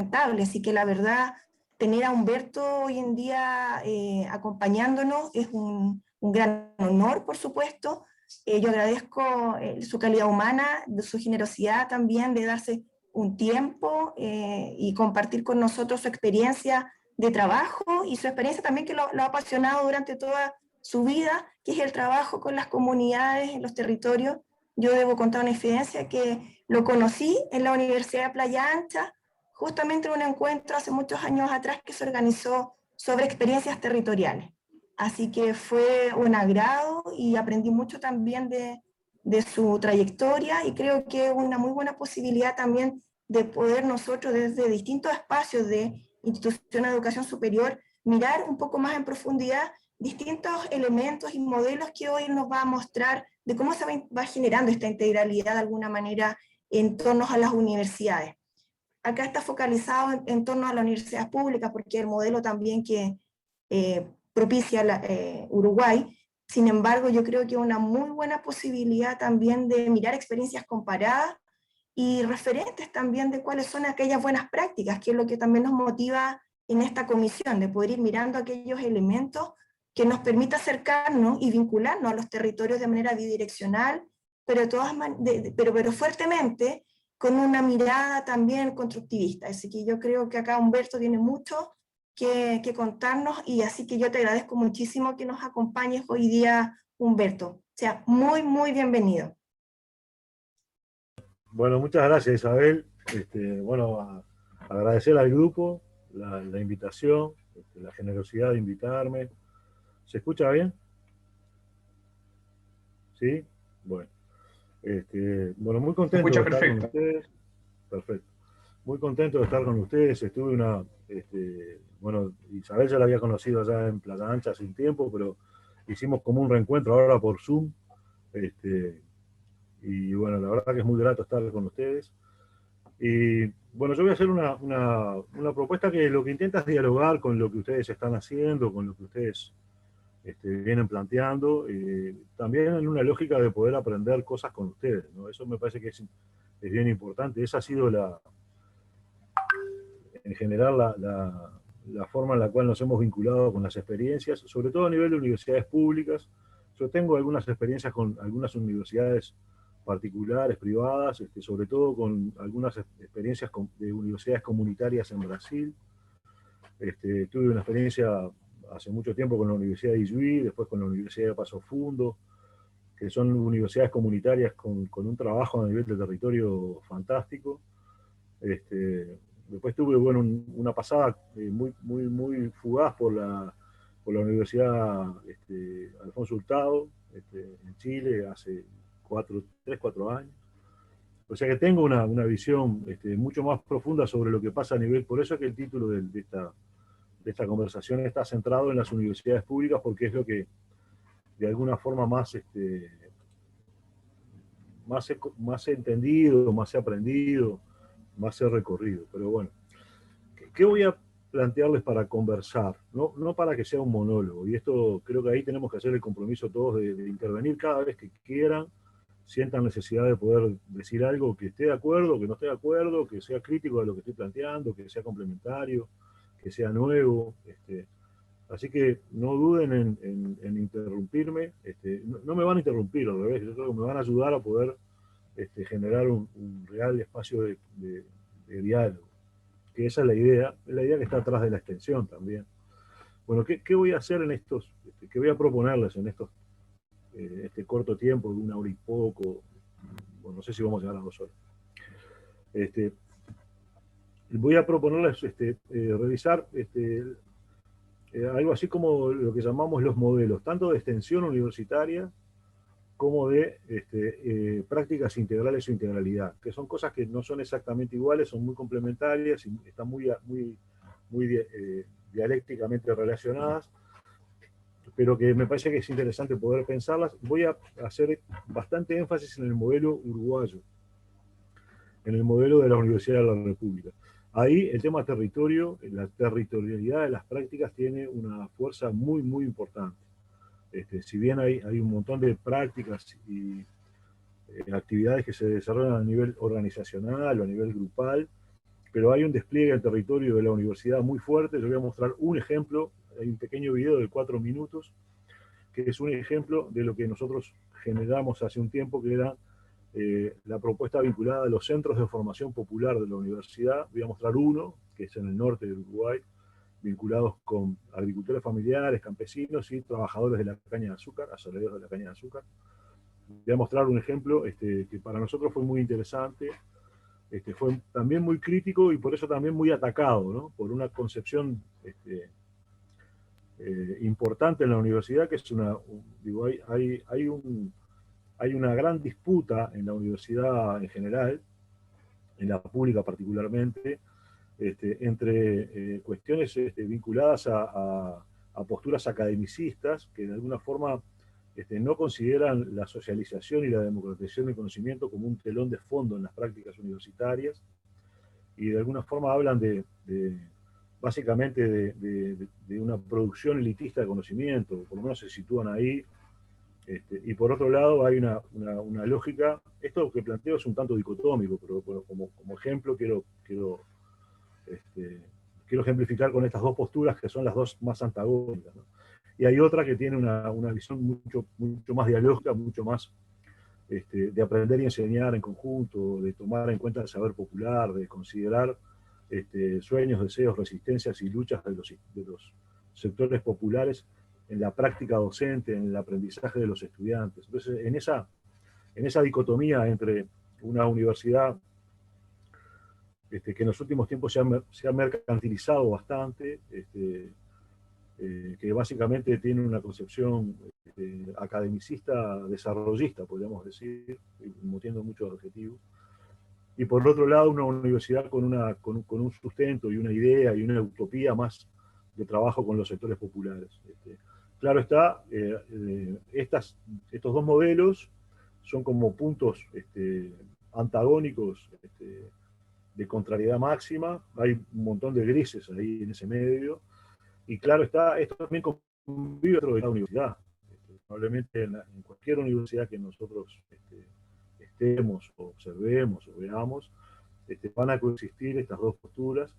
sustentable. Así que la verdad, tener a Humberto hoy en día acompañándonos es un gran honor, por supuesto. Yo agradezco su calidad humana, de su generosidad también de darse un tiempo y compartir con nosotros su experiencia de trabajo y su experiencia también que lo ha apasionado durante toda su vida, que es el trabajo con las comunidades en los territorios. Yo debo contar una experiencia que lo conocí en la Universidad de Playa Ancha, justamente en un encuentro hace muchos años atrás que se organizó sobre experiencias territoriales. Así que fue un agrado y aprendí mucho también de su trayectoria y creo que es una muy buena posibilidad también de poder nosotros desde distintos espacios de institución de educación superior mirar un poco más en profundidad distintos elementos y modelos que hoy nos va a mostrar de cómo se va generando esta integralidad de alguna manera en torno a las universidades. Acá está focalizado en torno a las universidades públicas porque el modelo también que propicia Uruguay. Sin embargo, yo creo que es una muy buena posibilidad también de mirar experiencias comparadas y referentes también de cuáles son aquellas buenas prácticas, que es lo que también nos motiva en esta comisión, de poder ir mirando aquellos elementos que nos permita acercarnos y vincularnos a los territorios de manera bidireccional, pero fuertemente con una mirada también constructivista. Así que yo creo que acá Humberto tiene mucho que contarnos, y así que yo te agradezco muchísimo que nos acompañes hoy día, Humberto. O sea, muy, muy bienvenido. Bueno, muchas gracias, Isabel. Bueno, agradecer al grupo la invitación, la generosidad de invitarme. ¿Se escucha bien? ¿Sí? Bueno. Bueno, muy contento de estar con ustedes. Perfecto. Muy contento de estar con ustedes. Bueno, Isabel ya la había conocido allá en Playa Ancha hace un tiempo, pero hicimos como un reencuentro ahora por Zoom. Y bueno, la verdad que es muy grato estar con ustedes. Y bueno, yo voy a hacer una propuesta que lo que intenta es dialogar con lo que ustedes están haciendo, con lo que ustedes vienen planteando, también en una lógica de poder aprender cosas con ustedes, ¿no? Eso me parece que es bien importante. Esa ha sido en general la forma en la cual nos hemos vinculado con las experiencias, sobre todo a nivel de universidades públicas. Yo tengo algunas experiencias con algunas universidades particulares, privadas, sobre todo con algunas experiencias de universidades comunitarias en Brasil. Tuve una experiencia hace mucho tiempo con la Universidad de Ijuí, después con la Universidad de Paso Fundo, que son universidades comunitarias con un trabajo a nivel de territorio fantástico. Después tuve una pasada muy fugaz por la Universidad Alfonso Hurtado, en Chile, hace 3, 4 años. O sea que tengo una visión mucho más profunda sobre lo que pasa a nivel. Por eso es que el título de esta conversación está centrado en las universidades públicas, porque es lo que de alguna forma más he entendido, más he aprendido, más he recorrido. Pero bueno, ¿qué voy a plantearles para conversar? No para que sea un monólogo, y esto creo que ahí tenemos que hacer el compromiso todos de intervenir cada vez que quieran, sientan necesidad de poder decir algo que esté de acuerdo, que no esté de acuerdo, que sea crítico de lo que estoy planteando, que sea complementario, que sea nuevo. Así que no duden en interrumpirme. No me van a interrumpir, al revés, yo creo que me van a ayudar a poder generar un real espacio de diálogo, que esa es la idea que está atrás de la extensión también. Bueno, ¿qué voy a hacer en estos, qué voy a proponerles en estos, este corto tiempo, de 1 hora y poco? Bueno, no sé si vamos a llegar a 2 horas. Voy a proponerles revisar algo así como lo que llamamos los modelos, tanto de extensión universitaria como de prácticas integrales o integralidad, que son cosas que no son exactamente iguales, son muy complementarias y están muy dialécticamente relacionadas, pero que me parece que es interesante poder pensarlas. Voy a hacer bastante énfasis en el modelo uruguayo, en el modelo de la Universidad de la República. Ahí el tema territorio, la territorialidad de las prácticas tiene una fuerza muy importante. Si bien hay un montón de prácticas y actividades que se desarrollan a nivel organizacional o a nivel grupal, pero hay un despliegue al territorio de la universidad muy fuerte. Yo voy a mostrar un ejemplo, hay un pequeño video de 4 minutos, que es un ejemplo de lo que nosotros generamos hace un tiempo, que era la propuesta vinculada a los centros de formación popular de la universidad. Voy a mostrar uno, que es en el norte de Uruguay, vinculados con agricultores familiares, campesinos y trabajadores de la caña de azúcar, asalariados de la caña de azúcar. Voy a mostrar un ejemplo que para nosotros fue muy interesante, fue también muy crítico y por eso también muy atacado, ¿no? Por una concepción importante en la universidad, que es digo, hay una gran disputa en la universidad en general, en la pública particularmente, entre cuestiones vinculadas a posturas academicistas que de alguna forma no consideran la socialización y la democratización del conocimiento como un telón de fondo en las prácticas universitarias, y de alguna forma hablan básicamente de una producción elitista de conocimiento, por lo menos se sitúan ahí. Y por otro lado hay una lógica, esto que planteo es un tanto dicotómico, pero bueno, como ejemplo quiero ejemplificar con estas dos posturas que son las dos más antagónicas, ¿no? Y hay otra que tiene una visión mucho más dialógica, mucho más de aprender y enseñar en conjunto, de tomar en cuenta el saber popular, de considerar sueños, deseos, resistencias y luchas de los sectores populares en la práctica docente, en el aprendizaje de los estudiantes. Entonces, en esa dicotomía entre una universidad que en los últimos tiempos se ha mercantilizado bastante, que básicamente tiene una concepción academicista, desarrollista, podríamos decir, metiendo muchos adjetivos, y por otro lado una universidad con un sustento y una idea y una utopía más de trabajo con los sectores populares. Claro está, estos dos modelos son como puntos antagónicos, de contrariedad máxima, hay un montón de grises ahí en ese medio, y claro está, esto también convive dentro de la universidad. Probablemente en cualquier universidad que nosotros estemos, o observemos, o veamos, van a coexistir estas dos posturas,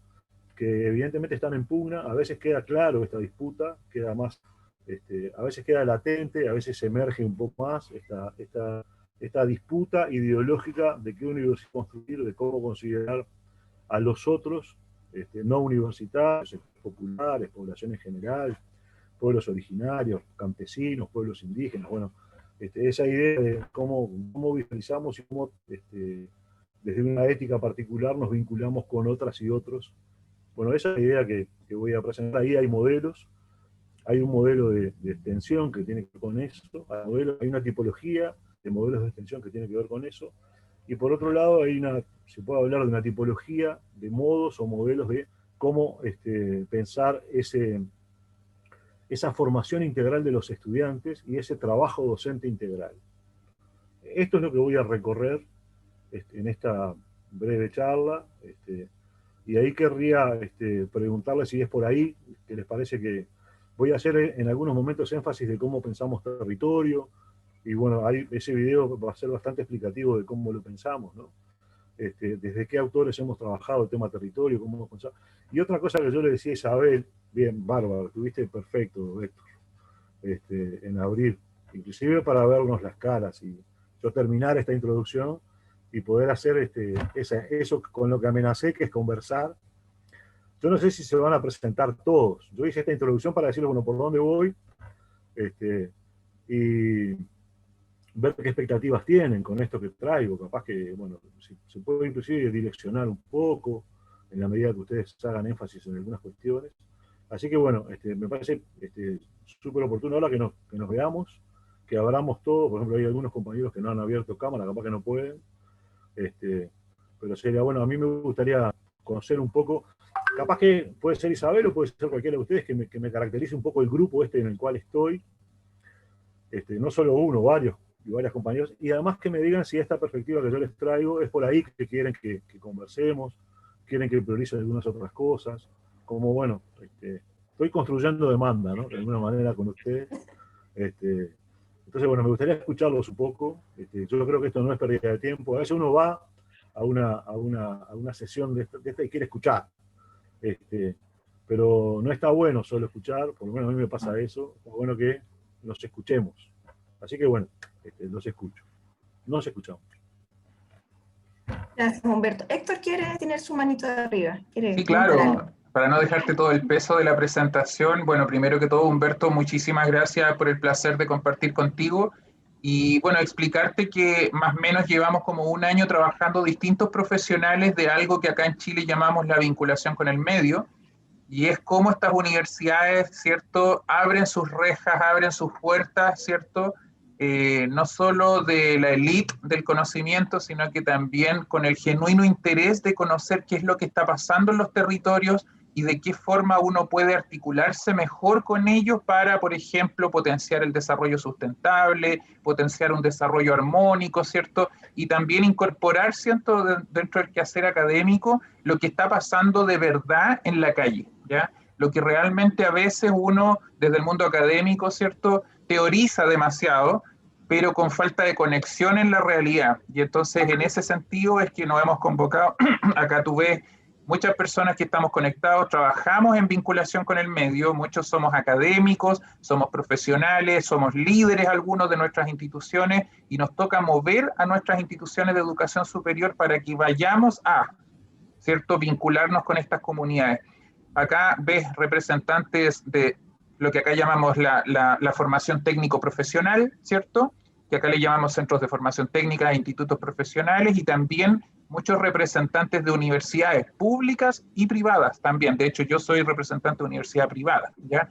que evidentemente están en pugna. A veces queda claro esta disputa, queda más, a veces queda latente, a veces emerge un poco más esta disputa ideológica de qué universidad construir, de cómo considerar a los otros, no universitarios, populares, población en general, pueblos originarios, campesinos, pueblos indígenas. Bueno, esa idea de cómo visualizamos y cómo desde una ética particular nos vinculamos con otras y otros. Bueno, esa es la idea que voy a presentar. Ahí hay modelos, hay un modelo de extensión que tiene que ver con eso, hay una tipología de modelos de extensión que tiene que ver con eso, y por otro lado se puede hablar de una tipología de modos o modelos de cómo pensar esa formación integral de los estudiantes y ese trabajo docente integral. Esto es lo que voy a recorrer en esta breve charla, y ahí querría preguntarles si es por ahí, que les parece que voy a hacer en algunos momentos énfasis de cómo pensamos territorio, y bueno, ese video va a ser bastante explicativo de cómo lo pensamos, ¿no? Desde qué autores hemos trabajado el tema territorio, cómo hemos pensado. Y otra cosa que yo le decía a Isabel, bien, bárbaro, estuviste perfecto, Héctor, en abrir, inclusive para vernos las caras y yo terminar esta introducción y poder hacer eso con lo que amenacé, que es conversar. Yo no sé si se van a presentar todos. Yo hice esta introducción para decirles, bueno, por dónde voy, y ver qué expectativas tienen con esto que traigo. Capaz que, bueno, se puede inclusive direccionar un poco, en la medida que ustedes hagan énfasis en algunas cuestiones. Así que, bueno, me parece súper oportuno ahora que nos veamos, que abramos todo. Por ejemplo, hay algunos compañeros que no han abierto cámara, capaz que no pueden. Pero sería bueno, a mí me gustaría conocer un poco, capaz que puede ser Isabel o puede ser cualquiera de ustedes que me caracterice un poco el grupo en el cual estoy, no solo uno, varios y varias compañeros, y además que me digan si esta perspectiva que yo les traigo es por ahí que quieren que conversemos, quieren que priorice algunas otras cosas, como bueno, estoy construyendo demanda, ¿no? De alguna manera con ustedes. Entonces, bueno, me gustaría escucharlos un poco. Yo creo que esto no es pérdida de tiempo. A veces uno va una sesión de esta y quiere escuchar. Pero no está bueno solo escuchar, por lo menos a mí me pasa eso, es bueno que nos escuchemos. Así que bueno, los escucho. Nos escuchamos. Gracias, Humberto. Héctor quiere tener su manito de arriba. Sí, Comentar algo. claro, para no dejarte todo el peso de la presentación, bueno, primero que todo, Humberto, muchísimas gracias por el placer de compartir contigo y, bueno, explicarte que más o menos llevamos como un año trabajando distintos profesionales de algo que acá en Chile llamamos la vinculación con el medio, y es cómo estas universidades, ¿cierto?, abren sus rejas, abren sus puertas, ¿cierto?, no solo de la élite del conocimiento, sino que también con el genuino interés de conocer qué es lo que está pasando en los territorios y de qué forma uno puede articularse mejor con ellos para, por ejemplo, potenciar el desarrollo sustentable, potenciar un desarrollo armónico, ¿cierto? Y también incorporar, ¿cierto?, dentro del quehacer académico, lo que está pasando de verdad en la calle, ¿ya? Lo que realmente a veces uno, desde el mundo académico, ¿cierto?, teoriza demasiado, pero con falta de conexión en la realidad. Y entonces, en ese sentido, es que nos hemos convocado. Acá tú ves muchas personas que estamos conectados, trabajamos en vinculación con el medio, muchos somos académicos, somos profesionales, somos líderes algunos de nuestras instituciones, y nos toca mover a nuestras instituciones de educación superior para que vayamos a, ¿cierto?, vincularnos con estas comunidades. Acá ves representantes de lo que acá llamamos la formación técnico-profesional, ¿cierto?, que acá le llamamos centros de formación técnica e institutos profesionales, y también muchos representantes de universidades públicas y privadas también. De hecho, yo soy representante de universidad privada, ¿ya?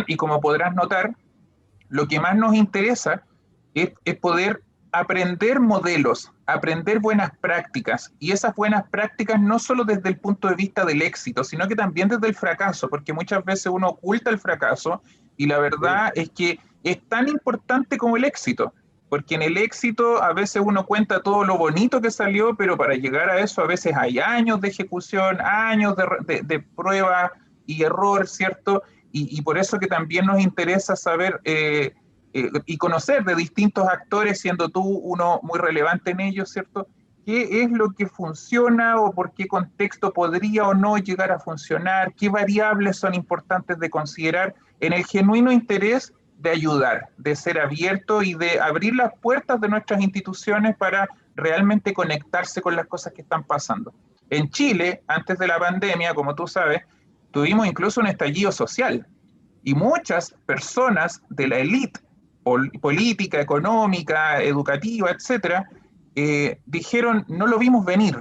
Y como podrás notar, lo que más nos interesa es poder aprender modelos, aprender buenas prácticas, y esas buenas prácticas no solo desde el punto de vista del éxito, sino que también desde el fracaso, porque muchas veces uno oculta el fracaso, y la verdad es que es tan importante como el éxito, porque en el éxito a veces uno cuenta todo lo bonito que salió, pero para llegar a eso a veces hay años de ejecución, años de prueba y error, ¿cierto? Y por eso que también nos interesa saber y conocer de distintos actores, siendo tú uno muy relevante en ellos, ¿cierto?, qué es lo que funciona o por qué contexto podría o no llegar a funcionar, qué variables son importantes de considerar, en el genuino interés de ayudar, de ser abierto y de abrir las puertas de nuestras instituciones para realmente conectarse con las cosas que están pasando. En Chile, antes de la pandemia, como tú sabes, tuvimos incluso un estallido social, y muchas personas de la élite política, económica, educativa, etcétera, dijeron, no lo vimos venir.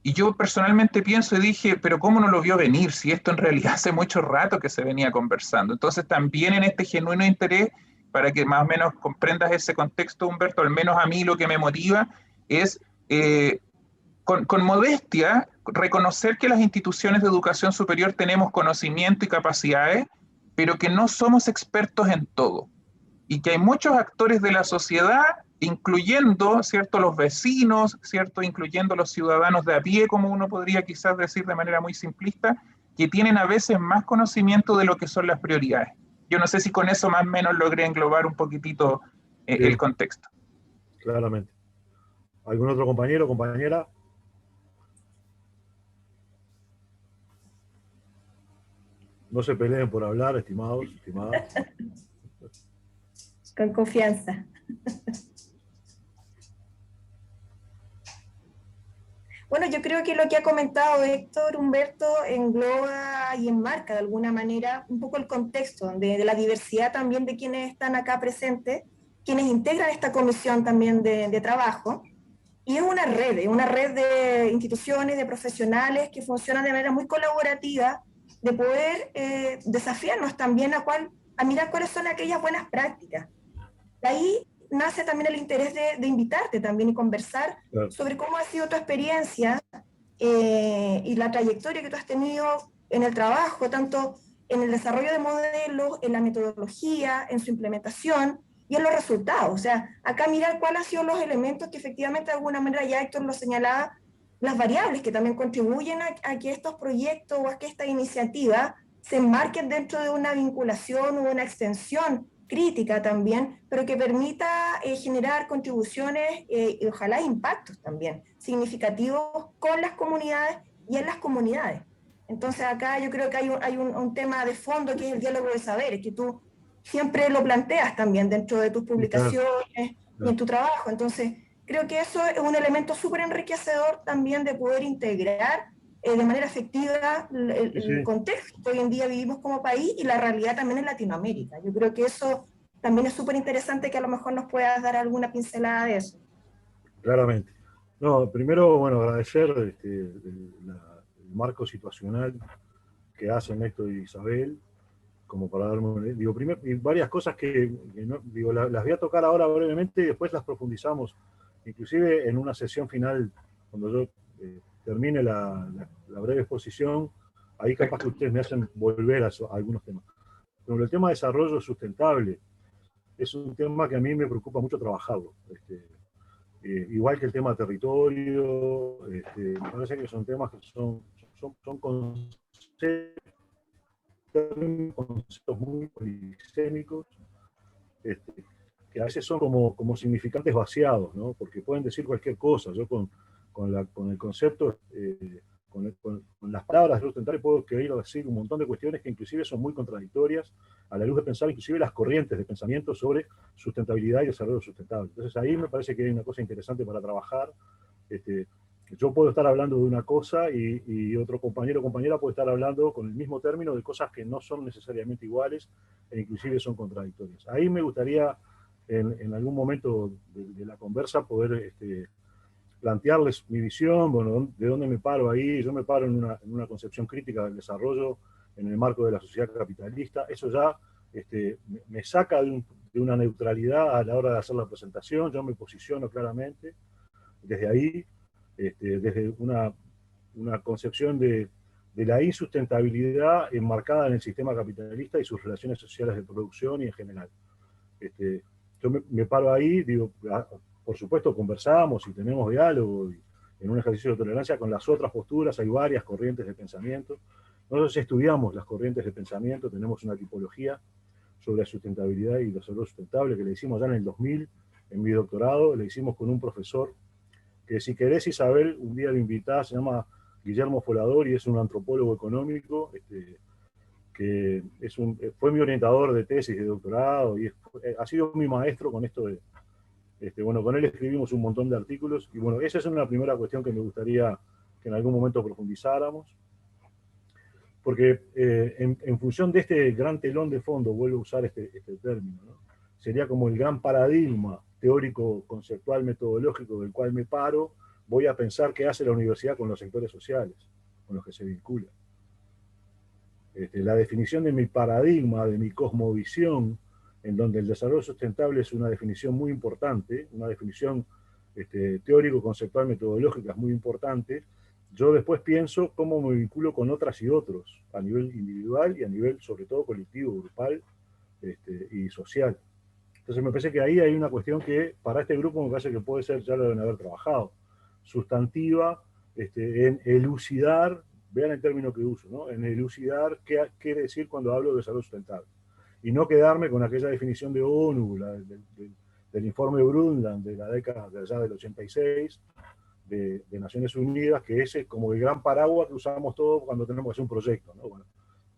Y yo personalmente pienso y dije, pero ¿cómo no lo vio venir? Si esto en realidad hace mucho rato que se venía conversando. Entonces también en este genuino interés, para que más o menos comprendas ese contexto, Humberto, al menos a mí lo que me motiva es, con modestia, reconocer que las instituciones de educación superior tenemos conocimiento y capacidades, pero que no somos expertos en todo, y que hay muchos actores de la sociedad, incluyendo, ¿cierto?, los vecinos, ¿cierto?, incluyendo los ciudadanos de a pie, como uno podría quizás decir de manera muy simplista, que tienen a veces más conocimiento de lo que son las prioridades. Yo no sé si con eso más o menos logré englobar un poquitito el contexto. Claramente. ¿Algún otro compañero o compañera? No se peleen por hablar, estimados, estimadas. Con confianza. Bueno, yo creo que lo que ha comentado Héctor, Humberto, engloba y enmarca de alguna manera un poco el contexto de la diversidad también de quienes están acá presentes, quienes integran esta comisión también de trabajo. Y es una red de instituciones, de profesionales que funcionan de manera muy colaborativa, de poder desafiarnos también a mirar cuáles son aquellas buenas prácticas. De ahí nace también el interés de invitarte también y conversar sobre cómo ha sido tu experiencia y la trayectoria que tú has tenido en el trabajo, tanto en el desarrollo de modelos, en la metodología, en su implementación y en los resultados. O sea, acá mirar cuáles han sido los elementos que efectivamente de alguna manera ya Héctor lo señalaba, las variables que también contribuyen a que estos proyectos o a que esta iniciativa se enmarquen dentro de una vinculación o una extensión crítica también, pero que permita generar contribuciones y ojalá impactos también significativos con las comunidades y en las comunidades. Entonces acá yo creo que hay un tema de fondo que es el diálogo de saberes, que tú siempre lo planteas también dentro de tus publicaciones y en tu trabajo. Entonces creo que eso es un elemento súper enriquecedor también de poder integrar de manera efectiva el contexto que hoy en día vivimos como país y la realidad también en Latinoamérica. Yo creo que eso también es súper interesante, que a lo mejor nos puedas dar alguna pincelada de eso. Claramente. No, primero, bueno, agradecer el marco situacional que hacen Néstor y Isabel, como para darme, digo, primero, y varias cosas que no, digo, las voy a tocar ahora brevemente y después las profundizamos, inclusive en una sesión final, cuando yo termine la breve exposición, ahí capaz que ustedes me hacen volver a algunos temas. Pero el tema de desarrollo sustentable es un tema que a mí me preocupa mucho trabajarlo. Igual que el tema territorio, me parece que son temas que son conceptos muy polisémicos, que a veces son como significantes vaciados, ¿no? Porque pueden decir cualquier cosa. Yo con el concepto, con las palabras sustentable puedo querer decir un montón de cuestiones que inclusive son muy contradictorias a la luz de pensar inclusive las corrientes de pensamiento sobre sustentabilidad y desarrollo sustentable. Entonces ahí me parece que hay una cosa interesante para trabajar. Yo puedo estar hablando de una cosa y otro compañero o compañera puede estar hablando con el mismo término de cosas que no son necesariamente iguales e inclusive son contradictorias. Ahí me gustaría en algún momento de la conversa poder plantearles mi visión, bueno, de dónde me paro ahí. Yo me paro en una concepción crítica del desarrollo en el marco de la sociedad capitalista. Eso ya me saca de una neutralidad a la hora de hacer la presentación. Yo me posiciono claramente desde ahí, desde una concepción de la insustentabilidad enmarcada en el sistema capitalista y sus relaciones sociales de producción y en general. Yo me paro ahí, digo, por supuesto conversamos y tenemos diálogo y en un ejercicio de tolerancia con las otras posturas. Hay varias corrientes de pensamiento. Nosotros estudiamos las corrientes de pensamiento, tenemos una tipología sobre la sustentabilidad y el desarrollo sustentable que le hicimos ya en el 2000, en mi doctorado, le hicimos con un profesor que, si querés, Isabel, un día lo invitás, se llama Guillermo Folador y es un antropólogo económico, que fue mi orientador de tesis de doctorado y ha sido mi maestro con esto de, bueno, con él escribimos un montón de artículos y bueno, esa es una primera cuestión que me gustaría que en algún momento profundizáramos, porque en función de este gran telón de fondo, vuelvo a usar este término, ¿no? Sería como el gran paradigma teórico, conceptual, metodológico del cual me paro, voy a pensar qué hace la universidad con los sectores sociales, con los que se vincula. La definición de mi paradigma, de mi cosmovisión, en donde el desarrollo sustentable es una definición muy importante, una definición teórico, conceptual, metodológica es muy importante. Yo después pienso cómo me vinculo con otras y otros, a nivel individual y a nivel, sobre todo, colectivo, grupal y social. Entonces me parece que ahí hay una cuestión que para este grupo me parece que puede ser, ya lo deben haber trabajado, sustantiva, en elucidar, vean el término que uso, ¿no? En elucidar qué quiere decir cuando hablo de desarrollo sustentable. Y no quedarme con aquella definición de ONU, del informe Brundtland de la década de allá del 86, de Naciones Unidas, que ese es como el gran paraguas que usamos todos cuando tenemos que hacer un proyecto, ¿no? Bueno,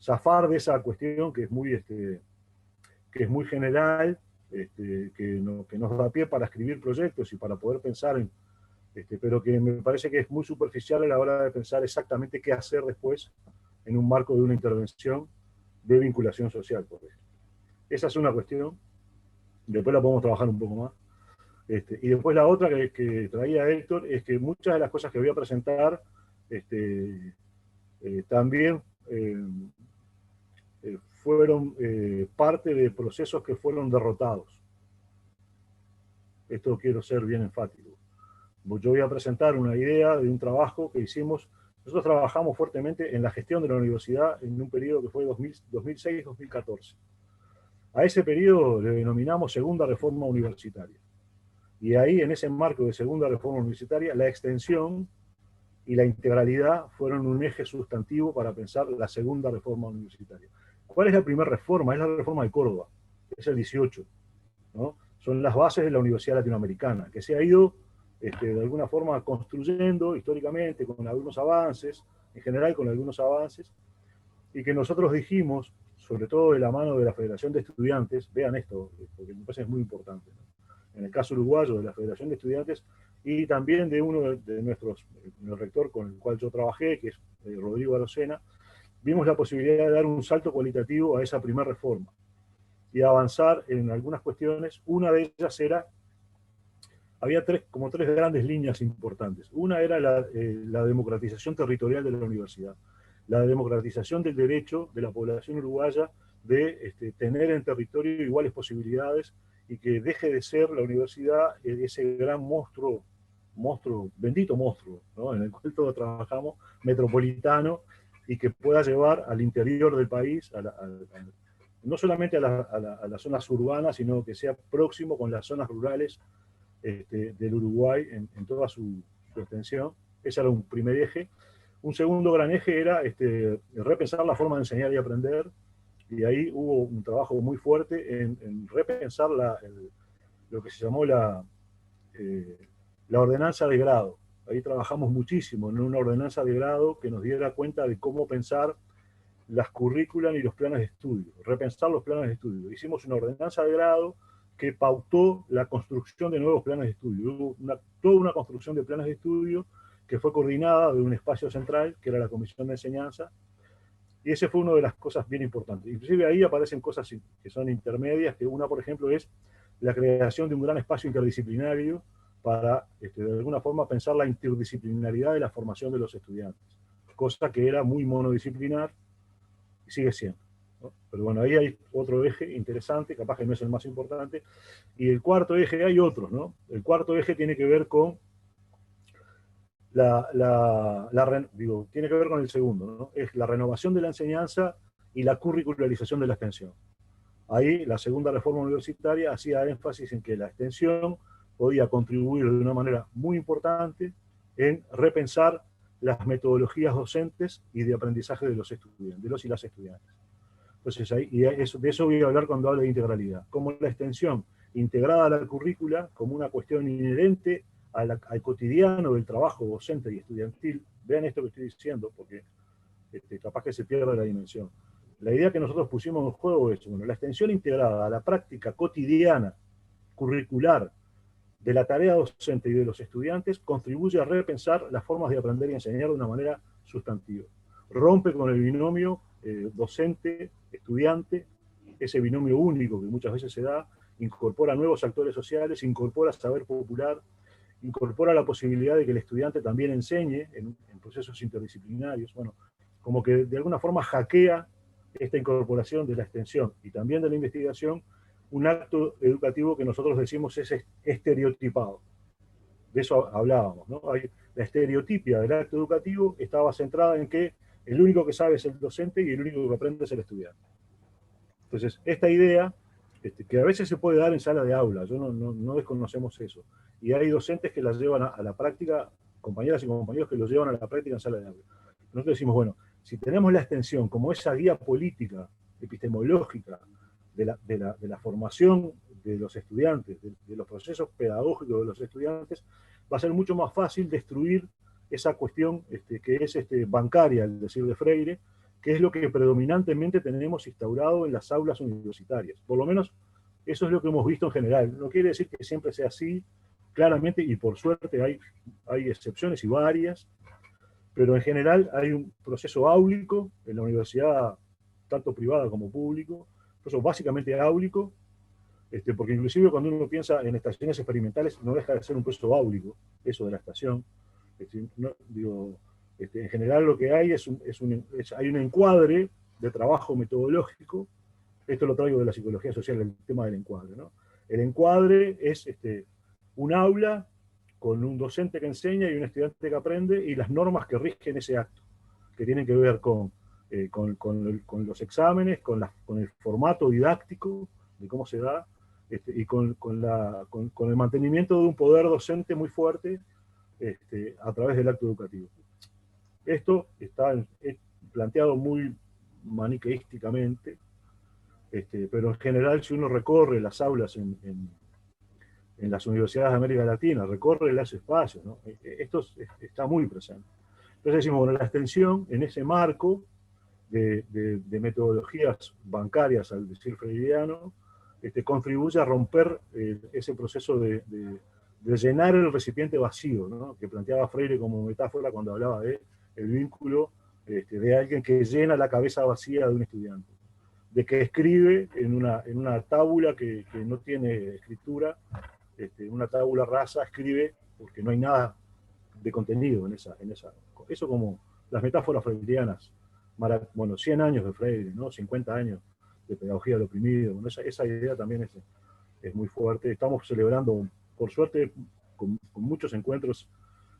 zafar de esa cuestión que es muy general, que nos da pie para escribir proyectos y para poder pensar en, pero que me parece que es muy superficial a la hora de pensar exactamente qué hacer después en un marco de una intervención de vinculación social, por ejemplo. Esa es una cuestión, después la podemos trabajar un poco más. Y después la otra que traía Héctor es que muchas de las cosas que voy a presentar también fueron parte de procesos que fueron derrotados. Esto quiero ser bien enfático. Yo voy a presentar una idea de un trabajo que hicimos. Nosotros trabajamos fuertemente en la gestión de la universidad en un periodo que fue 2006-2014. A ese periodo le denominamos Segunda Reforma Universitaria. Y ahí, en ese marco de Segunda Reforma Universitaria, la extensión y la integralidad fueron un eje sustantivo para pensar la Segunda Reforma Universitaria. ¿Cuál es la primera reforma? Es la reforma de Córdoba. es el 18, ¿no? Son las bases de la Universidad Latinoamericana, que se ha ido de alguna forma construyendo históricamente con algunos avances, en general con algunos avances, y que nosotros dijimos, sobre todo de la mano de la Federación de Estudiantes, vean esto, porque me parece muy importante, ¿no? En el caso uruguayo de la Federación de Estudiantes, y también de uno de nuestros, el rector con el cual yo trabajé, que es Rodrigo Arocena, vimos la posibilidad de dar un salto cualitativo a esa primera reforma y avanzar en algunas cuestiones. Una de ellas era, había como tres grandes líneas importantes. Una era la democratización territorial de la universidad, la democratización del derecho de la población uruguaya de tener en territorio iguales posibilidades y que deje de ser la universidad ese gran monstruo, bendito monstruo, ¿no? En el cual todos trabajamos, metropolitano, y que pueda llevar al interior del país, no solamente a las zonas urbanas, sino que sea próximo con las zonas rurales del Uruguay en toda su extensión. Ese era un primer eje. Un segundo gran eje era repensar la forma de enseñar y aprender, y ahí hubo un trabajo muy fuerte en repensar lo que se llamó la ordenanza de grado. Ahí trabajamos muchísimo en una ordenanza de grado que nos diera cuenta de cómo pensar las currículas y los planes de estudio, repensar los planes de estudio. Hicimos una ordenanza de grado que pautó la construcción de nuevos planes de estudio. Hubo toda una construcción de planes de estudio que fue coordinada de un espacio central, que era la Comisión de Enseñanza, y ese fue una de las cosas bien importantes. Inclusive ahí aparecen cosas que son intermedias, que una, por ejemplo, es la creación de un gran espacio interdisciplinario para, de alguna forma, pensar la interdisciplinaridad de la formación de los estudiantes, cosa que era muy monodisciplinar y sigue siendo, ¿no? Pero bueno, ahí hay otro eje interesante, capaz que no es el más importante, y el cuarto eje, hay otros, ¿no? El cuarto eje tiene que ver con tiene que ver con el segundo, ¿no? Es la renovación de la enseñanza y la curricularización de la extensión. Ahí la segunda reforma universitaria hacía énfasis en que la extensión podía contribuir de una manera muy importante en repensar las metodologías docentes y de aprendizaje de los estudiantes, de los y las estudiantes. Entonces, de eso voy a hablar cuando hable de integralidad. Como la extensión integrada a la currícula, como una cuestión inherente al cotidiano del trabajo docente y estudiantil. Vean esto que estoy diciendo, porque capaz que se pierde la dimensión. La idea que nosotros pusimos en juego es, bueno, la extensión integrada a la práctica cotidiana, curricular, de la tarea docente y de los estudiantes, contribuye a repensar las formas de aprender y enseñar de una manera sustantiva. Rompe con el binomio docente-estudiante, ese binomio único que muchas veces se da, incorpora nuevos actores sociales, incorpora saber popular, incorpora la posibilidad de que el estudiante también enseñe en procesos interdisciplinarios. Bueno, como que de alguna forma hackea esta incorporación de la extensión y también de la investigación, un acto educativo que nosotros decimos es estereotipado. De eso hablábamos, ¿no? La estereotipia del acto educativo estaba centrada en que el único que sabe es el docente y el único que aprende es el estudiante. Entonces, esta idea, que a veces se puede dar en sala de aula, no desconocemos eso, y hay docentes que las llevan a la práctica, compañeras y compañeros que los llevan a la práctica en sala de aula. Nosotros decimos, bueno, si tenemos la extensión como esa guía política, epistemológica, de la formación de los estudiantes, de los procesos pedagógicos de los estudiantes, va a ser mucho más fácil destruir esa cuestión que es bancaria, el decir de Freire, que es lo que predominantemente tenemos instaurado en las aulas universitarias. Por lo menos eso es lo que hemos visto en general. No quiere decir que siempre sea así, claramente, y por suerte hay excepciones y varias, pero en general hay un proceso áulico en la universidad, tanto privada como público, proceso básicamente áulico, porque inclusive cuando uno piensa en estaciones experimentales, no deja de ser un proceso áulico, eso de la estación. En general lo que hay hay un encuadre de trabajo metodológico. Esto lo traigo de la psicología social, el tema del encuadre, ¿no? El encuadre es un aula con un docente que enseña y un estudiante que aprende, y las normas que rigen ese acto, que tienen que ver con los exámenes, con el formato didáctico de cómo se da, y con el mantenimiento de un poder docente muy fuerte a través del acto educativo. Esto está planteado muy maniqueísticamente, pero en general si uno recorre las aulas en las universidades de América Latina, recorre los espacios, ¿no? Esto está muy presente. Entonces decimos, bueno, la extensión en ese marco de metodologías bancarias, al decir freudiano, contribuye a romper ese proceso de llenar el recipiente vacío, ¿no? Que planteaba Freire como metáfora cuando hablaba de el vínculo de alguien que llena la cabeza vacía de un estudiante, de que escribe en una tábula que no tiene escritura, una tábula rasa, escribe porque no hay nada de contenido en esa. Eso como las metáforas freudianas, bueno, 100 años de Freire, ¿no? 50 años de pedagogía del oprimido, bueno, esa idea también es muy fuerte. Estamos celebrando, por suerte, con muchos encuentros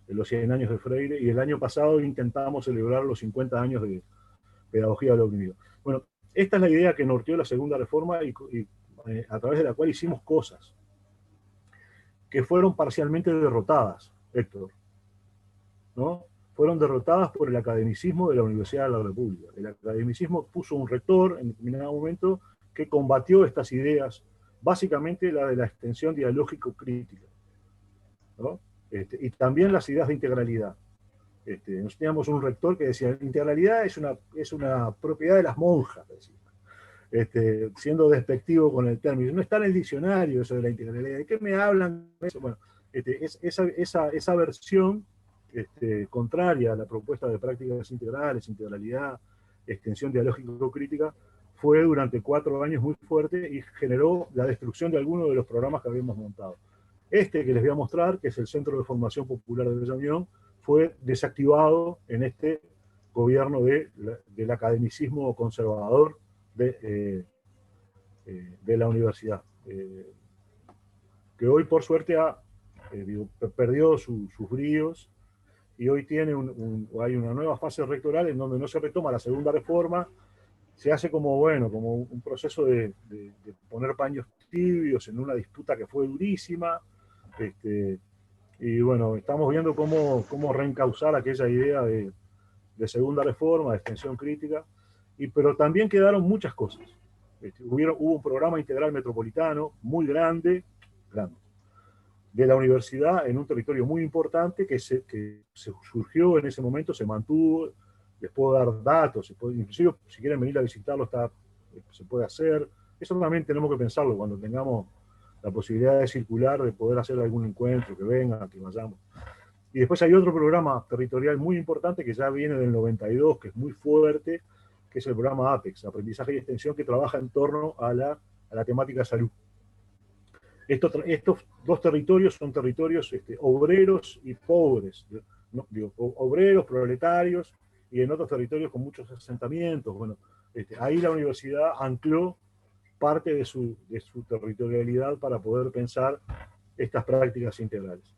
de los 100 años de Freire, y el año pasado intentamos celebrar los 50 años de pedagogía del oprimido. Bueno, esta es la idea que norteó la segunda reforma y a través de la cual hicimos cosas que fueron parcialmente derrotadas, Héctor, ¿no? Fueron derrotadas por el academicismo de la Universidad de la República. El academicismo puso un rector en determinado momento que combatió estas ideas, básicamente la de la extensión dialógico-crítica, ¿no? Y también las ideas de integralidad. Nos teníamos un rector que decía, la integralidad es una propiedad de las monjas, decía, siendo despectivo con el término. No está en el diccionario eso de la integralidad. ¿De qué me hablan? Bueno, esa versión contraria a la propuesta de prácticas integrales, integralidad, extensión dialógico-crítica, fue durante 4 años muy fuerte y generó la destrucción de algunos de los programas que habíamos montado. Que les voy a mostrar, que es el Centro de Formación Popular de Bella Unión, fue desactivado en este gobierno del academicismo conservador de la universidad, que hoy por suerte perdió sus bríos, y hoy hay una nueva fase rectoral en donde no se retoma la segunda reforma, se hace como un proceso de poner paños tibios en una disputa que fue durísima, y bueno, estamos viendo cómo reencauzar aquella idea de segunda reforma, de extensión crítica, pero también quedaron muchas cosas. Hubo un programa integral metropolitano muy grande, de la universidad en un territorio muy importante que se surgió en ese momento, se mantuvo. Les puedo dar datos, inclusive si quieren venir a visitarlo se puede hacer. Eso también tenemos que pensarlo cuando tengamos la posibilidad de circular, de poder hacer algún encuentro, que vengan, que vayamos. Y después hay otro programa territorial muy importante que ya viene del 92, que es muy fuerte, que es el programa APEX, Aprendizaje y Extensión, que trabaja en torno a la temática salud. Estos dos territorios son territorios obreros y pobres, ¿no? Obreros, proletarios, y en otros territorios con muchos asentamientos. Bueno, ahí la universidad ancló parte de su territorialidad para poder pensar estas prácticas integrales.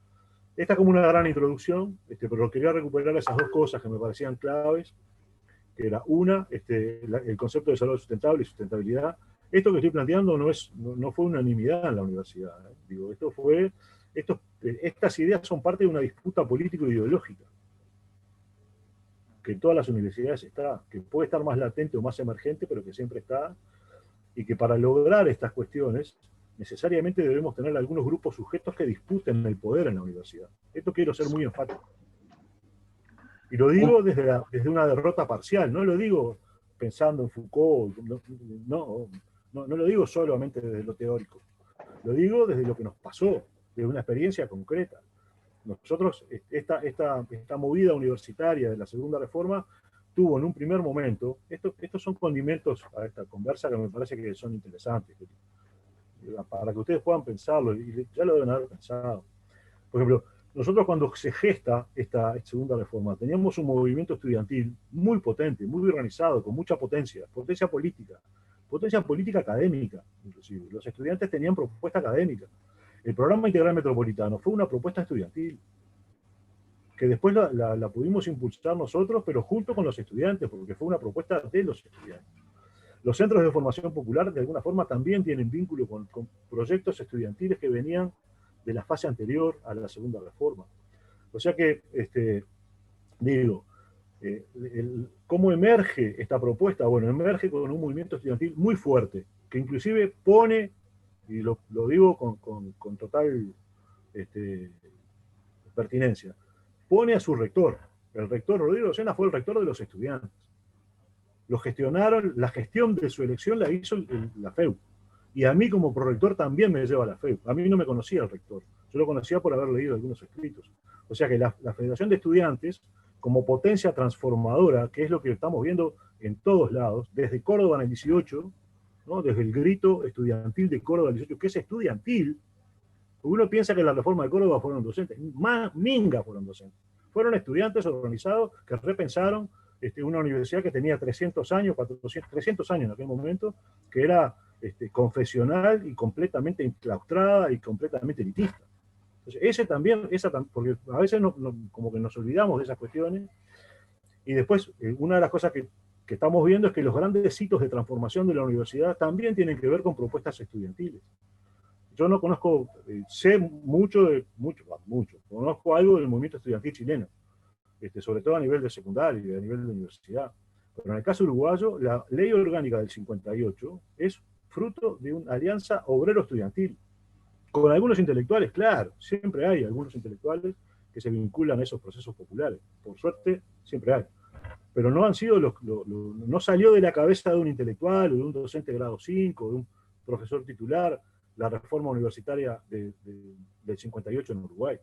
Esta es como una gran introducción, pero quería recuperar esas dos cosas que me parecían claves, que era una, el concepto de desarrollo sustentable y sustentabilidad. Esto que estoy planteando no fue unanimidad en la universidad. Digo, estas ideas son parte de una disputa político-ideológica, que en todas las universidades está, que puede estar más latente o más emergente, pero que siempre está, y que para lograr estas cuestiones necesariamente debemos tener algunos grupos sujetos que disputen el poder en la universidad. Esto quiero ser muy enfático. Y lo digo desde una derrota parcial, no lo digo pensando en Foucault, no lo digo solamente desde lo teórico, lo digo desde lo que nos pasó, de una experiencia concreta. Nosotros, esta movida universitaria de la segunda reforma tuvo en un primer momento, estos son condimentos a esta conversa que me parece que son interesantes, para que ustedes puedan pensarlo, y ya lo deben haber pensado. Por ejemplo, nosotros cuando se gesta esta segunda reforma, teníamos un movimiento estudiantil muy potente, muy organizado, con mucha potencia política académica, inclusive. Los estudiantes tenían propuesta académica. El programa integral metropolitano fue una propuesta estudiantil, que después la pudimos impulsar nosotros, pero junto con los estudiantes, porque fue una propuesta de los estudiantes. Los centros de formación popular, de alguna forma, también tienen vínculo con proyectos estudiantiles que venían de la fase anterior a la segunda reforma. O sea que, ¿cómo emerge esta propuesta? Bueno, emerge con un movimiento estudiantil muy fuerte, que inclusive pone, y lo digo con total pertinencia, pone a su rector. El rector Rodrigo Sena fue el rector de los estudiantes. Lo gestionaron, la gestión de su elección la hizo la FEU. Y a mí como prorector también me lleva la FEU. A mí no me conocía el rector. Yo lo conocía por haber leído algunos escritos. O sea que la Federación de Estudiantes, como potencia transformadora, que es lo que estamos viendo en todos lados, desde Córdoba en el 18, ¿no? Desde el grito estudiantil de Córdoba en el 18, que es estudiantil, uno piensa que la reforma de Córdoba fueron docentes, minga fueron docentes. Fueron estudiantes organizados que repensaron una universidad que tenía 300 años, 300 años en aquel momento, que era confesional y completamente enclaustrada y completamente elitista. Entonces, porque a veces como que nos olvidamos de esas cuestiones, y después una de las cosas que estamos viendo es que los grandes hitos de transformación de la universidad también tienen que ver con propuestas estudiantiles. Yo no conozco, sé mucho, conozco algo del movimiento estudiantil chileno, sobre todo a nivel de secundaria y a nivel de universidad. Pero en el caso uruguayo, la ley orgánica del 58 es fruto de una alianza obrero-estudiantil, con algunos intelectuales, claro, siempre hay algunos intelectuales que se vinculan a esos procesos populares, por suerte siempre hay, pero no han sido no salió de la cabeza de un intelectual o de un docente de grado 5, de un profesor titular, la reforma universitaria del 58 en Uruguay.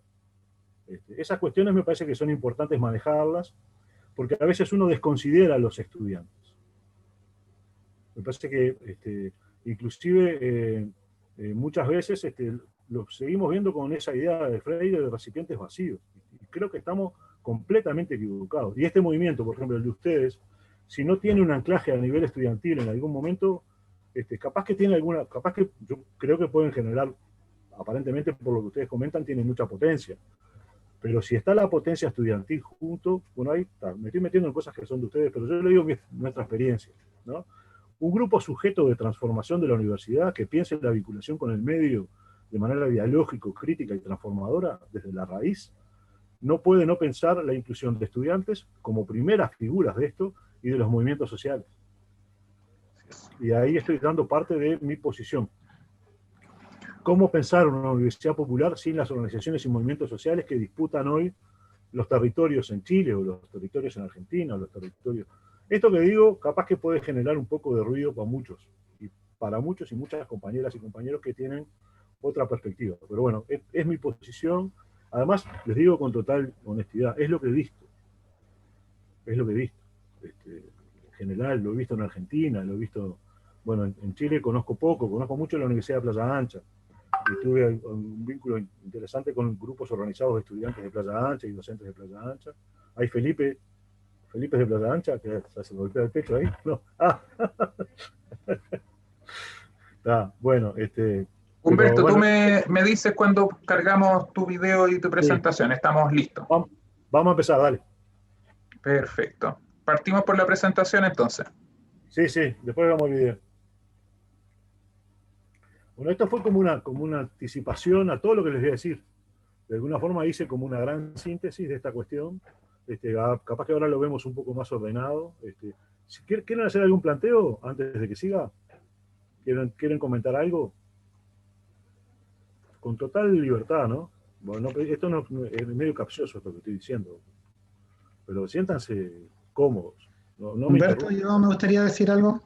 Esas cuestiones me parece que son importantes manejarlas, porque a veces uno desconsidera a los estudiantes. Me parece que inclusive muchas veces lo seguimos viendo con esa idea de Freire de recipientes vacíos. Y creo que estamos completamente equivocados. Y este movimiento, por ejemplo, el de ustedes, si no tiene un anclaje a nivel estudiantil en algún momento, capaz que yo creo que pueden generar, aparentemente por lo que ustedes comentan, tienen mucha potencia. Pero si está la potencia estudiantil junto, bueno, ahí está, me estoy metiendo en cosas que son de ustedes, pero yo le digo nuestra experiencia, ¿no? Un grupo sujeto de transformación de la universidad que piense en la vinculación con el medio de manera dialógico, crítica y transformadora desde la raíz, no puede no pensar la inclusión de estudiantes como primeras figuras de esto y de los movimientos sociales. Y ahí estoy dando parte de mi posición. ¿Cómo pensar una universidad popular sin las organizaciones y movimientos sociales que disputan hoy los territorios en Chile, o los territorios en Argentina, o los territorios... Esto que digo, capaz que puede generar un poco de ruido para muchos, y para muchos y muchas compañeras y compañeros que tienen otra perspectiva. Pero bueno, es mi posición. Además, les digo con total honestidad, es lo que he visto. Es lo que he visto. En general, lo he visto en Argentina, lo he visto... Bueno, en Chile conozco mucho la Universidad de Playa Ancha. Y tuve un vínculo interesante con grupos organizados de estudiantes de Playa Ancha y docentes de Playa Ancha. Hay Felipe de Playa Ancha, que se golpea el pecho ahí. No. Bueno, Humberto, pero, tú me dices cuando cargamos tu video y tu presentación. Sí. Estamos listos. Vamos a empezar, dale. Perfecto. Partimos por la presentación entonces. Sí, después vemos el video. Bueno, esto fue como una anticipación a todo lo que les voy a decir. De alguna forma hice como una gran síntesis de esta cuestión. Capaz que ahora lo vemos un poco más ordenado. ¿Quieren hacer algún planteo antes de que siga? ¿Quieren comentar algo? Con total libertad, ¿no? Bueno, esto no es medio capcioso esto que estoy diciendo. Pero siéntanse cómodos. No Humberto, yo me gustaría decir algo.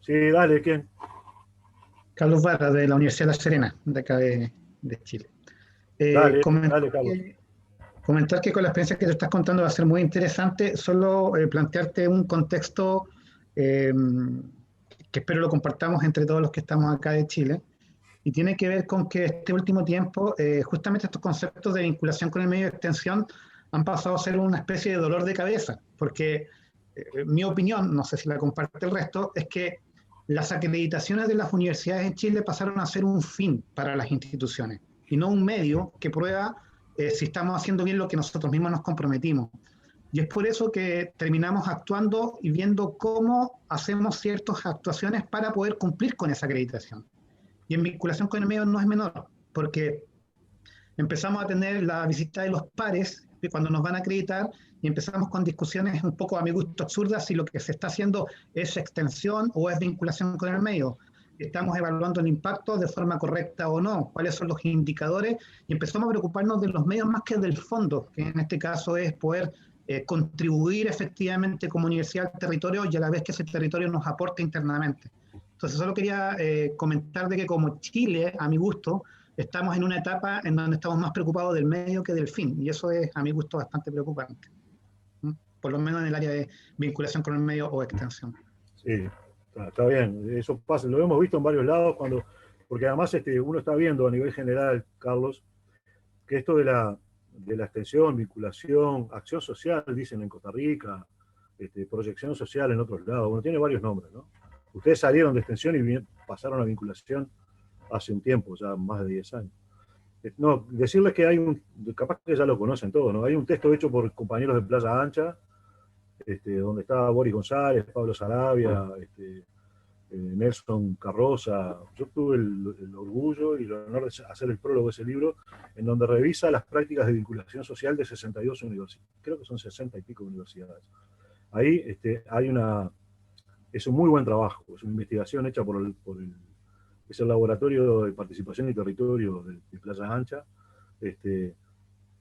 Sí, dale, ¿quién? Carlos Barra, de la Universidad de La Serena, de acá de Chile. Dale, Carlos. Comentar que con la experiencia que te estás contando va a ser muy interesante, solo plantearte un contexto que espero lo compartamos entre todos los que estamos acá de Chile, y tiene que ver con que este último tiempo, justamente estos conceptos de vinculación con el medio de extensión han pasado a ser una especie de dolor de cabeza, porque mi opinión, no sé si la comparte el resto, es que las acreditaciones de las universidades en Chile pasaron a ser un fin para las instituciones y no un medio que prueba si estamos haciendo bien lo que nosotros mismos nos comprometimos. Y es por eso que terminamos actuando y viendo cómo hacemos ciertas actuaciones para poder cumplir con esa acreditación. Y en vinculación con el medio no es menor, porque empezamos a tener la visita de los pares cuando nos van a acreditar, y empezamos con discusiones un poco a mi gusto absurdas si lo que se está haciendo es extensión o es vinculación con el medio. estamos evaluando el impacto de forma correcta o no, cuáles son los indicadores, y empezamos a preocuparnos de los medios más que del fondo, que en este caso es poder contribuir efectivamente como universidad al territorio y a la vez que ese territorio nos aporte internamente. Entonces solo quería comentar de que como Chile, a mi gusto, estamos en una etapa en donde estamos más preocupados del medio que del fin, y eso es a mi gusto bastante preocupante, por lo menos en el área de vinculación con el medio o extensión. Sí, está bien, eso pasa, lo hemos visto en varios lados, porque además uno está viendo a nivel general, Carlos, que esto de la extensión, vinculación, acción social, dicen en Costa Rica, proyección social en otros lados, bueno, tiene varios nombres, ¿no? Ustedes salieron de extensión y pasaron a vinculación hace un tiempo, ya más de 10 años. No, decirles que capaz que ya lo conocen todos, ¿no? Hay un texto hecho por compañeros de Playa Ancha, donde está Boris González, Pablo Sarabia, Nelson Carroza. Yo tuve el orgullo y el honor de hacer el prólogo de ese libro, en donde revisa las prácticas de vinculación social de 62 universidades, creo que son 60 y pico universidades. Ahí es un muy buen trabajo, es una investigación hecha es el Laboratorio de Participación y Territorio de Playa Ancha,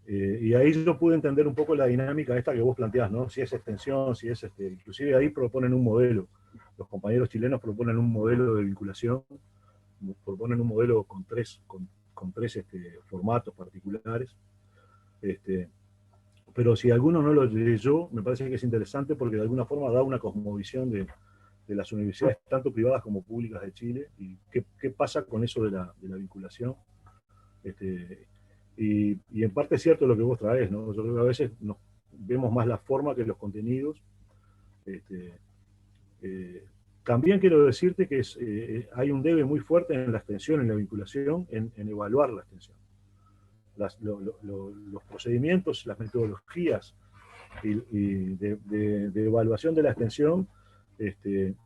y ahí yo pude entender un poco la dinámica esta que vos planteás, ¿no? Si es extensión, si es inclusive ahí proponen un modelo. Los compañeros chilenos proponen un modelo de vinculación, proponen un modelo con tres formatos particulares. Pero si alguno no lo leyó, me parece que es interesante porque de alguna forma da una cosmovisión de las universidades, tanto privadas como públicas de Chile, y qué pasa con eso de la vinculación. Y en parte es cierto lo que vos traes, ¿no? Yo creo que a veces vemos más la forma que los contenidos. También quiero decirte que hay un debe muy fuerte en la extensión, en la vinculación, en evaluar la extensión. Los procedimientos, las metodologías de evaluación de la extensión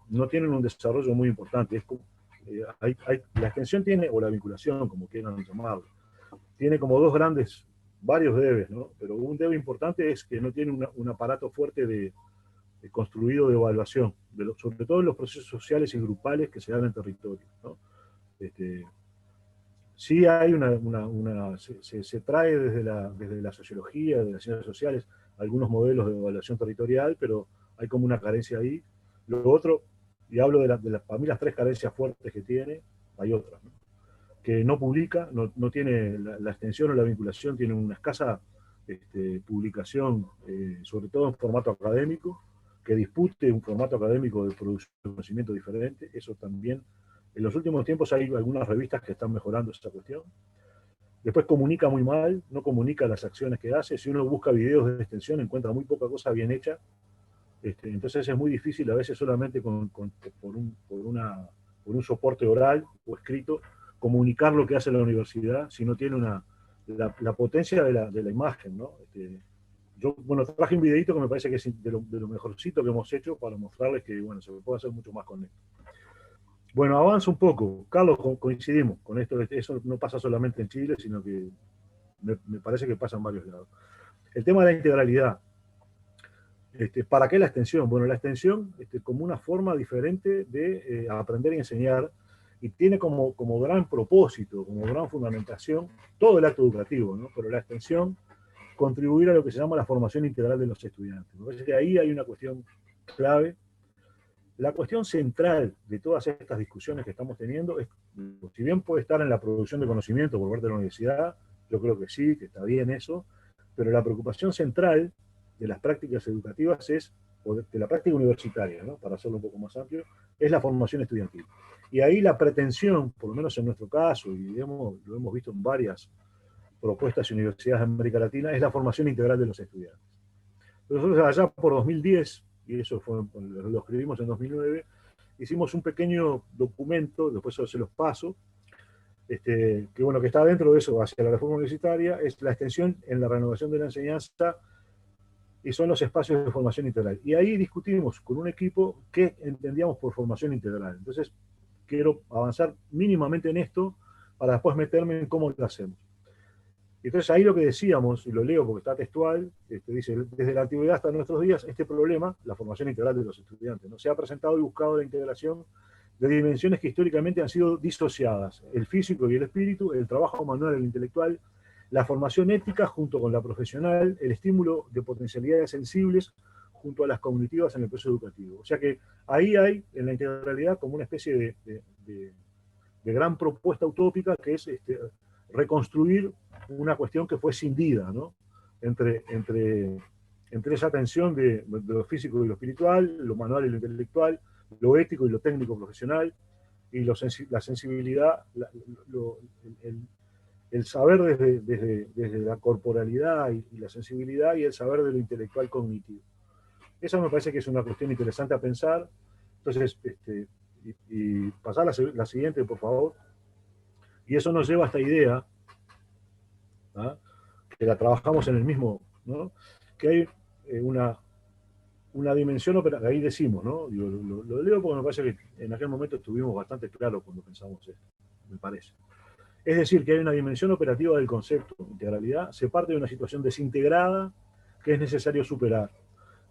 no tienen un desarrollo muy importante. La extensión tiene, o la vinculación, como quieran llamarlo, tiene como varios debes, ¿no? Pero un debe importante es que no tiene un aparato fuerte construido de evaluación, sobre todo en los procesos sociales y grupales que se dan en territorio, ¿no? Sí hay se trae desde la sociología, de las ciencias sociales, algunos modelos de evaluación territorial, pero hay como una carencia ahí. Lo otro, y hablo para mí las tres carencias fuertes que tiene, hay otras, ¿no? Que no publica, no tiene la extensión o la vinculación, tiene una escasa publicación, sobre todo en formato académico, que dispute un formato académico de producción de conocimiento diferente. Eso también, en los últimos tiempos hay algunas revistas que están mejorando esa cuestión. Después comunica muy mal, no comunica las acciones que hace. Si uno busca videos de extensión, encuentra muy poca cosa bien hecha. Entonces es muy difícil a veces solamente por un soporte oral o escrito comunicar lo que hace la universidad si no tiene la potencia de la imagen, ¿no? Yo, traje un videito que me parece que es de lo mejorcito que hemos hecho para mostrarles que, se puede hacer mucho más con esto. Bueno, avanza un poco. Carlos, coincidimos con esto. Eso no pasa solamente en Chile, sino que me parece que pasa en varios lados. El tema de la integralidad. ¿Para qué la extensión? Bueno, la extensión como una forma diferente de aprender y enseñar, y tiene como gran propósito, como gran fundamentación, todo el acto educativo, ¿no? Pero la extensión, contribuir a lo que se llama la formación integral de los estudiantes. Me parece que ahí hay una cuestión clave. La cuestión central de todas estas discusiones que estamos teniendo es, si bien puede estar en la producción de conocimiento por parte de la universidad, yo creo que sí, que está bien eso, pero la preocupación central de las prácticas educativas de la práctica universitaria, ¿no? Para hacerlo un poco más amplio, es la formación estudiantil. Y ahí la pretensión, por lo menos en nuestro caso, y lo hemos visto en varias propuestas y universidades de América Latina, es la formación integral de los estudiantes. Nosotros allá por 2010, y eso lo escribimos en 2009, hicimos un pequeño documento, después se los paso, que está dentro de eso, hacia la reforma universitaria, es la extensión en la renovación de la enseñanza y son los espacios de formación integral. Y ahí discutimos con un equipo qué entendíamos por formación integral. Entonces, quiero avanzar mínimamente en esto para después meterme en cómo lo hacemos. Entonces ahí lo que decíamos, y lo leo porque está textual, dice, desde la antigüedad hasta nuestros días, este problema, la formación integral de los estudiantes, ¿no? Se ha presentado y buscado la integración de dimensiones que históricamente han sido disociadas: el físico y el espíritu, el trabajo manual y el intelectual, la formación ética junto con la profesional, el estímulo de potencialidades sensibles junto a las cognitivas en el proceso educativo. O sea que ahí hay, en la integralidad, como una especie de gran propuesta utópica, que es reconstruir una cuestión que fue cindida, ¿no? entre esa tensión de lo físico y lo espiritual, lo manual y lo intelectual, lo ético y lo técnico profesional, y la sensibilidad, el saber desde la corporalidad y la sensibilidad, y el saber de lo intelectual cognitivo. Eso me parece que es una cuestión interesante a pensar. Entonces, y pasar la siguiente, por favor. Y eso nos lleva a esta idea, ¿ah?, que la trabajamos en el mismo, ¿no?, que hay una dimensión operativa. Ahí decimos, ¿no? Lo leo porque me parece que en aquel momento estuvimos bastante claros cuando pensamos esto, me parece. Es decir, que hay una dimensión operativa del concepto de integralidad, se parte de una situación desintegrada que es necesario superar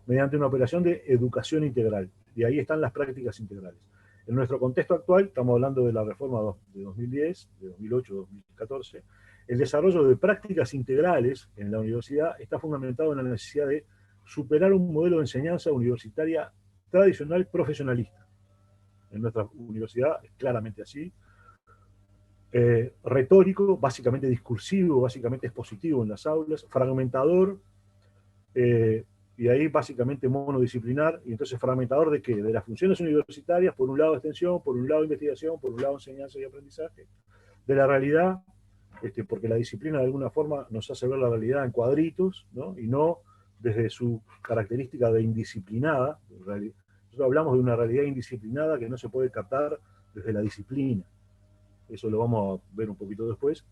mediante una operación de educación integral. Y ahí están las prácticas integrales. En nuestro contexto actual, estamos hablando de la reforma de 2010, de 2008, 2014, el desarrollo de prácticas integrales en la universidad está fundamentado en la necesidad de superar un modelo de enseñanza universitaria tradicional profesionalista. En nuestra universidad es claramente así. Retórico, básicamente discursivo, básicamente expositivo en las aulas, fragmentador, y ahí básicamente monodisciplinar. Y entonces, ¿fragmentador de qué? De las funciones universitarias, por un lado extensión, por un lado investigación, por un lado enseñanza y aprendizaje, de la realidad, porque la disciplina de alguna forma nos hace ver la realidad en cuadritos, ¿no? Y no desde su característica de indisciplinada. Nosotros hablamos de una realidad indisciplinada que no se puede captar desde la disciplina. Eso lo vamos a ver un poquito después.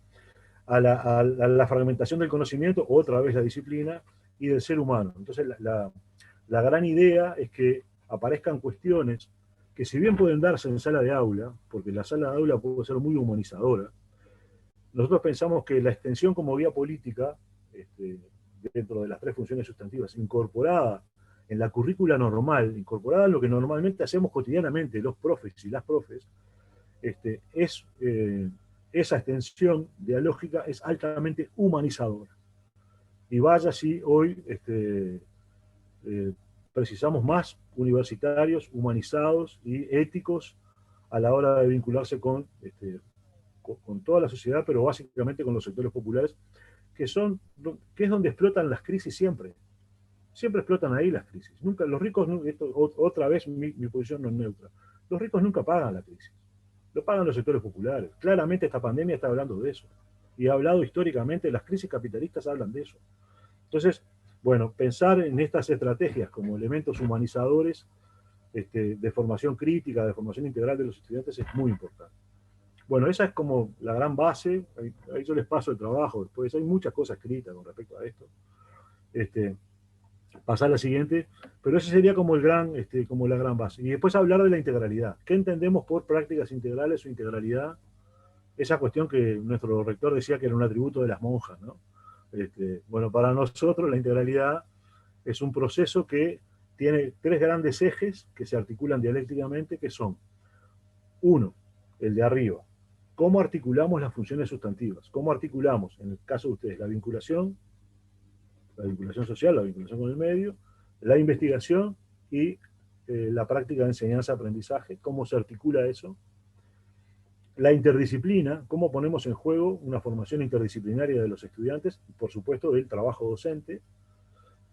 A la fragmentación del conocimiento, otra vez la disciplina, y del ser humano. Entonces, la gran idea es que aparezcan cuestiones que, si bien pueden darse en sala de aula, porque la sala de aula puede ser muy humanizadora, nosotros pensamos que la extensión como vía política, dentro de las tres funciones sustantivas, incorporada en la currícula normal, incorporada en lo que normalmente hacemos cotidianamente los profes y las profes, esa extensión dialógica es altamente humanizadora. Y vaya si hoy precisamos más universitarios humanizados y éticos a la hora de vincularse con toda la sociedad, pero básicamente con los sectores populares, que es donde explotan las crisis siempre. Siempre explotan ahí las crisis. Nunca, los ricos, otra vez mi posición no es neutra, los ricos nunca pagan la crisis. Lo pagan los sectores populares. Claramente esta pandemia está hablando de eso. Y ha hablado históricamente, las crisis capitalistas hablan de eso. Entonces, bueno, pensar en estas estrategias como elementos humanizadores de formación crítica, de formación integral de los estudiantes, es muy importante. Bueno, esa es como la gran base. Ahí yo les paso el trabajo. Después hay muchas cosas escritas con respecto a esto. Pasar a la siguiente, pero ese sería como como la gran base. Y después hablar de la integralidad. ¿Qué entendemos por prácticas integrales o integralidad? Esa cuestión que nuestro rector decía que era un atributo de las monjas, ¿no? Bueno, para nosotros la integralidad es un proceso que tiene tres grandes ejes que se articulan dialécticamente, que son: uno, el de arriba, cómo articulamos las funciones sustantivas, cómo articulamos, en el caso de ustedes, la vinculación social, la vinculación con el medio, la investigación y la práctica de enseñanza-aprendizaje, cómo se articula eso. La interdisciplina, cómo ponemos en juego una formación interdisciplinaria de los estudiantes, y por supuesto el trabajo docente,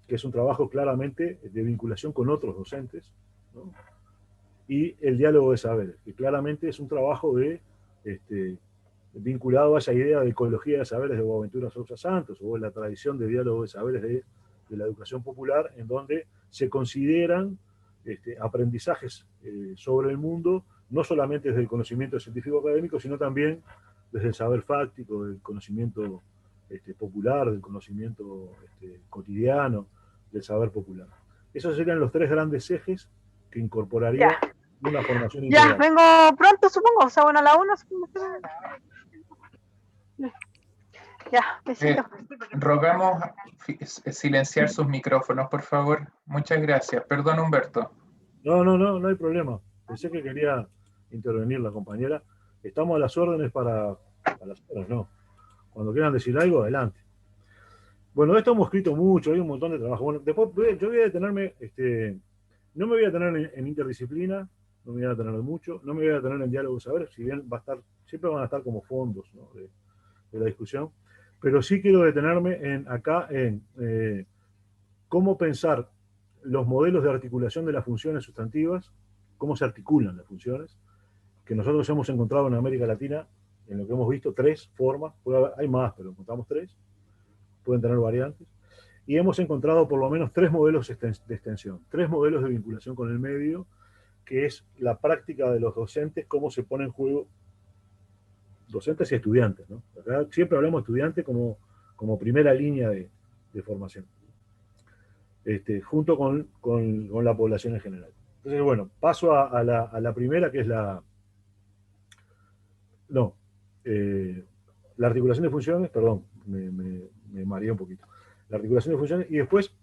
que es un trabajo claramente de vinculación con otros docentes, ¿no? Y el diálogo de saberes, que claramente es un trabajo vinculado a esa idea de ecología de saberes de Boaventura Sousa Santos, o la tradición de diálogo de saberes de la educación popular, en donde se consideran aprendizajes sobre el mundo, no solamente desde el conocimiento científico académico, sino también desde el saber fáctico, del conocimiento popular, del conocimiento cotidiano, del saber popular. Esos serían los tres grandes ejes que incorporaría una formación integral. Ya, vengo pronto, supongo. O sea, bueno, a la 1, supongo. Ya, besito. Rogamos silenciar sus micrófonos, por favor. Muchas gracias. Perdón, Humberto. No hay problema. Pensé que quería intervenir la compañera. Estamos a las órdenes para las horas, ¿no? Cuando quieran decir algo, adelante. Bueno, de esto hemos escrito mucho, hay un montón de trabajo. Bueno, después yo voy a detenerme, no me voy a detener en interdisciplina, no me voy a detener mucho, no me voy a detener en diálogo de saber, si bien siempre van a estar como fondos, ¿no?, de la discusión, pero sí quiero detenerme en cómo pensar los modelos de articulación de las funciones sustantivas, cómo se articulan las funciones, que nosotros hemos encontrado en América Latina, en lo que hemos visto, 3 formas, hay más, pero encontramos 3, pueden tener variantes, y hemos encontrado por lo menos 3 modelos de extensión, 3 modelos de vinculación con el medio, que es la práctica de los docentes, cómo se pone en juego docentes y estudiantes, ¿no? Acá siempre hablamos de estudiantes como primera línea de formación, junto con la población en general. Entonces, bueno, paso a la primera, que es la articulación de funciones, perdón, me mareé un poquito. La articulación de funciones y después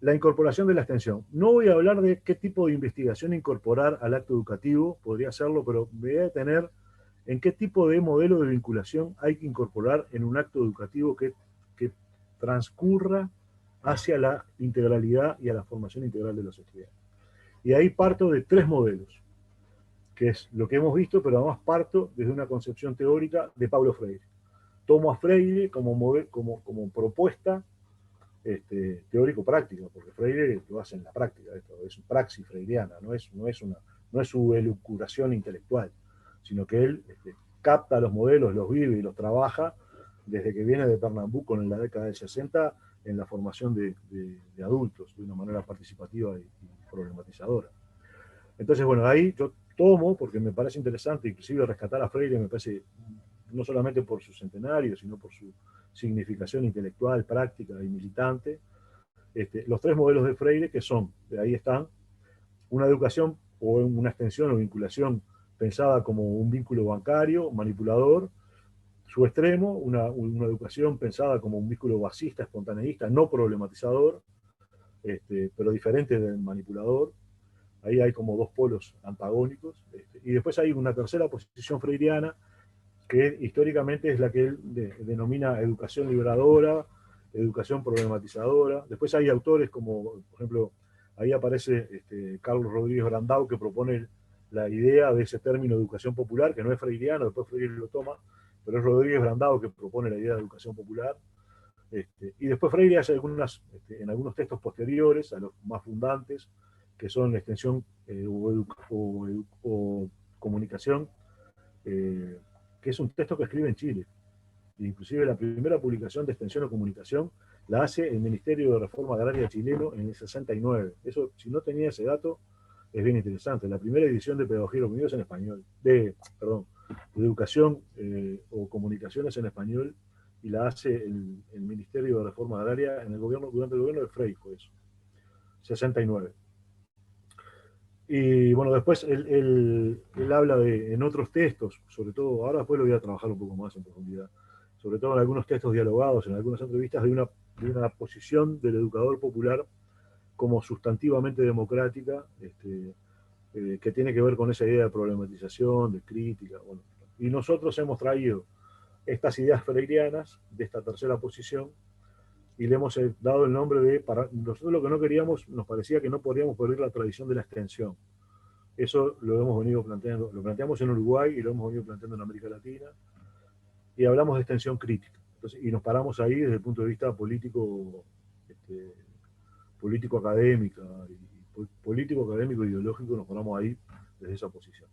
la incorporación de la extensión. No voy a hablar de qué tipo de investigación incorporar al acto educativo, podría hacerlo, pero me voy a detener en qué tipo de modelo de vinculación hay que incorporar en un acto educativo que transcurra hacia la integralidad y a la formación integral de los estudiantes. Y ahí parto de 3 modelos, que es lo que hemos visto, pero además parto desde una concepción teórica de Paulo Freire. Tomo a Freire como propuesta teórico-práctica, porque Freire lo hace en la práctica, esto es praxis freireana, no es su elucubración intelectual, sino que él capta los modelos, los vive y los trabaja desde que viene de Pernambuco en la década del 60 en la formación de adultos, de una manera participativa y problematizadora. Entonces, bueno, ahí yo tomo, porque me parece interesante, inclusive rescatar a Freire, me parece, no solamente por su centenario, sino por su significación intelectual, práctica y militante, los 3 modelos de Freire, que son, de ahí están, una educación o una extensión o vinculación pensada como un vínculo bancario, manipulador, su extremo, una educación pensada como un vínculo basista, espontaneísta, no problematizador, pero diferente del manipulador. Ahí hay como 2 polos antagónicos, y después hay una tercera posición freiriana, que históricamente es la que él denomina educación liberadora, educación problematizadora. Después hay autores como, por ejemplo, ahí aparece Carlos Rodríguez Brandão, que propone la idea de ese término educación popular, que no es freiriano, después Freire lo toma, pero es Rodríguez Brandão que propone la idea de educación popular. Y después Freire hace en algunos textos posteriores, a los más fundantes, que son la extensión o comunicación, que es un texto que escribe en Chile. Inclusive la primera publicación de extensión o comunicación la hace el Ministerio de Reforma Agraria chileno en el 69. Eso, si no tenía ese dato, es bien interesante. La primera edición de Pedagogía de los Medios en español, de educación o comunicaciones en español, y la hace el Ministerio de Reforma Agraria durante el gobierno de Frei, fue eso, 69. Y bueno, después él habla en otros textos, sobre todo, ahora después lo voy a trabajar un poco más en profundidad, sobre todo en algunos textos dialogados, en algunas entrevistas, de una posición del educador popular como sustantivamente democrática, que tiene que ver con esa idea de problematización, de crítica. Bueno, y nosotros hemos traído estas ideas freirianas de esta tercera posición y le hemos dado el nombre de, nosotros lo que no queríamos, nos parecía que no podíamos perder la tradición de la extensión. Eso lo hemos venido planteando, lo planteamos en Uruguay y lo hemos venido planteando en América Latina, y hablamos de extensión crítica. Entonces, y nos paramos ahí desde el punto de vista político, político-académica, y político-académico ideológico, nos paramos ahí desde esa posición.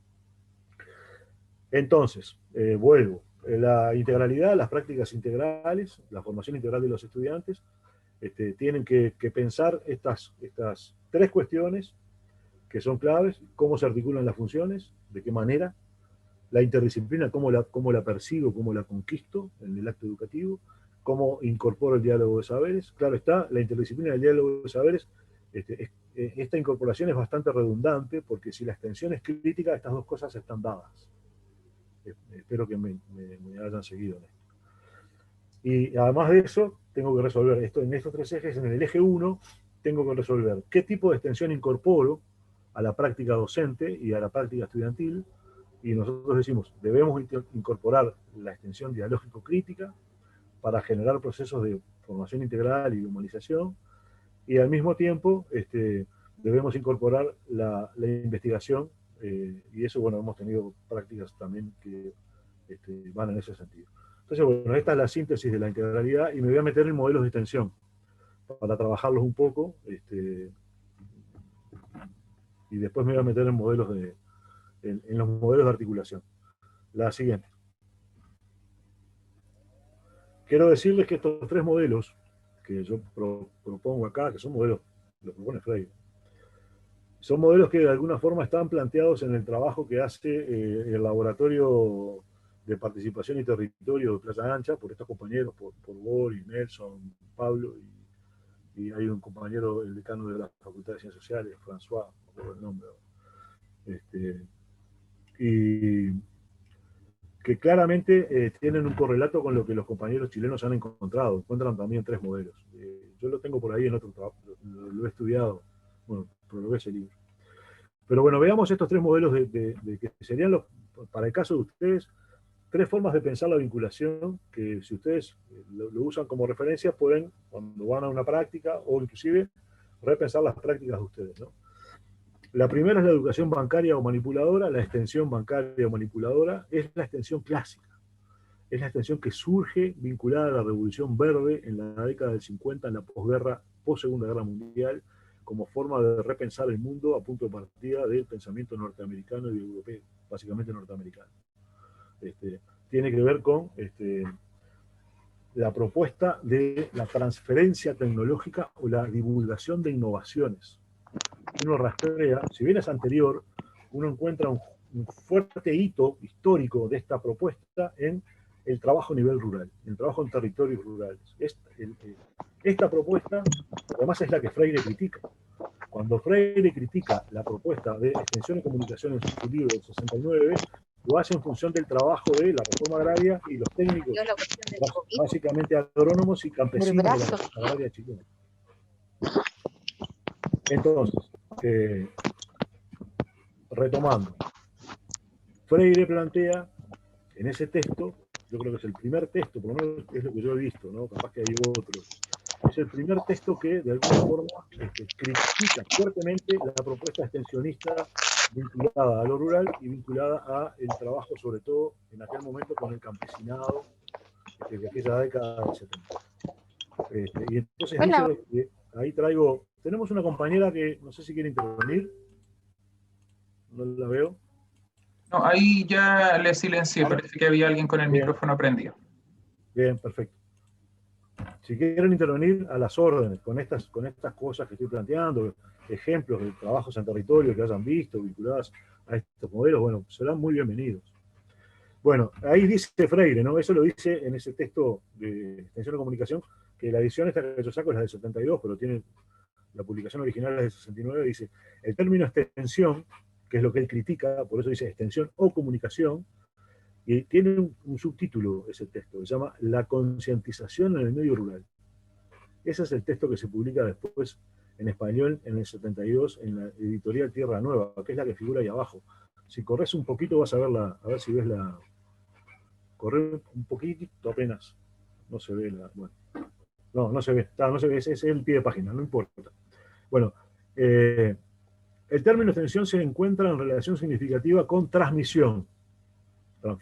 Entonces, vuelvo. La integralidad, las prácticas integrales, la formación integral de los estudiantes, tienen que pensar estas 3 cuestiones que son claves: cómo se articulan las funciones, de qué manera, la interdisciplina, cómo la persigo, cómo la conquisto en el acto educativo, cómo incorporo el diálogo de saberes. Claro está, la interdisciplina del diálogo de saberes, esta incorporación es bastante redundante, porque si la extensión es crítica, estas 2 cosas están dadas. Espero que me hayan seguido en esto. Y además de eso, tengo que resolver esto en estos 3 ejes. En el eje 1, tengo que resolver qué tipo de extensión incorporo a la práctica docente y a la práctica estudiantil, y nosotros decimos, debemos incorporar la extensión dialógico-crítica para generar procesos de formación integral y de humanización, y al mismo tiempo debemos incorporar la investigación, y eso, bueno, hemos tenido prácticas también que van en ese sentido. Entonces, bueno, esta es la síntesis de la integralidad, y me voy a meter en modelos de extensión para trabajarlos un poco, y después me voy a meter en modelos en los modelos de articulación. La siguiente. Quiero decirles que estos tres modelos que yo propongo acá, que son modelos, los propone Freire, son modelos que de alguna forma están planteados en el trabajo que hace el Laboratorio de Participación y Territorio de Playa Ancha, por estos compañeros, por Boris, Nelson, Pablo, y hay un compañero, el decano de la Facultad de Ciencias Sociales, François, no recuerdo el nombre, y que claramente tienen un correlato con lo que los compañeros chilenos han encontrado. Encuentran también tres modelos. Yo lo tengo por ahí en otro trabajo, lo he estudiado, bueno, probé ese libro. Pero bueno, veamos estos tres modelos de que serían, para el caso de ustedes, tres formas de pensar la vinculación, que si ustedes lo usan como referencia, pueden, cuando van a una práctica, o inclusive repensar las prácticas de ustedes, ¿no? La primera es la educación bancaria o manipuladora, la extensión bancaria o manipuladora, es la extensión clásica. Es la extensión que surge vinculada a la Revolución Verde en la década del 50, en la posguerra, post-Segunda Guerra Mundial, como forma de repensar el mundo a punto de partida del pensamiento norteamericano y europeo, básicamente norteamericano. Tiene que ver con la propuesta de la transferencia tecnológica o la divulgación de innovaciones. Uno rastrea, si bien es anterior, uno encuentra un fuerte hito histórico de esta propuesta en el trabajo a nivel rural, en el trabajo en territorios rurales. Esta propuesta, además, es la que Freire critica. Cuando Freire critica la propuesta de extensión de comunicación en su libro del 69, lo hace en función del trabajo de la reforma agraria y los técnicos, básicamente agrónomos y campesinos de la reforma agraria chilena. Entonces, retomando, Freire plantea en ese texto, yo creo que es el primer texto, por lo menos es lo que yo he visto, ¿no? Capaz que hay otros, es el primer texto que de alguna forma critica fuertemente la propuesta extensionista vinculada a lo rural y vinculada a el trabajo, sobre todo en aquel momento con el campesinado de aquella década del 70. Y entonces dice, ahí traigo, tenemos una compañera que no sé si quiere intervenir, no la veo. No, ahí ya le silencié, parece que había alguien con el micrófono prendido. Bien, perfecto. Si quieren intervenir, a las órdenes, con estas cosas que estoy planteando, ejemplos de trabajos en territorio que hayan visto, vinculados a estos modelos, bueno, serán muy bienvenidos. Bueno, ahí dice Freire, ¿no? Eso lo dice en ese texto de extensión de comunicación, que la edición esta que yo saco es la del 72, pero tiene la publicación original es del 69, dice, el término extensión, que es lo que él critica, por eso dice extensión o comunicación, y tiene un subtítulo ese texto, que se llama La concientización en el medio rural. Ese es el texto que se publica después en español en el 72 en la editorial Tierra Nueva, que es la que figura ahí abajo. Si corres un poquito vas a verla, a ver si ves la... Correr un poquitito apenas, no se ve la... Bueno, no se ve, no se ve, ese es el pie de página, no importa. Bueno, el término extensión se encuentra en relación significativa con transmisión.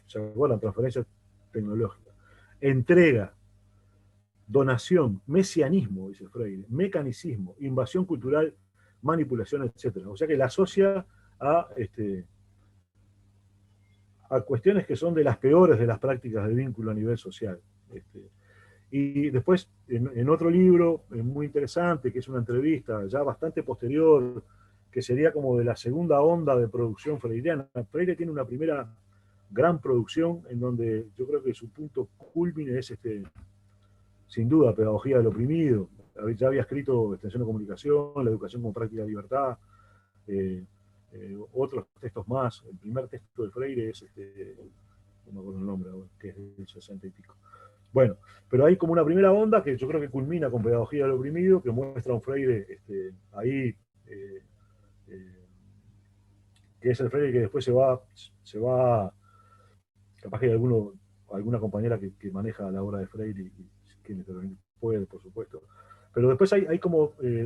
¿Se acuerdan? Transferencia tecnológica. Entrega, donación, mesianismo, dice Freire, mecanicismo, invasión cultural, manipulación, etc. O sea que la asocia a cuestiones que son de las peores de las prácticas de vínculo a nivel social. Y después, en otro libro muy interesante, que es una entrevista ya bastante posterior, que sería como de la segunda onda de producción freiriana. Freire tiene una primera gran producción en donde yo creo que su punto culmine es, sin duda, Pedagogía del Oprimido. Ya había escrito Extensión de Comunicación, La Educación como Práctica de Libertad, otros textos más. El primer texto de Freire es, no me acuerdo el nombre, que es del 60 y pico. Bueno, pero hay como una primera onda que yo creo que culmina con Pedagogía del Oprimido, que muestra a un Freire ahí, que es el Freire que después se va capaz que hay alguna compañera que maneja la obra de Freire y que puede, por supuesto. Pero después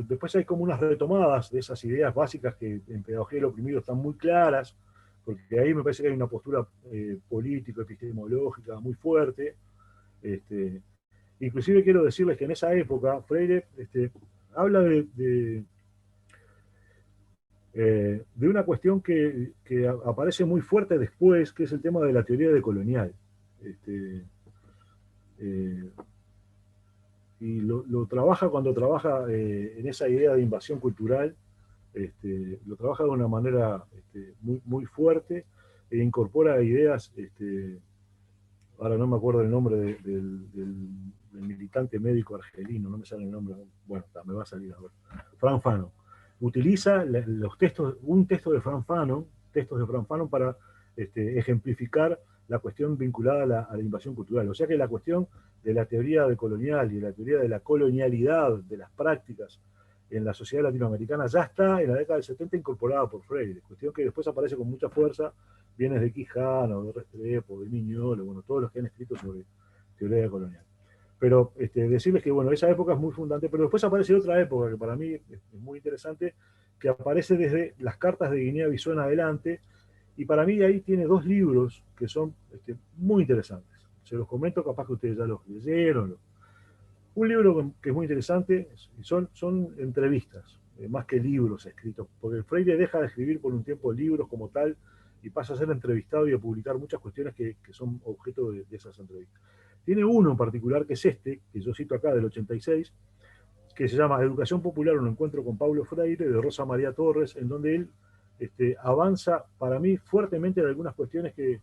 después hay como unas retomadas de esas ideas básicas que en Pedagogía del Oprimido están muy claras, porque ahí me parece que hay una postura política, epistemológica muy fuerte. Inclusive quiero decirles que en esa época Freire habla de una cuestión que aparece muy fuerte después, que es el tema de la teoría decolonial. Y lo trabaja cuando trabaja en esa idea de invasión cultural, lo trabaja de una manera muy, muy fuerte e incorpora ideas, ahora no me acuerdo el nombre del militante médico argelino, no me sale el nombre, bueno, me va a salir ahora, Frank Fanon. Utiliza un texto de Frank Fanon para ejemplificar la cuestión vinculada a la invasión cultural. O sea que la cuestión de la teoría decolonial y de la teoría de la colonialidad de las prácticas en la sociedad latinoamericana ya está en la década del 70 incorporada por Freire, cuestión que después aparece con mucha fuerza, viene de Quijano, de Restrepo, de Miñolo, bueno, todos los que han escrito sobre teoría decolonial. Pero decirles que, bueno, esa época es muy fundante, pero después aparece otra época que para mí es muy interesante, que aparece desde las cartas de Guinea-Bissau en adelante, y para mí ahí tiene dos libros que son muy interesantes. Se los comento, capaz que ustedes ya los leyeron. Un libro que es muy interesante, son entrevistas, más que libros escritos, porque Freire deja de escribir por un tiempo libros como tal, y pasa a ser entrevistado y a publicar muchas cuestiones que son objeto de esas entrevistas. Tiene uno en particular, que es que yo cito acá, del 86, que se llama Educación Popular, un encuentro con Paulo Freire, de Rosa María Torres, en donde él avanza, para mí, fuertemente en algunas cuestiones que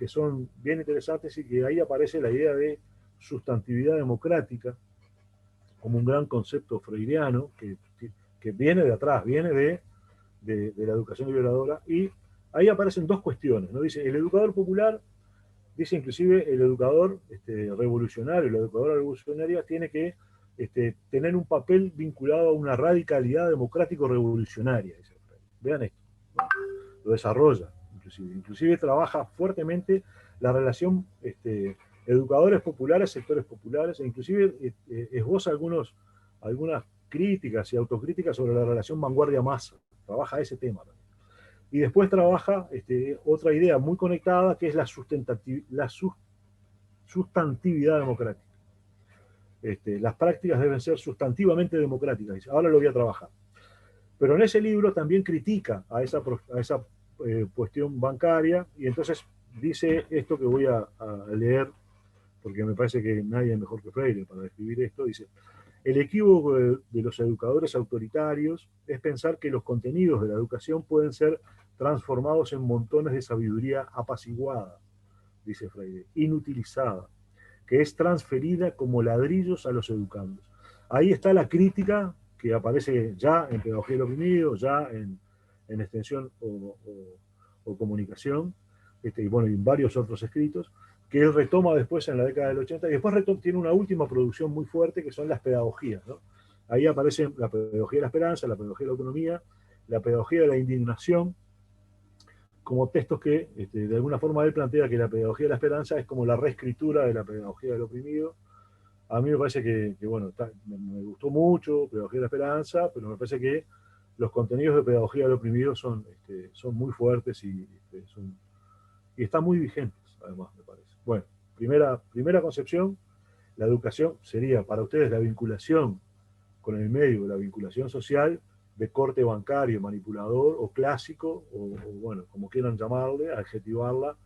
son bien interesantes, y que ahí aparece la idea de sustantividad democrática, como un gran concepto freiriano, que viene de atrás, viene de la educación liberadora, y ahí aparecen dos cuestiones, ¿no? Dice, el educador popular, dice inclusive el educador revolucionario, la educadora revolucionaria tiene que tener un papel vinculado a una radicalidad democrático-revolucionaria. Vean esto, ¿no? Lo desarrolla, inclusive trabaja fuertemente la relación educadores populares, sectores populares, e inclusive esboza algunas críticas y autocríticas sobre la relación vanguardia-masa, trabaja ese tema también. Y después trabaja otra idea muy conectada, que es la sustantividad democrática. Las prácticas deben ser sustantivamente democráticas. Dice, ahora lo voy a trabajar. Pero en ese libro también critica a esa cuestión bancaria, y entonces dice esto que voy a leer, porque me parece que nadie es mejor que Freire para describir esto. Dice, el equívoco de los educadores autoritarios es pensar que los contenidos de la educación pueden ser transformados en montones de sabiduría apaciguada, dice Freire, inutilizada, que es transferida como ladrillos a los educandos. Ahí está la crítica que aparece ya en Pedagogía del Oprimido, ya en Extensión o Comunicación, y bueno, y en varios otros escritos, que él retoma después en la década del 80, y después tiene una última producción muy fuerte, que son las pedagogías, ¿no? Ahí aparecen la pedagogía de la esperanza, la pedagogía de la autonomía, la pedagogía de la indignación, como textos que, de alguna forma, él plantea que la pedagogía de la esperanza es como la reescritura de la pedagogía del oprimido. A mí me parece que bueno, me gustó mucho Pedagogía de la Esperanza, pero me parece que los contenidos de Pedagogía del Oprimido son muy fuertes y están muy vigentes, además, me parece. Bueno, primera concepción, la educación sería para ustedes la vinculación con el medio, la vinculación social de corte bancario, manipulador o clásico, o bueno, como quieran llamarle, adjetivarla,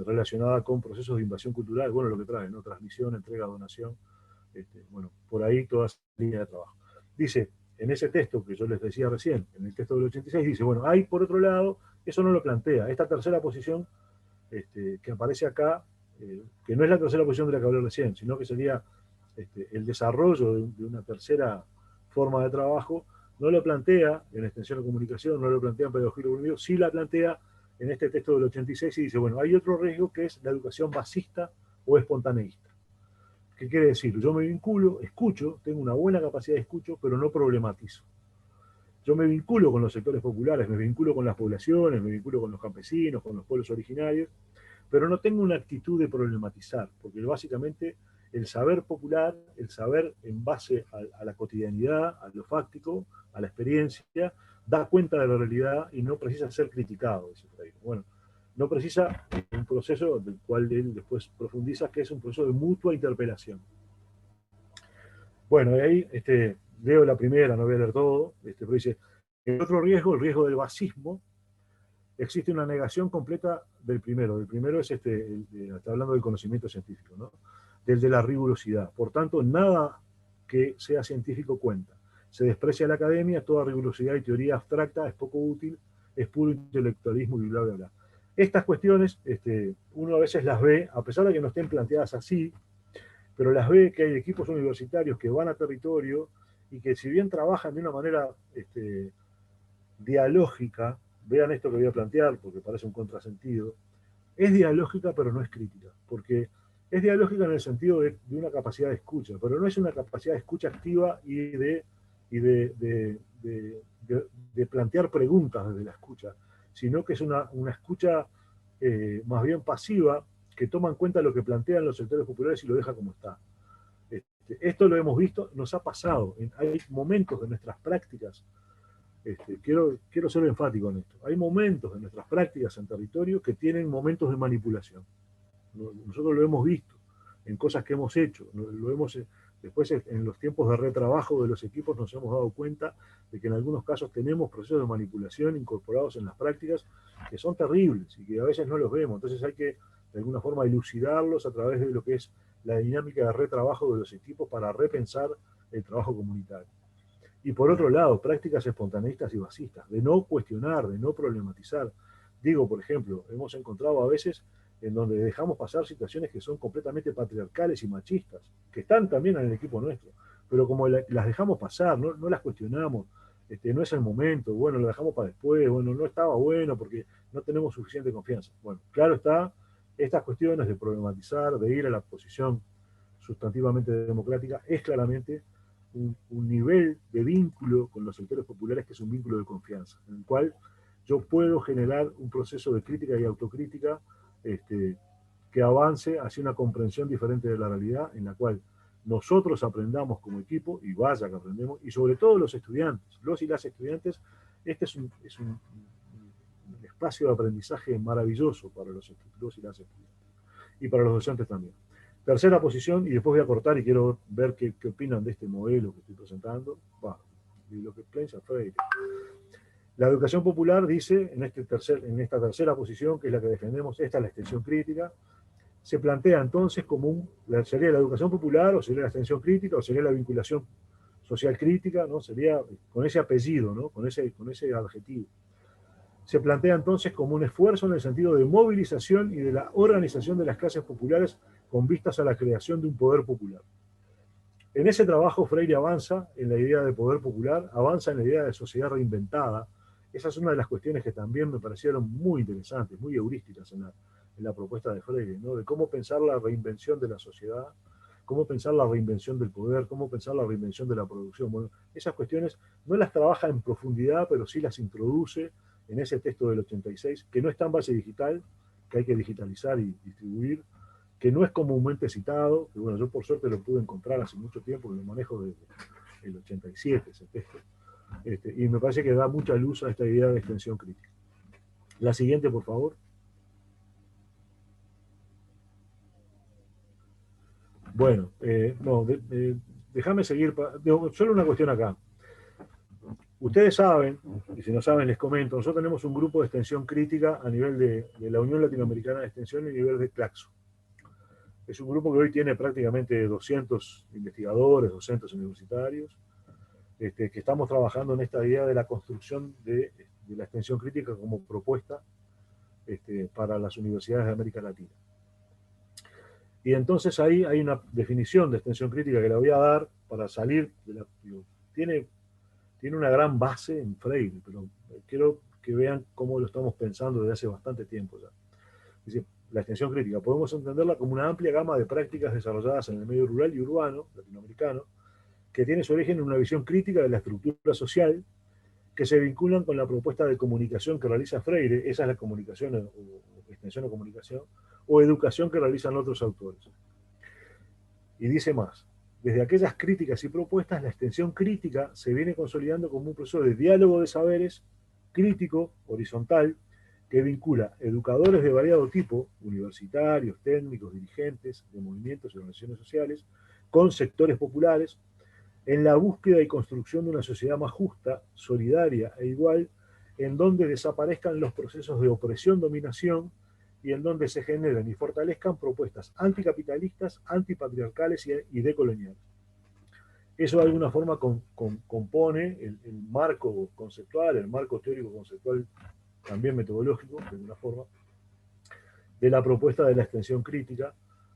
relacionada con procesos de invasión cultural, bueno, lo que trae, ¿no? Transmisión, entrega, donación, bueno, por ahí toda esa línea de trabajo. Dice, en ese texto que yo les decía recién, en el texto del 86, dice, bueno, hay por otro lado, eso no lo plantea, esta tercera posición que aparece acá, que no es la tercera posición de la que hablé recién, sino que sería el desarrollo de una tercera forma de trabajo, no lo plantea en Extensión de Comunicación, no lo plantea en Pedagogía del Oprimido, sí la plantea en este texto del 86, y dice, bueno, hay otro riesgo que es la educación basista o espontaneísta. ¿Qué quiere decir? Yo me vinculo, escucho, tengo una buena capacidad de escucho, pero no problematizo. Yo me vinculo con los sectores populares, me vinculo con las poblaciones, me vinculo con los campesinos, con los pueblos originarios, pero no tengo una actitud de problematizar, porque básicamente el saber popular, el saber en base a la cotidianidad, a lo fáctico, a la experiencia, da cuenta de la realidad y no precisa ser criticado, dice Freire. Bueno, no precisa un proceso del cual él después profundiza, que es un proceso de mutua interpelación. Bueno, y ahí leo la primera, no voy a leer todo, pero dice, el otro riesgo, el riesgo del basismo, existe una negación completa del primero. El primero es, está hablando del conocimiento científico, ¿no? Del de la rigurosidad. Por tanto, nada que sea científico cuenta. Se desprecia la academia, toda rigurosidad y teoría abstracta es poco útil, es puro intelectualismo y bla, bla, bla. Estas cuestiones, uno a veces las ve, a pesar de que no estén planteadas así, pero las ve que hay equipos universitarios que van a territorio y que si bien trabajan de una manera dialógica, vean esto que voy a plantear porque parece un contrasentido, es dialógica pero no es crítica, porque es dialógica en el sentido de una capacidad de escucha, pero no es una capacidad de escucha activa y de plantear preguntas desde la escucha, sino que es una escucha más bien pasiva, que toma en cuenta lo que plantean los sectores populares y lo deja como está. Esto lo hemos visto, nos ha pasado, hay momentos de nuestras prácticas, quiero ser enfático en esto, hay momentos de nuestras prácticas en territorio que tienen momentos de manipulación. Nosotros lo hemos visto en cosas que hemos hecho, lo hemos, después en los tiempos de retrabajo de los equipos nos hemos dado cuenta de que en algunos casos tenemos procesos de manipulación incorporados en las prácticas que son terribles y que a veces no los vemos, entonces hay que de alguna forma dilucidarlos a través de lo que es la dinámica de retrabajo de los equipos para repensar el trabajo comunitario. Y por otro lado, prácticas espontaneistas y basistas, de no cuestionar, de no problematizar. Digo, por ejemplo, hemos encontrado a veces en donde dejamos pasar situaciones que son completamente patriarcales y machistas, que están también en el equipo nuestro, pero como las dejamos pasar, no las cuestionamos, no es el momento, bueno, lo dejamos para después, bueno, no estaba bueno porque no tenemos suficiente confianza. Bueno, claro está, estas cuestiones de problematizar, de ir a la posición sustantivamente democrática, es claramente un nivel de vínculo con los sectores populares que es un vínculo de confianza, en el cual yo puedo generar un proceso de crítica y autocrítica que avance hacia una comprensión diferente de la realidad, en la cual nosotros aprendamos como equipo, y vaya que aprendemos, y sobre todo los estudiantes, los y las estudiantes, este es un espacio de aprendizaje maravilloso para los y las estudiantes, y para los docentes también. Tercera posición, y después voy a cortar y quiero ver qué opinan de este modelo que estoy presentando. Y lo que piensa Freire. La educación popular dice, en esta tercera posición, que es la que defendemos, esta es la extensión crítica, se plantea entonces como sería la educación popular, o sería la extensión crítica, o sería la vinculación social crítica, ¿no? Sería con ese apellido, ¿no? con ese adjetivo. Se plantea entonces como un esfuerzo en el sentido de movilización y de la organización de las clases populares con vistas a la creación de un poder popular. En ese trabajo Freire avanza en la idea de poder popular, avanza en la idea de sociedad reinventada. Esa es una de las cuestiones que también me parecieron muy interesantes, muy heurísticas en la propuesta de Freire, ¿no? De cómo pensar la reinvención de la sociedad, cómo pensar la reinvención del poder, cómo pensar la reinvención de la producción. Bueno, esas cuestiones no las trabaja en profundidad, pero sí las introduce en ese texto del 86, que no está en base digital, que hay que digitalizar y distribuir, que no es comúnmente citado, que bueno, yo por suerte lo pude encontrar hace mucho tiempo, que lo manejo desde el 87, ese texto, y me parece que da mucha luz a esta idea de extensión crítica. La siguiente, por favor. Bueno, déjame seguir, solo una cuestión acá. Ustedes saben, y si no saben les comento, nosotros tenemos un grupo de extensión crítica a nivel de la Unión Latinoamericana de Extensión y a nivel de Claxo. Es un grupo que hoy tiene prácticamente 200 investigadores, docentes universitarios, que estamos trabajando en esta idea de la construcción de la extensión crítica como propuesta para las universidades de América Latina. Y entonces ahí hay una definición de extensión crítica que la voy a dar para salir de la... Tiene una gran base en Freire, pero quiero que vean cómo lo estamos pensando desde hace bastante tiempo ya. Dice, la extensión crítica, podemos entenderla como una amplia gama de prácticas desarrolladas en el medio rural y urbano latinoamericano, que tiene su origen en una visión crítica de la estructura social que se vinculan con la propuesta de comunicación que realiza Freire, esa es la comunicación o extensión o comunicación, o educación que realizan otros autores. Y dice más, desde aquellas críticas y propuestas, la extensión crítica se viene consolidando como un proceso de diálogo de saberes, crítico, horizontal, que vincula educadores de variado tipo, universitarios, técnicos, dirigentes de movimientos y organizaciones sociales, con sectores populares, en la búsqueda y construcción de una sociedad más justa, solidaria e igual, en donde desaparezcan los procesos de opresión-dominación y en donde se generen y fortalezcan propuestas anticapitalistas, antipatriarcales y decoloniales. Eso de alguna forma compone el marco conceptual, el marco teórico conceptual, también metodológico, de alguna forma, de la propuesta de la extensión crítica,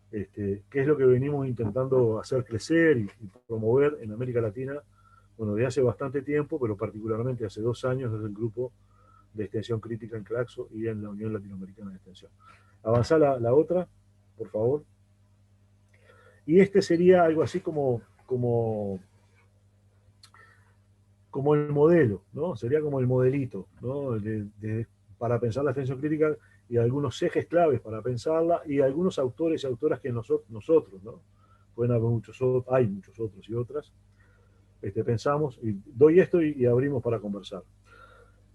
que es lo que venimos intentando hacer crecer y promover en América Latina, bueno, de hace bastante tiempo, pero particularmente hace 2 años desde el grupo de extensión crítica en Claxo y en la Unión Latinoamericana de Extensión. Avanzá la otra, por favor. Y sería algo así como el modelo, ¿no? Sería como el modelito, ¿no? Para pensar la extensión crítica y algunos ejes claves para pensarla y algunos autores y autoras que nosotros, ¿no? Pueden haber muchos otros, hay muchos otros y otras, pensamos, y doy esto y abrimos para conversar.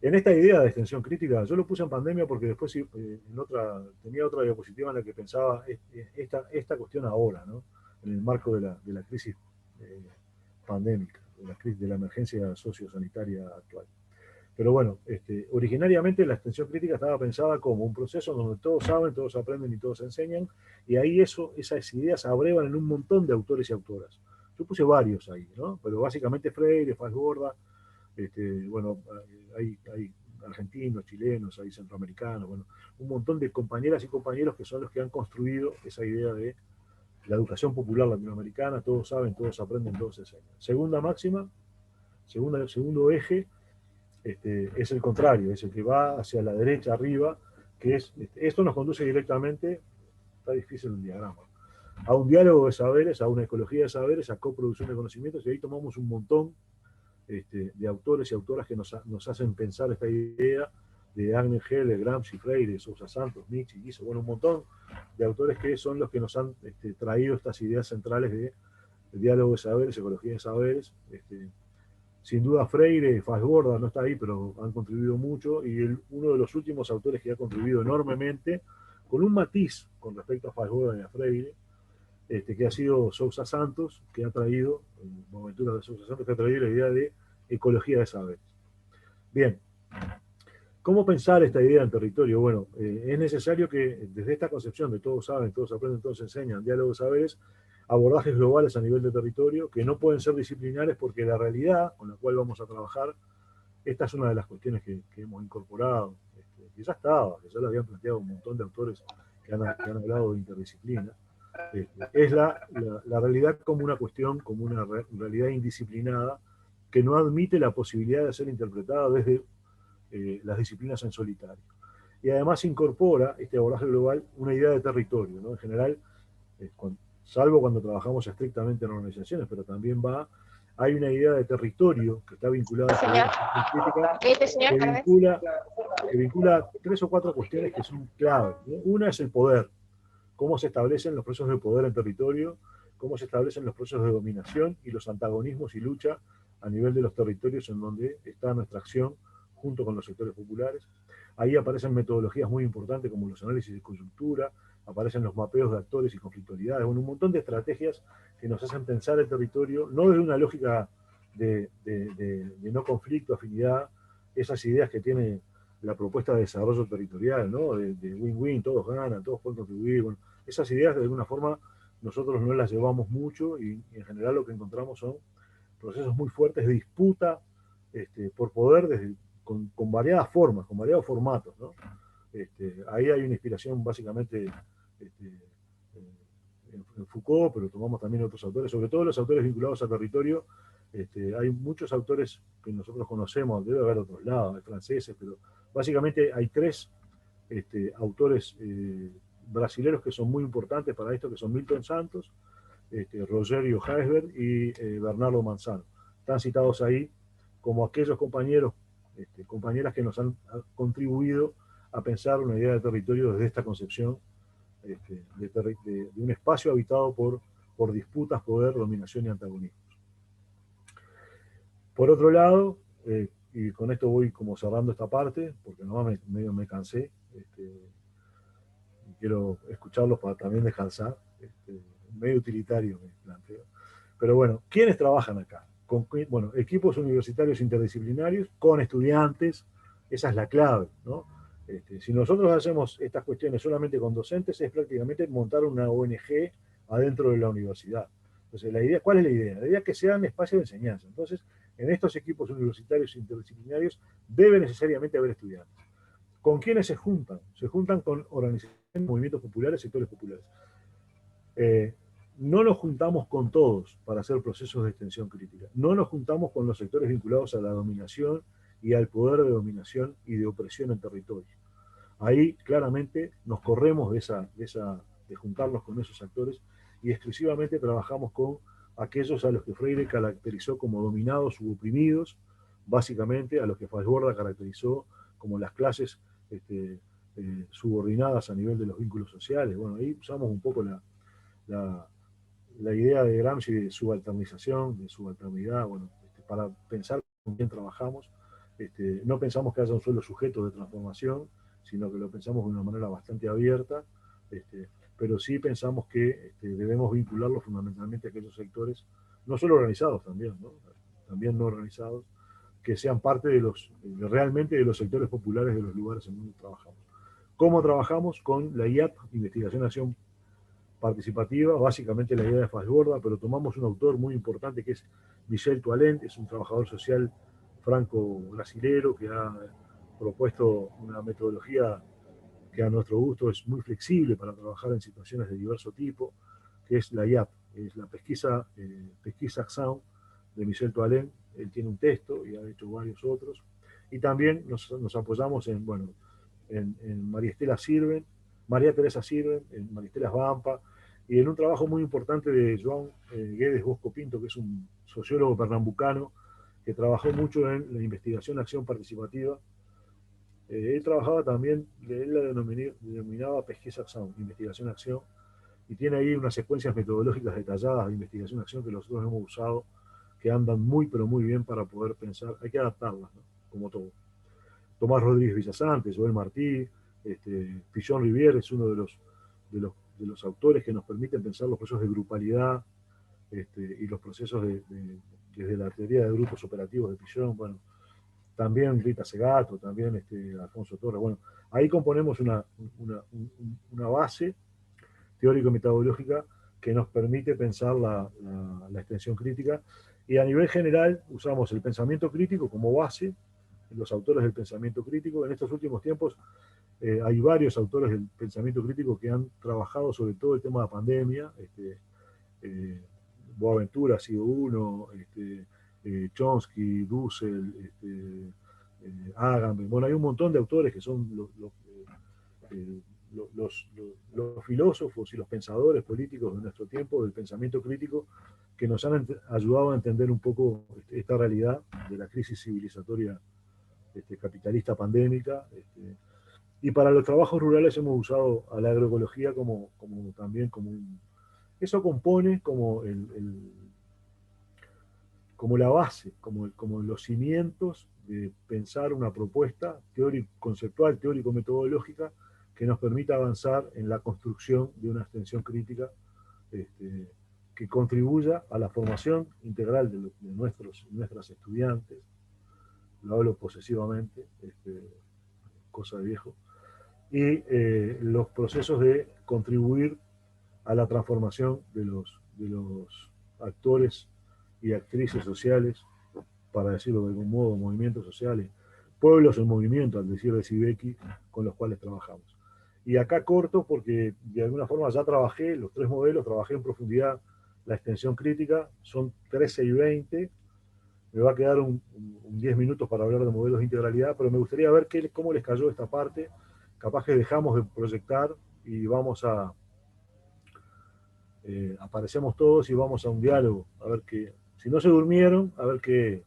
En esta idea de extensión crítica, yo lo puse en pandemia porque después tenía otra diapositiva en la que pensaba esta cuestión ahora, ¿no? En el marco de la crisis pandémica, de la emergencia sociosanitaria actual. Pero bueno, originariamente la extensión crítica estaba pensada como un proceso donde todos saben, todos aprenden y todos enseñan, y ahí esas ideas se abrevan en un montón de autores y autoras. Yo puse varios ahí, ¿no? Pero básicamente Freire, Falsborda, bueno, hay argentinos, chilenos, hay centroamericanos, bueno, un montón de compañeras y compañeros que son los que han construido esa idea de la educación popular latinoamericana, todos saben, todos aprenden, todos enseñan. Segunda máxima, segundo eje, es el contrario, es el que va hacia la derecha arriba, que es, esto nos conduce directamente, está difícil el diagrama, a un diálogo de saberes, a una ecología de saberes, a coproducción de conocimientos, y ahí tomamos un montón de autores y autoras que nos hacen pensar esta idea de Agnes Heller, Gramsci, Freire, Sousa Santos, Nietzsche, Guizzo, bueno, un montón de autores que son los que nos han traído estas ideas centrales de diálogo de saberes, ecología de saberes. Sin duda Freire, Falsborda no está ahí, pero han contribuido mucho, y uno de los últimos autores que ha contribuido enormemente, con un matiz con respecto a Falsborda y a Freire, que ha sido Sousa Santos, que ha traído, Boaventura de Sousa Santos, que ha traído la idea de ecología de saberes. Bien, ¿cómo pensar esta idea en territorio? Bueno, es necesario que desde esta concepción de todos saben, todos aprenden, todos enseñan, diálogo de saberes, abordajes globales a nivel de territorio, que no pueden ser disciplinares porque la realidad con la cual vamos a trabajar, esta es una de las cuestiones que hemos incorporado, que ya estaba, que ya lo habían planteado un montón de autores que han hablado de interdisciplina, es la realidad como una cuestión, como una realidad indisciplinada, que no admite la posibilidad de ser interpretada desde las disciplinas en solitario. Y además incorpora este abordaje global una idea de territorio, ¿no? En general, salvo cuando trabajamos estrictamente en organizaciones, pero también hay una idea de territorio que está vinculada a la crítica, que vincula 3 o 4 cuestiones que son claves, ¿no? Una es el poder, cómo se establecen los procesos de poder en territorio, cómo se establecen los procesos de dominación y los antagonismos y lucha a nivel de los territorios en donde está nuestra acción junto con los sectores populares. Ahí aparecen metodologías muy importantes como los análisis de coyuntura, aparecen los mapeos de actores y conflictualidades, bueno, un montón de estrategias que nos hacen pensar el territorio, no desde una lógica de no conflicto, afinidad, esas ideas que tiene la propuesta de desarrollo territorial, ¿no? De win-win, todos ganan, todos pueden contribuir, bueno, esas ideas de alguna forma nosotros no las llevamos mucho y en general lo que encontramos son procesos muy fuertes de disputa por poder con variadas formas, con variados formatos, ¿no? Ahí hay una inspiración básicamente en Foucault, pero tomamos también otros autores, sobre todo los autores vinculados al territorio. Hay muchos autores que nosotros conocemos, debe haber otros lados, hay franceses, pero básicamente hay 3 autores brasileños que son muy importantes para esto, que son Milton Santos, Rogério Heisberg y Bernardo Manzano. Están citados ahí como aquellos compañeros compañeras que nos han contribuido a pensar una idea de territorio desde esta concepción de un espacio habitado por disputas, poder, dominación y antagonismo. Por otro lado, y con esto voy como cerrando esta parte, porque nomás medio me cansé, y quiero escucharlos para también descansar, medio utilitario me planteo. Pero bueno, ¿quiénes trabajan acá? Bueno, equipos universitarios interdisciplinarios con estudiantes, esa es la clave, ¿no? Si nosotros hacemos estas cuestiones solamente con docentes, es prácticamente montar una ONG adentro de la universidad. Entonces, la idea, ¿cuál es la idea? La idea es que sean espacios de enseñanza. Entonces, en estos equipos universitarios interdisciplinarios debe necesariamente haber estudiantes. ¿Con quiénes se juntan? Se juntan con organizaciones, movimientos populares, sectores populares. No nos juntamos con todos para hacer procesos de extensión crítica. No nos juntamos con los sectores vinculados a la dominación y al poder de dominación y de opresión en territorio. Ahí claramente nos corremos de juntarnos con esos actores y exclusivamente trabajamos con aquellos a los que Freire caracterizó como dominados u oprimidos, básicamente a los que Fassborda caracterizó como las clases subordinadas a nivel de los vínculos sociales. Bueno, ahí usamos un poco la idea de Gramsci de subalternización, de subalternidad, bueno, para pensar con quién trabajamos. No pensamos que haya un solo sujeto de transformación, sino que lo pensamos de una manera bastante abierta, pero sí pensamos que debemos vincularlo fundamentalmente a aquellos sectores, no solo organizados también, ¿no? También no organizados, que sean parte realmente de los sectores populares de los lugares en donde trabajamos. ¿Cómo trabajamos? Con la IAP, Investigación Acción Participativa, básicamente la idea de Fassborda, pero tomamos un autor muy importante que es Michel Toalent, es un trabajador social franco-brasilero que ha propuesto una metodología que a nuestro gusto es muy flexible para trabajar en situaciones de diverso tipo, que es la IAP, es la pesquisa Acción de Michel Toalent. Él tiene un texto y ha hecho varios otros. Y también nos apoyamos en María Teresa Sirven, en María Estela Svampa, y en un trabajo muy importante de Joan Guedes Bosco Pinto, que es un sociólogo pernambucano, que trabajó mucho en la investigación acción participativa. Él trabajaba también, él la denominaba pesquisa acción, investigación acción, y tiene ahí unas secuencias metodológicas detalladas de investigación acción que nosotros hemos usado, que andan muy, pero muy bien para poder pensar. Hay que adaptarlas, ¿no? Como todo. Tomás Rodríguez Villasante, Joel Martí, Pichon Rivière es uno de los autores que nos permiten pensar los procesos de grupalidad y los procesos desde la teoría de grupos operativos de Pichon. Bueno, también Rita Segato, también Alfonso Torres. Bueno, ahí componemos una base teórico-metodológica que nos permite pensar la extensión crítica, y a nivel general usamos el pensamiento crítico como base, los autores del pensamiento crítico. En estos últimos tiempos hay varios autores del pensamiento crítico que han trabajado sobre todo el tema de la pandemia. Boaventura ha sido uno, Chomsky, Dussel, Agamben. Bueno, hay un montón de autores que son los filósofos y los pensadores políticos de nuestro tiempo del pensamiento crítico, que nos han ayudado a entender un poco esta realidad de la crisis civilizatoria capitalista pandémica. Y para los trabajos rurales hemos usado a la agroecología también como eso compone como como la base, como los cimientos de pensar una propuesta conceptual, teórico-metodológica, que nos permita avanzar en la construcción de una extensión crítica que contribuya a la formación integral de nuestras estudiantes. Lo hablo posesivamente, cosa de viejo, y los procesos de contribuir a la transformación de los actores y actrices sociales, para decirlo de algún modo, movimientos sociales, pueblos en movimiento, al decir de Sibeki, con los cuales trabajamos. Y acá corto porque de alguna forma ya trabajé los tres modelos, trabajé en profundidad la extensión crítica, son 13 y 20, me va a quedar un 10 minutos para hablar de modelos de integralidad, pero me gustaría ver cómo les cayó esta parte. Capaz que dejamos de proyectar y vamos aparecemos todos y vamos a un diálogo, a ver si no se durmieron, a ver qué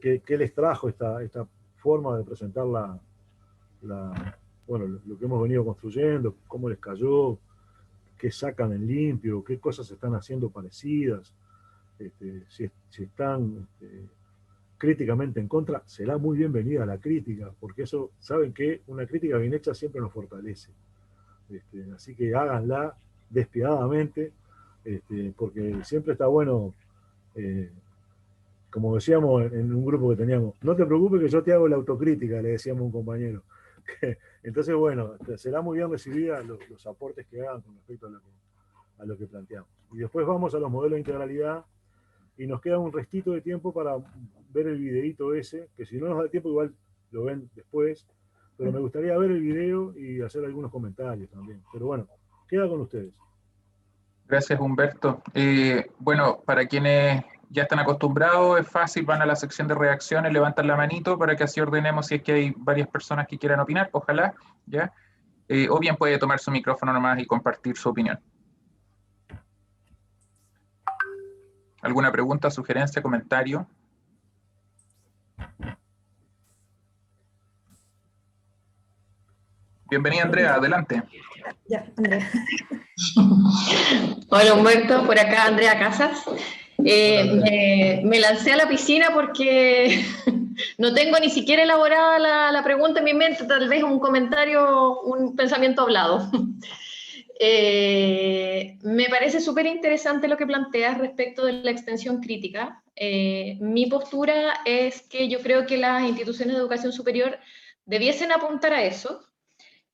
qué les trajo esta forma de presentar bueno, lo que hemos venido construyendo, cómo les cayó, qué sacan en limpio, qué cosas están haciendo parecidas, si están críticamente en contra, será muy bienvenida la crítica, porque eso, saben que una crítica bien hecha siempre nos fortalece. Así que háganla despiadadamente, porque siempre está bueno, como decíamos en un grupo que teníamos, no te preocupes que yo te hago la autocrítica, le decíamos a un compañero. Entonces, bueno, será muy bien recibida los aportes que hagan con respecto a lo que planteamos. Y después vamos a los modelos de integralidad, y nos queda un restito de tiempo para ver el videíto ese, que si no nos da tiempo igual lo ven después, pero me gustaría ver el video y hacer algunos comentarios también. Pero bueno, queda con ustedes. Gracias, Humberto. Bueno, para quienes ya están acostumbrados, es fácil, van a la sección de reacciones, levantan la manito para que así ordenemos si es que hay varias personas que quieran opinar, ojalá, ¿ya? O bien puede tomar su micrófono nomás y compartir su opinión. ¿Alguna pregunta, sugerencia, comentario? Bienvenida, Andrea, adelante. Ya, Andrea. Hola Humberto, por acá Andrea Casas. Me lancé a la piscina porque no tengo ni siquiera elaborada la pregunta en mi mente, tal vez un comentario, un pensamiento hablado. Me parece súper interesante lo que planteas respecto de la extensión crítica. Mi postura es que yo creo que las instituciones de educación superior debiesen apuntar a eso.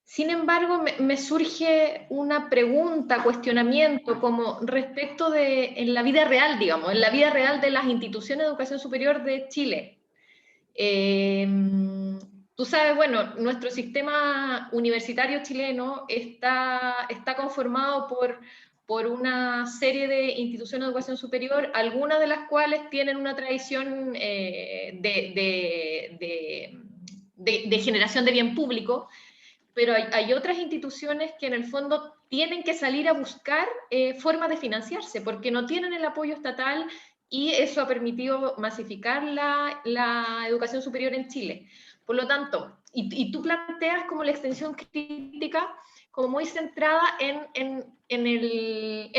Sin embargo, me surge una pregunta, cuestionamiento, como respecto de, en la vida real, digamos, en la vida real de las instituciones de educación superior de Chile. Tú sabes, bueno, nuestro sistema universitario chileno está conformado por una serie de instituciones de educación superior, algunas de las cuales tienen una tradición de generación de bien público, pero hay otras instituciones que en el fondo tienen que salir a buscar formas de financiarse, porque no tienen el apoyo estatal y eso ha permitido masificar la educación superior en Chile. Por lo tanto, y tú planteas como la extensión crítica como muy centrada en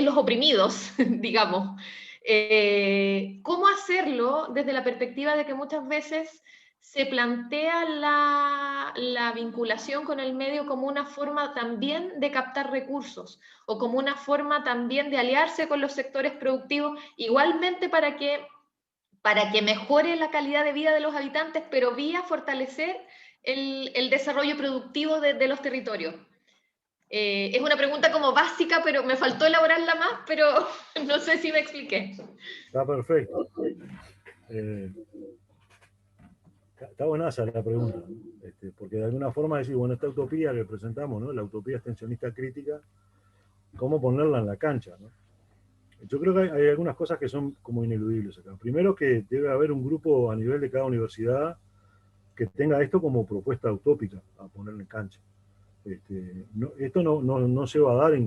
los oprimidos, digamos. ¿Cómo hacerlo desde la perspectiva de que muchas veces se plantea la vinculación con el medio como una forma también de captar recursos o como una forma también de aliarse con los sectores productivos, igualmente para que mejore la calidad de vida de los habitantes, pero vía fortalecer el desarrollo productivo de los territorios? Es una pregunta como básica, pero me faltó elaborarla más, pero no sé si me expliqué. Está perfecto. Está buenaza la pregunta, ¿no? Porque de alguna forma decir, bueno, esta utopía que presentamos, ¿no? La utopía extensionista crítica, ¿cómo ponerla en la cancha, ¿no? Yo creo que hay algunas cosas que son como ineludibles acá. Primero, que debe haber un grupo a nivel de cada universidad que tenga esto como propuesta utópica a poner en cancha. Esto no se va a dar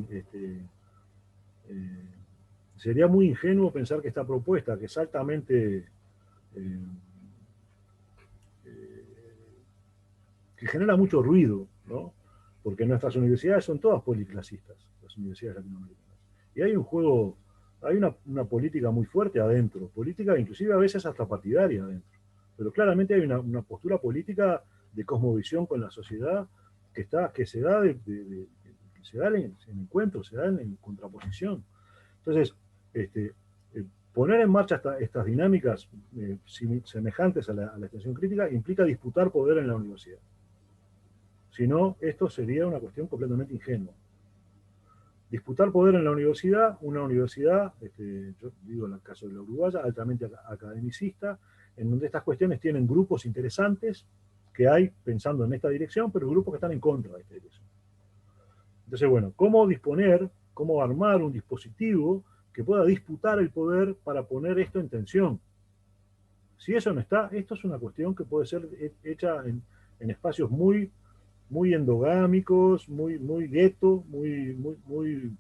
sería muy ingenuo pensar que esta propuesta, que es altamente que genera mucho ruido, ¿no? Porque nuestras universidades son todas policlasistas, las universidades latinoamericanas. Y hay un juego, hay una política muy fuerte adentro, política inclusive a veces hasta partidaria adentro. Pero claramente hay una postura política de cosmovisión con la sociedad que se da en encuentro, se da en contraposición. Entonces, poner en marcha estas dinámicas semejantes a la extensión crítica implica disputar poder en la universidad. Si no, esto sería una cuestión completamente ingenua. Disputar poder en la universidad, una universidad, yo digo en el caso de la uruguaya, altamente academicista, en donde estas cuestiones tienen grupos interesantes que hay pensando en esta dirección, pero grupos que están en contra de esta dirección. Entonces, bueno, cómo armar un dispositivo que pueda disputar el poder para poner esto en tensión. Si eso no está, esto es una cuestión que puede ser hecha en espacios muy endogámicos, muy gueto, muy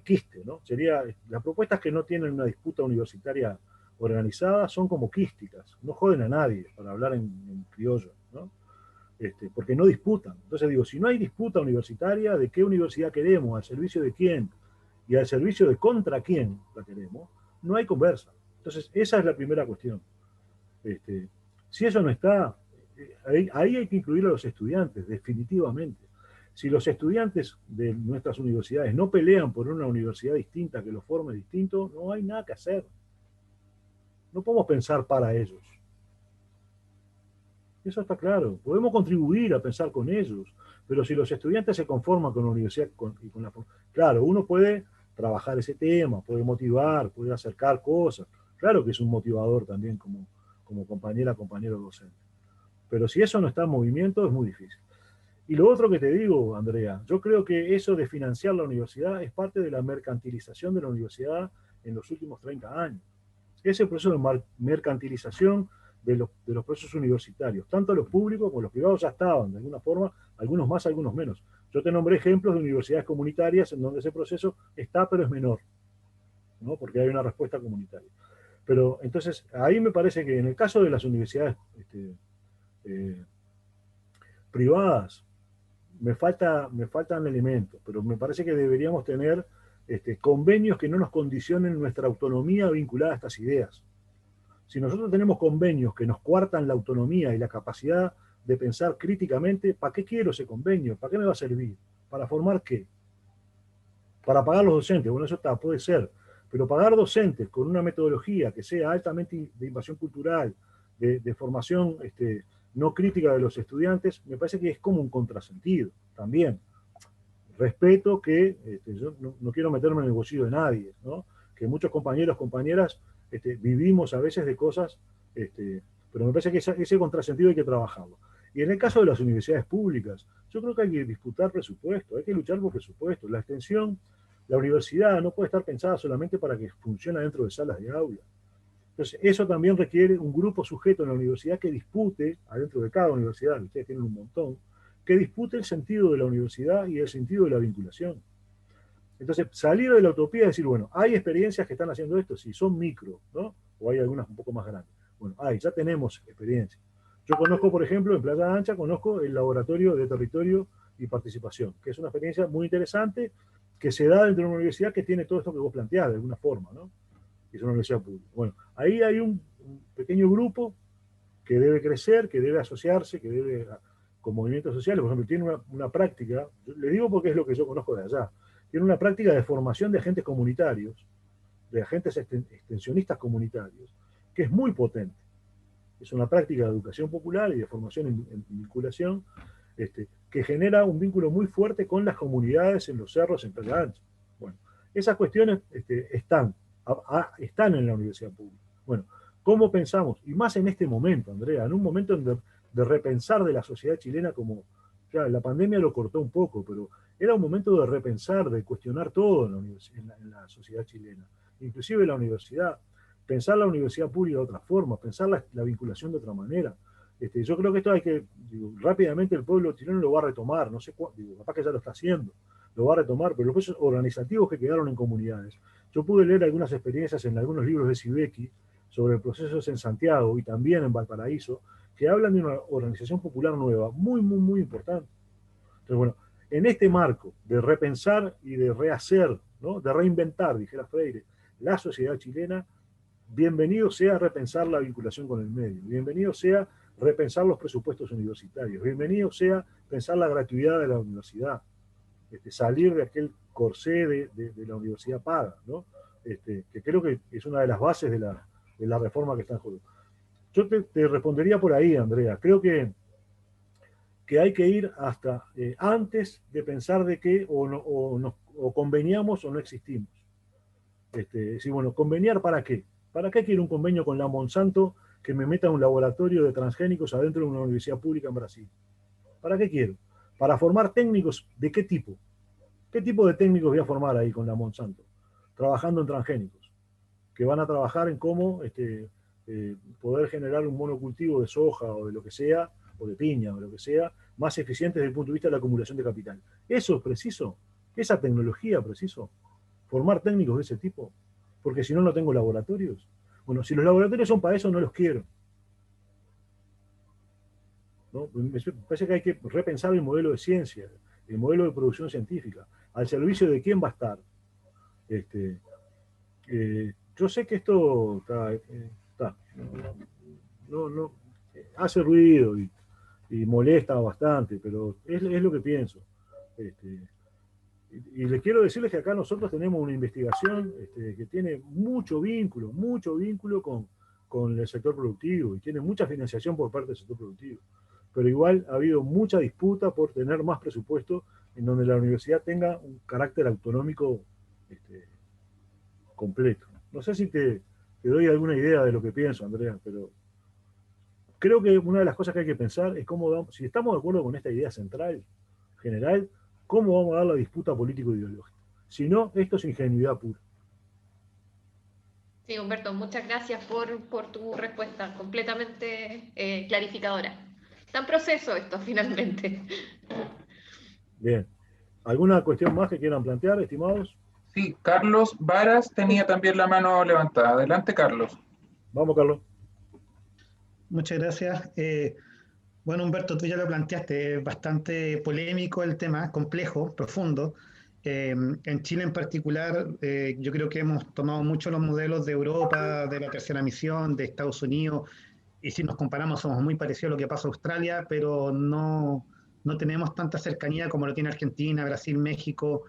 quiste, ¿no? Sería las propuestas que no tienen una disputa universitaria organizadas son como quísticas, no joden a nadie, para hablar en criollo, ¿no? Porque no disputan. Entonces digo, si no hay disputa universitaria, ¿de qué universidad queremos? ¿Al servicio de quién? Y al servicio de contra quién la queremos, no hay conversa. Entonces, esa es la primera cuestión. Si eso no está, ahí hay que incluir a los estudiantes, definitivamente. Si los estudiantes de nuestras universidades no pelean por una universidad distinta que los forme distinto, no hay nada que hacer. No podemos pensar para ellos. Eso está claro. Podemos contribuir a pensar con ellos, pero si los estudiantes se conforman con la universidad y con la... Claro, uno puede trabajar ese tema, puede motivar, puede acercar cosas. Claro que es un motivador también como compañera, compañero docente. Pero si eso no está en movimiento, es muy difícil. Y lo otro que te digo, Andrea, yo creo que eso de financiar la universidad es parte de la mercantilización de la universidad en los últimos 30 años. Ese proceso de mercantilización de los procesos universitarios, tanto los públicos como los privados ya estaban, de alguna forma, algunos más, algunos menos. Yo te nombré ejemplos de universidades comunitarias en donde ese proceso está, pero es menor, ¿no? Porque hay una respuesta comunitaria. Pero entonces, ahí me parece que en el caso de las universidades privadas, me faltan elementos, pero me parece que deberíamos tener convenios que no nos condicionen nuestra autonomía vinculada a estas ideas. Si nosotros tenemos convenios que nos coartan la autonomía y la capacidad de pensar críticamente, ¿para qué quiero ese convenio? ¿Para qué me va a servir? ¿Para formar qué? Para pagar los docentes, bueno, eso está, puede ser, pero pagar docentes con una metodología que sea altamente de invasión cultural, de formación no crítica de los estudiantes, me parece que es como un contrasentido también. Respeto que yo no quiero meterme en el bolsillo de nadie, ¿no? Que muchos compañeros, compañeras, vivimos a veces de cosas, pero me parece que ese contrasentido hay que trabajarlo. Y en el caso de las universidades públicas, yo creo que hay que disputar presupuesto, hay que luchar por presupuesto. La extensión, la universidad no puede estar pensada solamente para que funcione dentro de salas de aula. Entonces, eso también requiere un grupo sujeto en la universidad que dispute, adentro de cada universidad, ustedes tienen un montón, que dispute el sentido de la universidad y el sentido de la vinculación. Entonces, salir de la utopía y decir, bueno, hay experiencias que están haciendo esto, si son micro, ¿no? O hay algunas un poco más grandes. Bueno, ya tenemos experiencia. Yo conozco, por ejemplo, en Playa Ancha, conozco el Laboratorio de Territorio y Participación, que es una experiencia muy interesante que se da dentro de una universidad que tiene todo esto que vos planteás, de alguna forma, ¿no? Que es una universidad pública. Bueno, ahí hay un pequeño grupo que debe crecer, que debe asociarse, que debe, con movimientos sociales, por ejemplo, tiene una práctica, le digo porque es lo que yo conozco de allá, tiene una práctica de formación de agentes comunitarios, de agentes extensionistas comunitarios, que es muy potente. Es una práctica de educación popular y de formación en vinculación, que genera un vínculo muy fuerte con las comunidades en los cerros, en Playa Ancha. Bueno, esas cuestiones están en la universidad pública. Bueno, ¿cómo pensamos? Y más en este momento, Andrea, en un momento de repensar de la sociedad chilena como, claro, la pandemia lo cortó un poco, pero era un momento de repensar, de cuestionar todo en la sociedad chilena, inclusive la universidad, pensar la universidad pública de otra forma, pensar la vinculación de otra manera. Yo creo que esto hay que, rápidamente el pueblo chileno lo va a retomar, no sé capaz que ya lo está haciendo, lo va a retomar, pero los procesos organizativos que quedaron en comunidades. Yo pude leer algunas experiencias en algunos libros de Sibeki sobre procesos en Santiago y también en Valparaíso, que hablan de una organización popular nueva, muy, muy, muy importante. Entonces, bueno, en este marco de repensar y de rehacer, ¿no? De reinventar, dijera Freire, la sociedad chilena, bienvenido sea repensar la vinculación con el medio, bienvenido sea repensar los presupuestos universitarios, bienvenido sea pensar la gratuidad de la universidad, salir de aquel corsé de la universidad paga, ¿no? Que creo que es una de las bases de la reforma que está en juego. Yo te respondería por ahí, Andrea. Creo que hay que ir hasta antes de pensar de que o conveniamos o no existimos. Sí, bueno, ¿conveniar para qué? ¿Para qué quiero un convenio con la Monsanto que me meta a un laboratorio de transgénicos adentro de una universidad pública en Brasil? ¿Para qué quiero? Para formar técnicos, ¿de qué tipo? ¿Qué tipo de técnicos voy a formar ahí con la Monsanto? Trabajando en transgénicos, que van a trabajar en cómo poder generar un monocultivo de soja o de lo que sea, o de piña o de lo que sea, más eficiente desde el punto de vista de la acumulación de capital. ¿Eso es preciso? ¿Esa tecnología preciso? ¿Formar técnicos de ese tipo? Porque si no, no tengo laboratorios. Bueno, si los laboratorios son para eso, no los quiero. ¿No? Me parece que hay que repensar el modelo de ciencia, el modelo de producción científica, al servicio de quién va a estar. Yo sé que esto hace ruido y molesta bastante, pero es lo que pienso. Y les quiero decirles que acá nosotros tenemos una investigación que tiene mucho vínculo con el sector productivo y tiene mucha financiación por parte del sector productivo. Pero igual ha habido mucha disputa por tener más presupuesto en donde la universidad tenga un carácter autonómico completo. No sé si te doy alguna idea de lo que pienso, Andrea, pero creo que una de las cosas que hay que pensar es si estamos de acuerdo con esta idea central, general, cómo vamos a dar la disputa político-ideológica. Si no, esto es ingenuidad pura. Sí, Humberto, muchas gracias por tu respuesta, completamente clarificadora. Está en proceso esto, finalmente. Bien. ¿Alguna cuestión más que quieran plantear, estimados? Sí, Carlos Varas tenía también la mano levantada. Adelante, Carlos. Vamos, Carlos. Muchas gracias. Bueno, Humberto, tú ya lo planteaste, es bastante polémico el tema, complejo, profundo. En Chile en particular, yo creo que hemos tomado mucho los modelos de Europa, de la tercera misión, de Estados Unidos, y si nos comparamos somos muy parecidos a lo que pasa en Australia, pero no tenemos tanta cercanía como lo tiene Argentina, Brasil, México,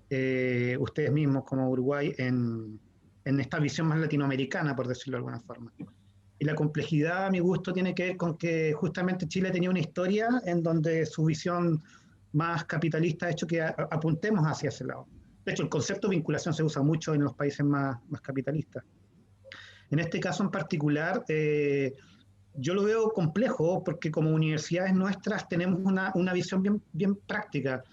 ustedes mismos como Uruguay, en esta visión más latinoamericana, por decirlo de alguna forma. Y la complejidad, a mi gusto, tiene que ver con que justamente Chile tenía una historia en donde su visión más capitalista ha hecho que apuntemos hacia ese lado. De hecho, el concepto de vinculación se usa mucho en los países más capitalistas. En este caso en particular, yo lo veo complejo porque como universidades nuestras tenemos una visión bien práctica.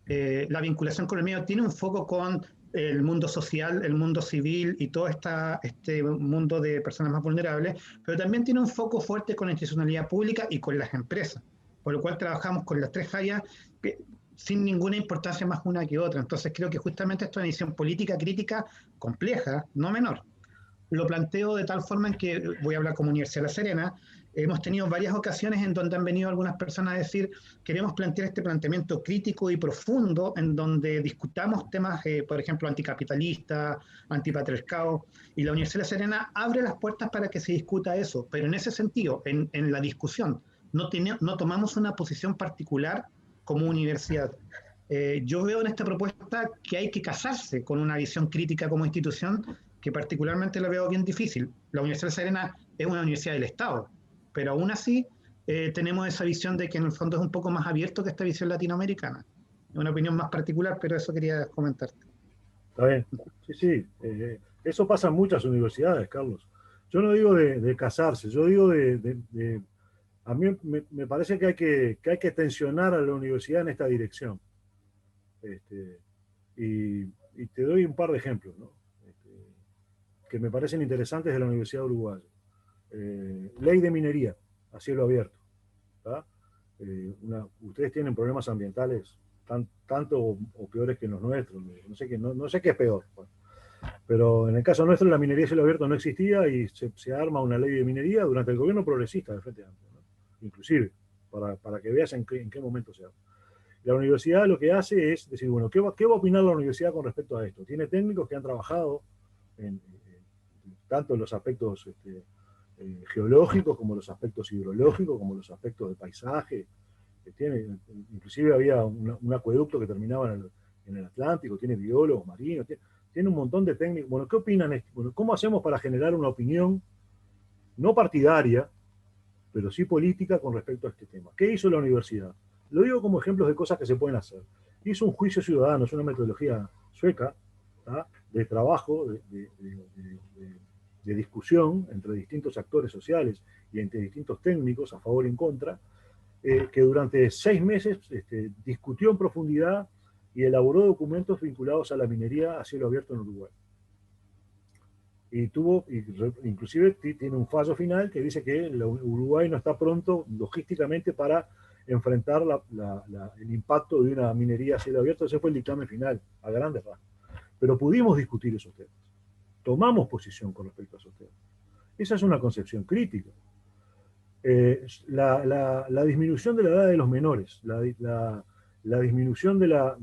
La vinculación con el medio tiene un foco con el mundo social, el mundo civil y todo este mundo de personas más vulnerables, pero también tiene un foco fuerte con la institucionalidad pública y con las empresas, por lo cual trabajamos con las tres áreas sin ninguna importancia más una que otra. Entonces creo que justamente esta es una visión política crítica compleja, no menor. Lo planteo de tal forma en que voy a hablar como Universidad de La Serena. Hemos tenido varias ocasiones en donde han venido algunas personas a decir queremos plantear este planteamiento crítico y profundo en donde discutamos temas, por ejemplo, anticapitalistas, antipatriarcado, y la Universidad de La Serena abre las puertas para que se discuta eso, pero en ese sentido, en la discusión, no tomamos una posición particular como universidad. Yo veo en esta propuesta que hay que casarse con una visión crítica como institución, que particularmente la veo bien difícil. La Universidad de La Serena es una universidad del Estado, pero aún así tenemos esa visión de que en el fondo es un poco más abierto que esta visión latinoamericana. Es una opinión más particular, pero eso quería comentarte. Está bien. Sí. Eso pasa en muchas universidades, Carlos. Yo no digo de casarse, yo digo a mí me parece que hay que tensionar a la universidad en esta dirección. Y te doy un par de ejemplos, ¿no? Que me parecen interesantes de la Universidad Uruguaya. Ley de minería a cielo abierto. Ustedes tienen problemas ambientales tanto o peores que los nuestros. No sé qué es peor. Bueno, pero en el caso nuestro la minería a cielo abierto no existía y se arma una ley de minería durante el gobierno progresista del Frente Amplio, ¿no? Inclusive, para que veas en qué momento se arma. La universidad lo que hace es decir, bueno, ¿qué va a opinar la universidad con respecto a esto? Tiene técnicos que han trabajado tanto en los aspectos geológicos como los aspectos hidrológicos, como los aspectos de paisaje. Inclusive había un acueducto que terminaba en el Atlántico, tiene biólogos marinos, tiene un montón de técnicos. Bueno, ¿qué opinan? Bueno, ¿cómo hacemos para generar una opinión no partidaria, pero sí política con respecto a este tema? ¿Qué hizo la universidad? Lo digo como ejemplos de cosas que se pueden hacer. Hizo un juicio ciudadano, es una metodología sueca, de trabajo, de discusión entre distintos actores sociales y entre distintos técnicos a favor y en contra, que durante 6 meses discutió en profundidad y elaboró documentos vinculados a la minería a cielo abierto en Uruguay. Inclusive tiene un fallo final que dice que Uruguay no está pronto logísticamente para enfrentar el impacto de una minería a cielo abierto. Ese fue el dictamen final, a grandes rasgos. Pero pudimos discutir esos temas. Tomamos posición con respecto a esos temas. Esa es una concepción crítica. La disminución de la edad de los menores, la disminución de la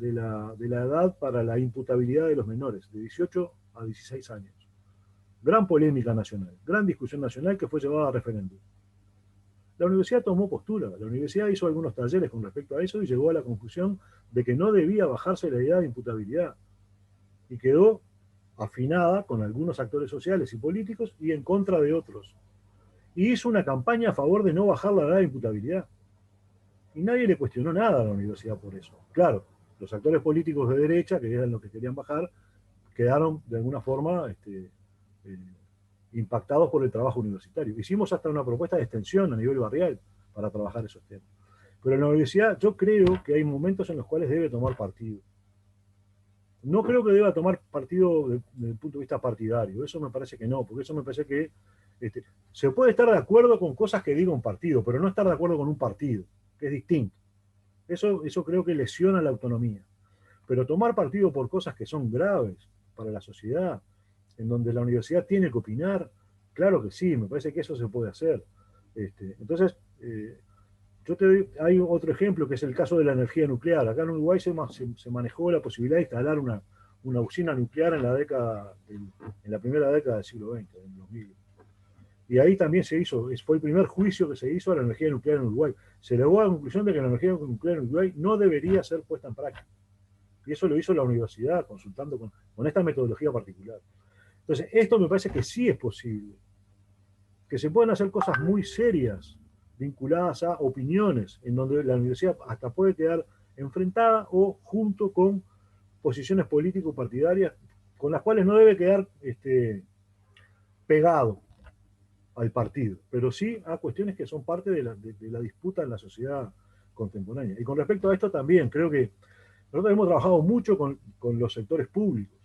edad para la imputabilidad de los menores, de 18 a 16 años. Gran polémica nacional, gran discusión nacional que fue llevada a referéndum. La universidad tomó postura, la universidad hizo algunos talleres con respecto a eso y llegó a la conclusión de que no debía bajarse la edad de imputabilidad. Y quedó afinada con algunos actores sociales y políticos y en contra de otros. Y hizo una campaña a favor de no bajar la edad de imputabilidad. Y nadie le cuestionó nada a la universidad por eso. Claro, los actores políticos de derecha, que eran los que querían bajar, quedaron de alguna forma impactados por el trabajo universitario. Hicimos hasta una propuesta de extensión a nivel barrial para trabajar esos temas. Pero en la universidad yo creo que hay momentos en los cuales debe tomar partido. No creo que deba tomar partido desde el punto de vista partidario, eso me parece que no, porque eso me parece que se puede estar de acuerdo con cosas que diga un partido, pero no estar de acuerdo con un partido, que es distinto. Eso creo que lesiona la autonomía. Pero tomar partido por cosas que son graves para la sociedad, en donde la universidad tiene que opinar, claro que sí, me parece que eso se puede hacer. Entonces, hay otro ejemplo que es el caso de la energía nuclear. Acá en Uruguay se manejó la posibilidad de instalar una usina nuclear en la primera década del siglo XX, en 2000. Y ahí también fue el primer juicio que se hizo a la energía nuclear en Uruguay. Se llegó a la conclusión de que la energía nuclear en Uruguay no debería ser puesta en práctica. Y eso lo hizo la universidad, consultando con esta metodología particular. Entonces, esto me parece que sí es posible. Que se pueden hacer cosas muy serias vinculadas a opiniones, en donde la universidad hasta puede quedar enfrentada o junto con posiciones político-partidarias con las cuales no debe quedar pegado al partido, pero sí a cuestiones que son parte de la disputa en la sociedad contemporánea. Y con respecto a esto también, creo que nosotros hemos trabajado mucho con los sectores públicos.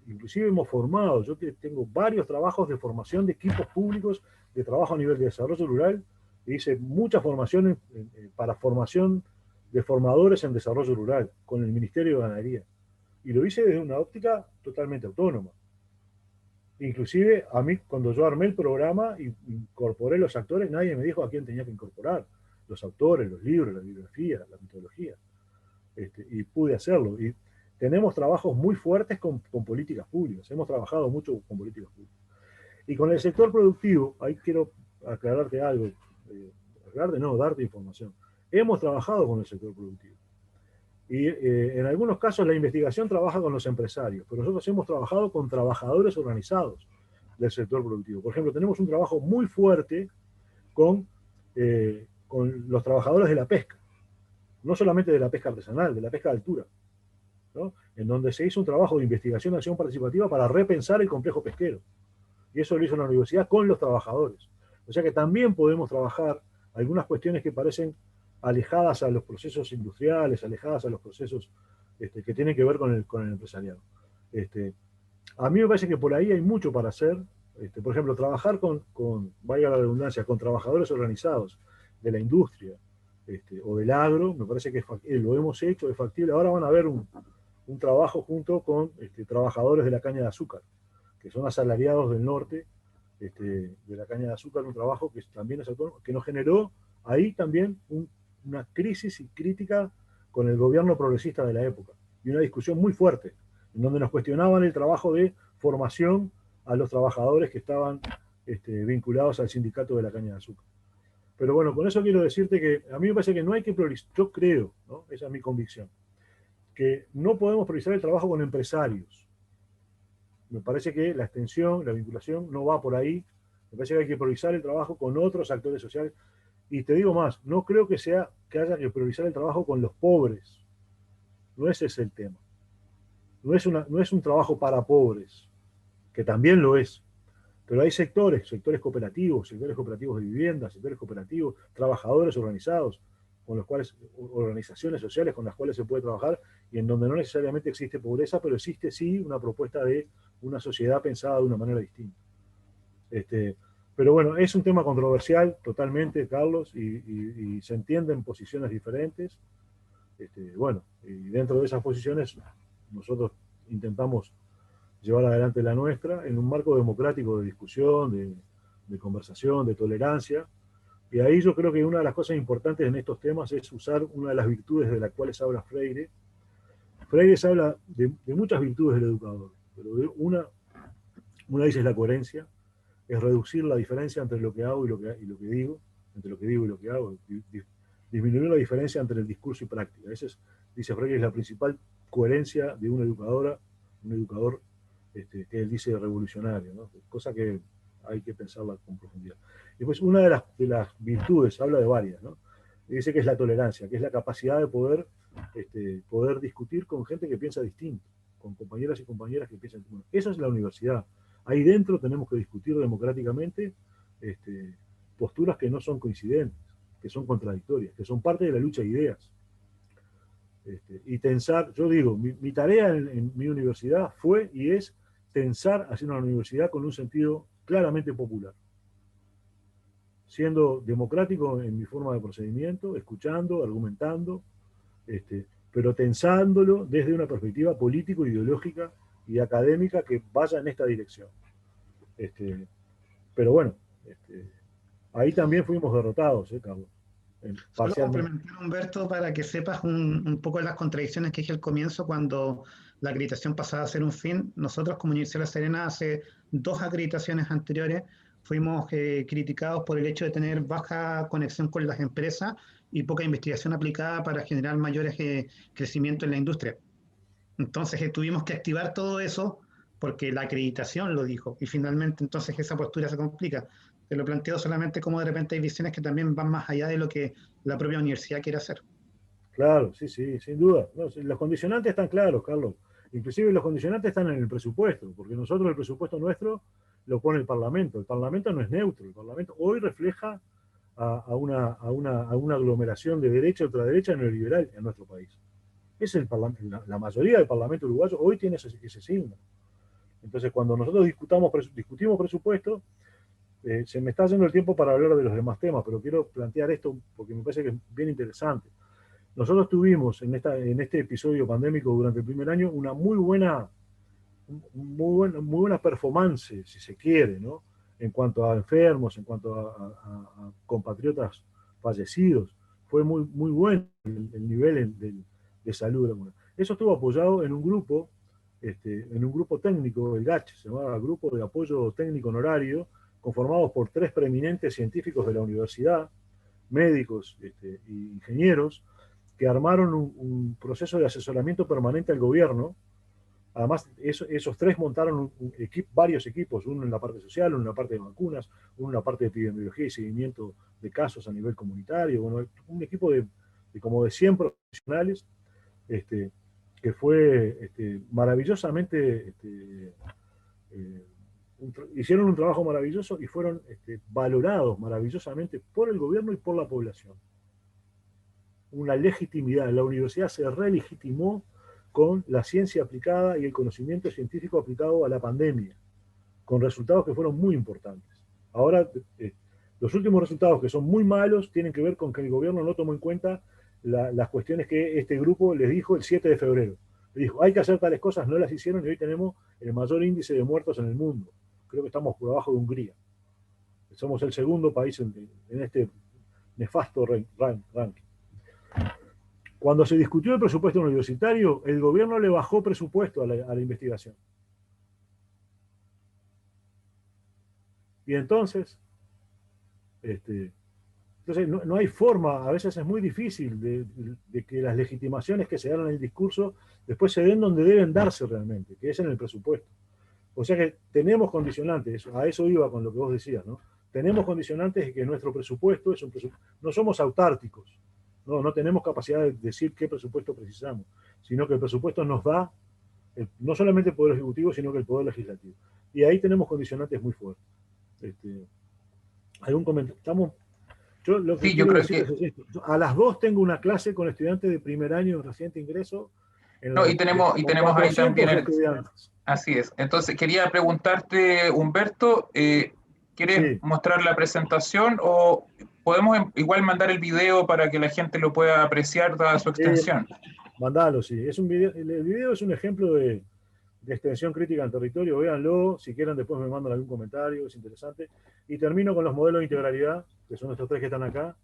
Inclusive hemos formado, yo tengo varios trabajos de formación de equipos públicos de trabajo a nivel de desarrollo rural, e hice muchas formaciones para formación de formadores en desarrollo rural con el Ministerio de Ganadería. Y lo hice desde una óptica totalmente autónoma. Inclusive a mí, cuando yo armé el programa y incorporé los actores, nadie me dijo a quién tenía que incorporar. Los autores, los libros, la bibliografía, la metodología. Y pude hacerlo. Y tenemos trabajos muy fuertes con políticas públicas. Hemos trabajado mucho con políticas públicas. Y con el sector productivo, ahí quiero aclararte algo. Darte información. Hemos trabajado con el sector productivo. Y en algunos casos la investigación trabaja con los empresarios, pero nosotros hemos trabajado con trabajadores organizados del sector productivo. Por ejemplo, tenemos un trabajo muy fuerte con los trabajadores de la pesca. No solamente de la pesca artesanal, de la pesca de altura, ¿no? En donde se hizo un trabajo de investigación de acción participativa para repensar el complejo pesquero. Y eso lo hizo la universidad con los trabajadores. O sea que también podemos trabajar algunas cuestiones que parecen alejadas a los procesos industriales, alejadas a los procesos que tienen que ver con el empresariado. A mí me parece que por ahí hay mucho para hacer. Por ejemplo, trabajar valga la redundancia, con trabajadores organizados de la industria, o del agro, me parece que lo hemos hecho, es factible. Ahora van a ver un trabajo junto con trabajadores de la caña de azúcar, que son asalariados del norte de la caña de azúcar, un trabajo que también es autónomo, que nos generó ahí también una crisis y crítica con el gobierno progresista de la época, y una discusión muy fuerte, en donde nos cuestionaban el trabajo de formación a los trabajadores que estaban vinculados al sindicato de la caña de azúcar. Pero bueno, con eso quiero decirte que a mí me parece que no hay que priorizar, yo creo, ¿no? Esa es mi convicción, que no podemos priorizar el trabajo con empresarios. Me parece que la extensión, la vinculación no va por ahí. Me parece que hay que priorizar el trabajo con otros actores sociales. Y te digo más, no creo que haya que priorizar el trabajo con los pobres. No ese es el tema. No es un trabajo para pobres, que también lo es. Pero hay sectores cooperativos de vivienda, sectores cooperativos, trabajadores organizados, con los cuales, organizaciones sociales con las cuales se puede trabajar, y en donde no necesariamente existe pobreza, pero existe sí una propuesta de una sociedad pensada de una manera distinta. Pero bueno, es un tema controversial totalmente, Carlos, y se entienden posiciones diferentes. Bueno, y dentro de esas posiciones nosotros intentamos llevar adelante la nuestra en un marco democrático de discusión, de conversación, de tolerancia. Y ahí yo creo que una de las cosas importantes en estos temas es usar una de las virtudes de las cuales habla Freire. Freire se habla de muchas virtudes del educador, pero de una dice es la coherencia, es reducir la diferencia entre lo que hago y lo que digo, entre lo que digo y lo que hago, disminuir la diferencia entre el discurso y práctica. Esa es, dice Freire, es la principal coherencia de una educadora, un educador que él dice revolucionario, ¿no? Cosa que hay que pensarla con profundidad. Después, una de las virtudes, habla de varias, ¿no? Dice que es la tolerancia, que es la capacidad de poder discutir con gente que piensa distinto, con compañeras y compañeras que piensan distinto. Esa es la universidad. Ahí dentro tenemos que discutir democráticamente posturas que no son coincidentes, que son contradictorias, que son parte de la lucha de ideas. Y tensar, yo digo, mi tarea en mi universidad fue y es tensar hacia una universidad con un sentido claramente popular, siendo democrático en mi forma de procedimiento, escuchando, argumentando, pero tensándolo desde una perspectiva político, ideológica y académica que vaya en esta dirección. Pero bueno, ahí también fuimos derrotados, Carlos. Solo complementar, Humberto, para que sepas un poco las contradicciones que dije al comienzo cuando la acreditación pasaba a ser un fin. Nosotros como Universidad de La Serena hace 2 acreditaciones anteriores fuimos criticados por el hecho de tener baja conexión con las empresas y poca investigación aplicada para generar mayores crecimiento en la industria. Entonces tuvimos que activar todo eso porque la acreditación lo dijo y finalmente entonces esa postura se complica. Te lo planteo solamente como de repente hay visiones que también van más allá de lo que la propia universidad quiere hacer. Claro, sí, sin duda. No, los condicionantes están claros, Carlos. Inclusive los condicionantes están en el presupuesto, porque nosotros el presupuesto nuestro lo pone el Parlamento. El Parlamento no es neutro. El Parlamento hoy refleja a una aglomeración de derecha y ultraderecha neoliberal en nuestro país. Es el Parlamento, la mayoría del Parlamento uruguayo hoy tiene ese signo. Entonces, cuando nosotros discutimos presupuesto, se me está yendo el tiempo para hablar de los demás temas, pero quiero plantear esto porque me parece que es bien interesante. Nosotros tuvimos en este episodio pandémico durante el primer año una muy buena performance, si se quiere, ¿no? En cuanto a enfermos, en cuanto a compatriotas fallecidos. Fue muy bueno el nivel de salud. Eso estuvo apoyado en un grupo técnico, el GACH, se llamaba Grupo de Apoyo Técnico Honorario, conformados por 3 preeminentes científicos de la universidad, médicos y ingenieros, que armaron un proceso de asesoramiento permanente al gobierno. Además, esos 3 montaron varios equipos, uno en la parte social, uno en la parte de vacunas, uno en la parte de epidemiología y seguimiento de casos a nivel comunitario, bueno, un equipo de como de 100 profesionales, que fue maravillosamente, hicieron un trabajo maravilloso y fueron valorados maravillosamente por el gobierno y por la población. Una legitimidad, la universidad se relegitimó con la ciencia aplicada y el conocimiento científico aplicado a la pandemia, con resultados que fueron muy importantes. Ahora, los últimos resultados, que son muy malos, tienen que ver con que el gobierno no tomó en cuenta las cuestiones que este grupo les dijo el 7 de febrero. Le dijo, hay que hacer tales cosas, no las hicieron y hoy tenemos el mayor índice de muertos en el mundo. Creo que estamos por abajo de Hungría. Somos el segundo país en este nefasto ranking. Cuando se discutió el presupuesto universitario, el gobierno le bajó presupuesto a la investigación. Y entonces no hay forma, a veces es muy difícil de que las legitimaciones que se dan en el discurso después se den donde deben darse realmente, que es en el presupuesto. O sea que tenemos condicionantes, a eso iba con lo que vos decías, ¿no? Tenemos condicionantes de que nuestro presupuesto es un presupuesto, no somos autárticos, no tenemos capacidad de decir qué presupuesto precisamos, sino que el presupuesto nos da no solamente el Poder Ejecutivo, sino que el Poder Legislativo. Y ahí tenemos condicionantes muy fuertes. ¿Algún comentario? Yo lo que quiero decir es esto. A las 2 tengo una clase con estudiantes de primer año de reciente ingreso. Y tenemos ahí también así es. Entonces quería preguntarte, Humberto, ¿quieres mostrar la presentación o podemos igual mandar el video para que la gente lo pueda apreciar dada su extensión? Mandalo, sí. Es un video, el video es un ejemplo de de extensión crítica en territorio, véanlo, si quieren después me mandan algún comentario, es interesante. Y termino con los modelos de integralidad, que son estos tres que están acá,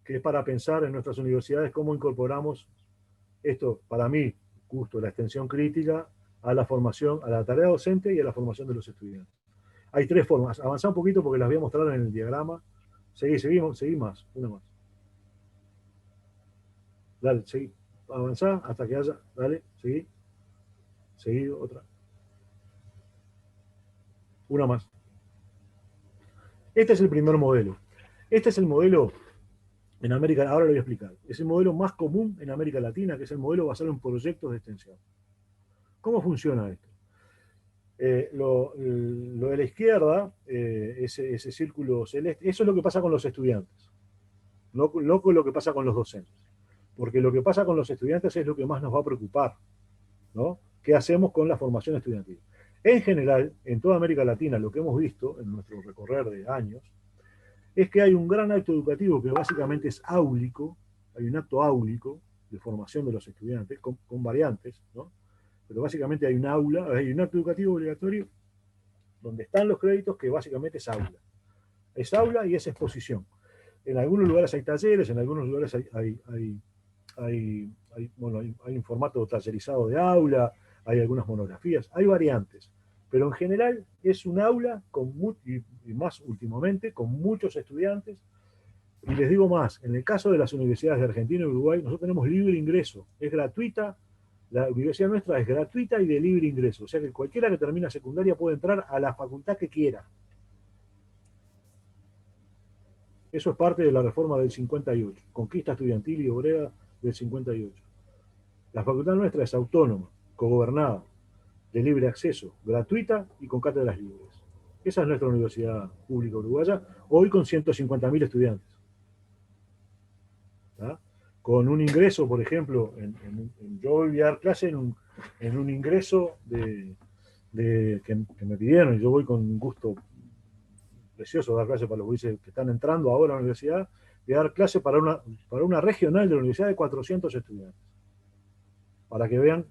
que es para pensar en nuestras universidades cómo incorporamos esto, para mí, justo la extensión crítica a la formación, a la tarea docente y a la formación de los estudiantes. Hay tres formas. Avanzá un poquito porque las voy a mostrar en el diagrama. Seguí más, una más. Dale, seguí. Avanzá hasta que haya. Dale, seguí. Seguí, otra. Una más. Este es el primer modelo. Este es el modelo en América, ahora lo voy a explicar. Es el modelo más común en América Latina, que es el modelo basado en proyectos de extensión. ¿Cómo funciona esto? Lo de la izquierda, ese círculo celeste, eso es lo que pasa con los estudiantes, no con lo que pasa con los docentes. Porque lo que pasa con los estudiantes es lo que más nos va a preocupar, ¿no? ¿Qué hacemos con la formación estudiantil? En general, en toda América Latina, lo que hemos visto en nuestro recorrer de años, es que hay un gran acto educativo que básicamente es áulico, hay un acto áulico de formación de los estudiantes, con variantes, ¿no? Pero básicamente hay un aula, hay un acto educativo obligatorio donde están los créditos que básicamente es aula. Es aula y es exposición. En algunos lugares hay talleres, en algunos lugares hay un formato tallerizado de aula, hay algunas monografías, hay variantes. Pero en general es un aula, y más últimamente, con muchos estudiantes. Y les digo más, en el caso de las universidades de Argentina y Uruguay, nosotros tenemos libre ingreso, es gratuita. La universidad nuestra es gratuita y de libre ingreso. O sea que cualquiera que termina secundaria puede entrar a la facultad que quiera. Eso es parte de la reforma del 58, conquista estudiantil y obrera del 58. La facultad nuestra es autónoma, cogobernada, de libre acceso, gratuita y con cátedras libres. Esa es nuestra universidad pública uruguaya, hoy con 150.000 estudiantes. ¿Tá? Con un ingreso, por ejemplo, yo voy a dar clase en un ingreso que me pidieron, y yo voy con un gusto precioso a dar clase para los gurises que están entrando ahora a la universidad, voy a dar clase para una regional de la universidad de 400 estudiantes, para que vean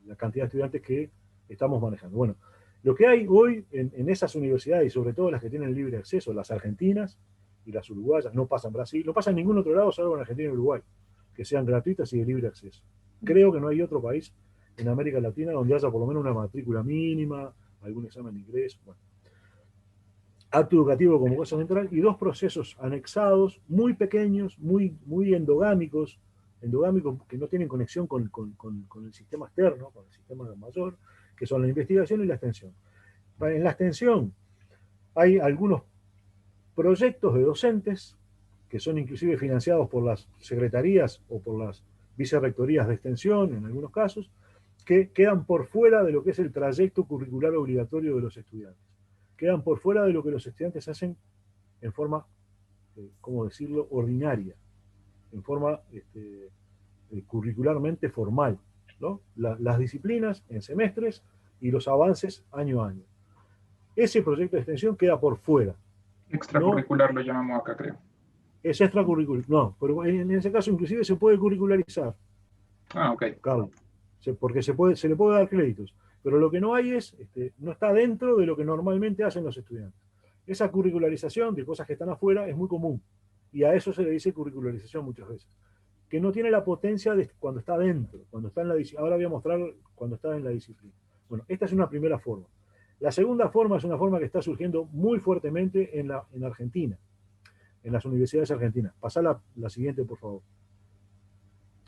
la cantidad de estudiantes que estamos manejando. Bueno, lo que hay hoy en esas universidades, y sobre todo las que tienen libre acceso, las argentinas, y las uruguayas, no pasa en Brasil, no pasa en ningún otro lado salvo en Argentina y Uruguay, que sean gratuitas y de libre acceso. Creo que no hay otro país en América Latina donde haya por lo menos una matrícula mínima, algún examen de ingreso. Bueno. Acto educativo como cosa central y dos procesos anexados, muy pequeños, muy endogámicos que no tienen conexión con el sistema externo, con el sistema mayor, que son la investigación y la extensión. En la extensión hay algunos proyectos de docentes, que son inclusive financiados por las secretarías o por las vicerrectorías de extensión, en algunos casos, que quedan por fuera de lo que es el trayecto curricular obligatorio de los estudiantes. Quedan por fuera de lo que los estudiantes hacen en forma, ¿cómo decirlo?, ordinaria, en forma curricularmente formal, ¿no? Las disciplinas en semestres y los avances año a año. Ese proyecto de extensión queda por fuera. Extracurricular lo llamamos acá, creo. Es extracurricular. No, pero en ese caso inclusive se puede curricularizar. Ah, ok. Carlos, porque se le puede dar créditos. Pero lo que no hay es, no está dentro de lo que normalmente hacen los estudiantes. Esa curricularización de cosas que están afuera es muy común. Y a eso se le dice curricularización muchas veces. Que no tiene la potencia de cuando está dentro, cuando está en la disciplina. Ahora voy a mostrar cuando está en la disciplina. Bueno, esta es una primera forma. La segunda forma es una forma que está surgiendo muy fuertemente en Argentina, en las universidades argentinas. Pasá la siguiente, por favor.